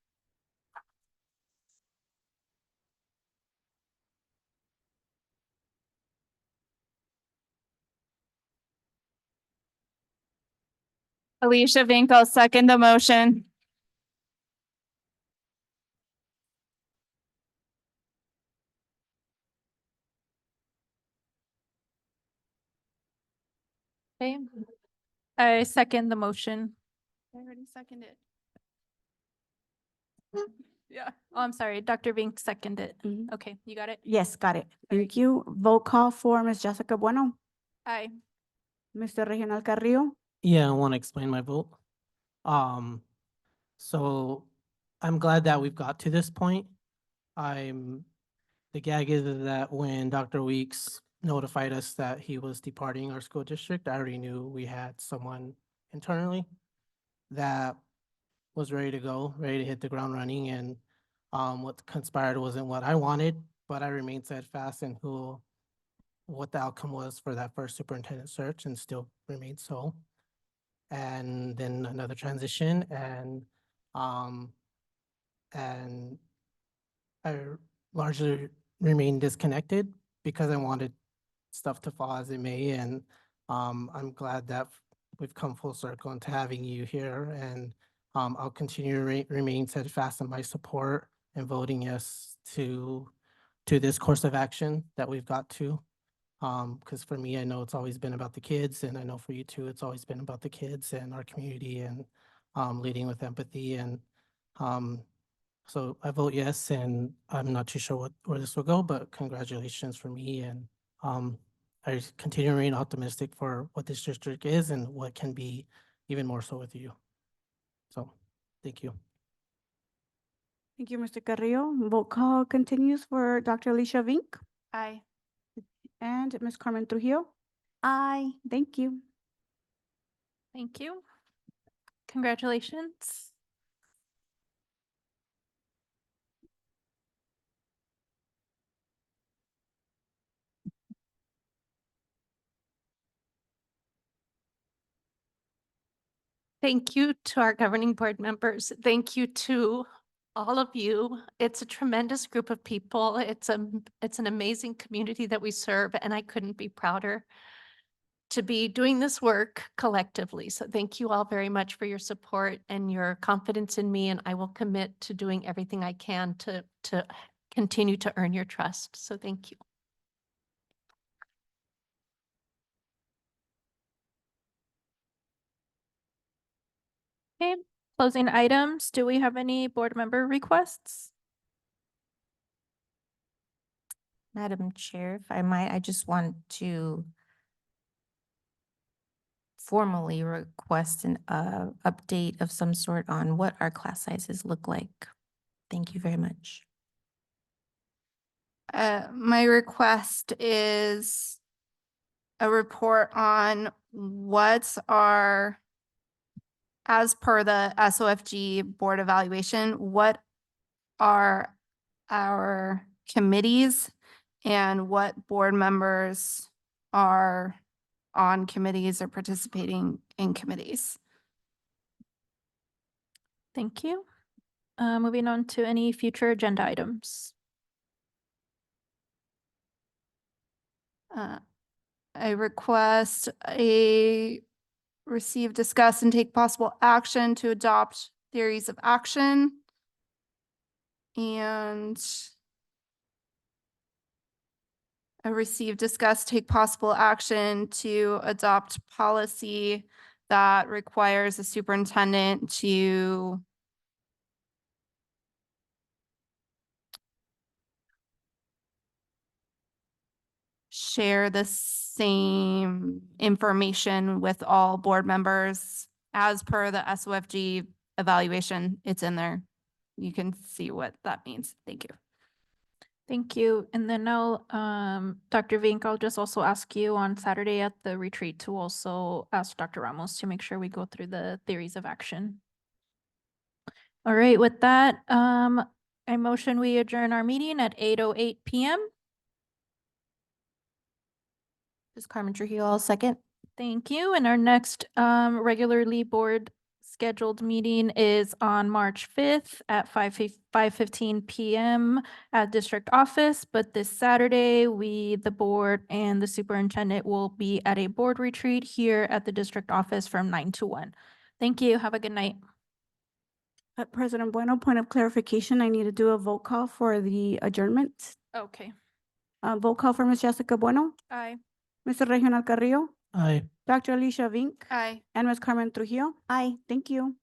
Alicia Vinco, second the motion. Okay. I second the motion. I already seconded. Yeah. Oh, I'm sorry. Dr. Vink seconded. Mhm. Okay, you got it? Yes, got it. Thank you. Vote call for Ms. Jessica Bueno, Aye. Mr. Reginald Carrillo, Yeah, I want to explain my vote. So I'm glad that we've got to this point. The gag is that when Dr. Weeks notified us that he was departing our school district, I already knew we had someone internally that was ready to go, ready to hit the ground running, and what conspired wasn't what I wanted, but I remained steadfast in what the outcome was for that first superintendent search and still remains so. And then another transition and I largely remained disconnected because I wanted stuff to fall as it may, and I'm glad that we've come full circle into having you here, and I'll continue to remain steadfast in my support and voting yes to this course of action that we've got to. Because for me, I know it's always been about the kids, and I know for you too, it's always been about the kids and our community and leading with empathy. And so I vote yes, and I'm not too sure where this will go, but congratulations for me. And I continue to remain optimistic for what this district is and what can be even more so with you. So thank you. thank you, Mr. Carrillo. Vote call continues for Dr. Alicia Vink Aye. and Ms. Carmen Trujillo. Aye. Thank you. Thank you. Congratulations. Thank you to our governing board members. Thank you to all of you. It's a tremendous group of people. It's an amazing community that we serve, and I couldn't be prouder to be doing this work collectively. So thank you all very much for your support and your confidence in me, and I will commit to doing everything I can to continue to earn your trust. So thank you. Okay, closing items. Do we have any board member requests? Madam Chair, if I might, I just want to formally request an update of some sort on what our class sizes look like. Thank you very much. My request is a report on what's our, as per the SOFG board evaluation, what are our committees and what board members are on committees or participating in committees. Thank you. Moving on to any future agenda items. I request receive, discuss, and take possible action to adopt theories of action. And I receive, discuss, take possible action to adopt policy that requires the superintendent to share the same information with all board members as per the SOFG evaluation, it's in there. You can see what that means. Thank you. Thank you. And then now, Dr. Vink, I'll just also ask you on Saturday at the retreat to also ask Dr. Ramos to make sure we go through the theories of action. All right, with that, I motion we adjourn our meeting at 8:08 PM. Ms. Carmen Trujillo, I'll second. Thank you. And our next regularly board scheduled meeting is on March 5th at 5:15 PM at district office. But this Saturday, the board and the superintendent will be at a board retreat here at the district office from 9 to 1. Thank you. Have a good night. President Bueno, point of clarification, I need to do a vote call for the adjournment. Okay. Vote call for Ms. Jessica Bueno, Aye. Mr. Reginald Carrillo, Aye. Dr. Alicia Vink, Aye. and Ms. Carmen Trujillo. Aye, thank you.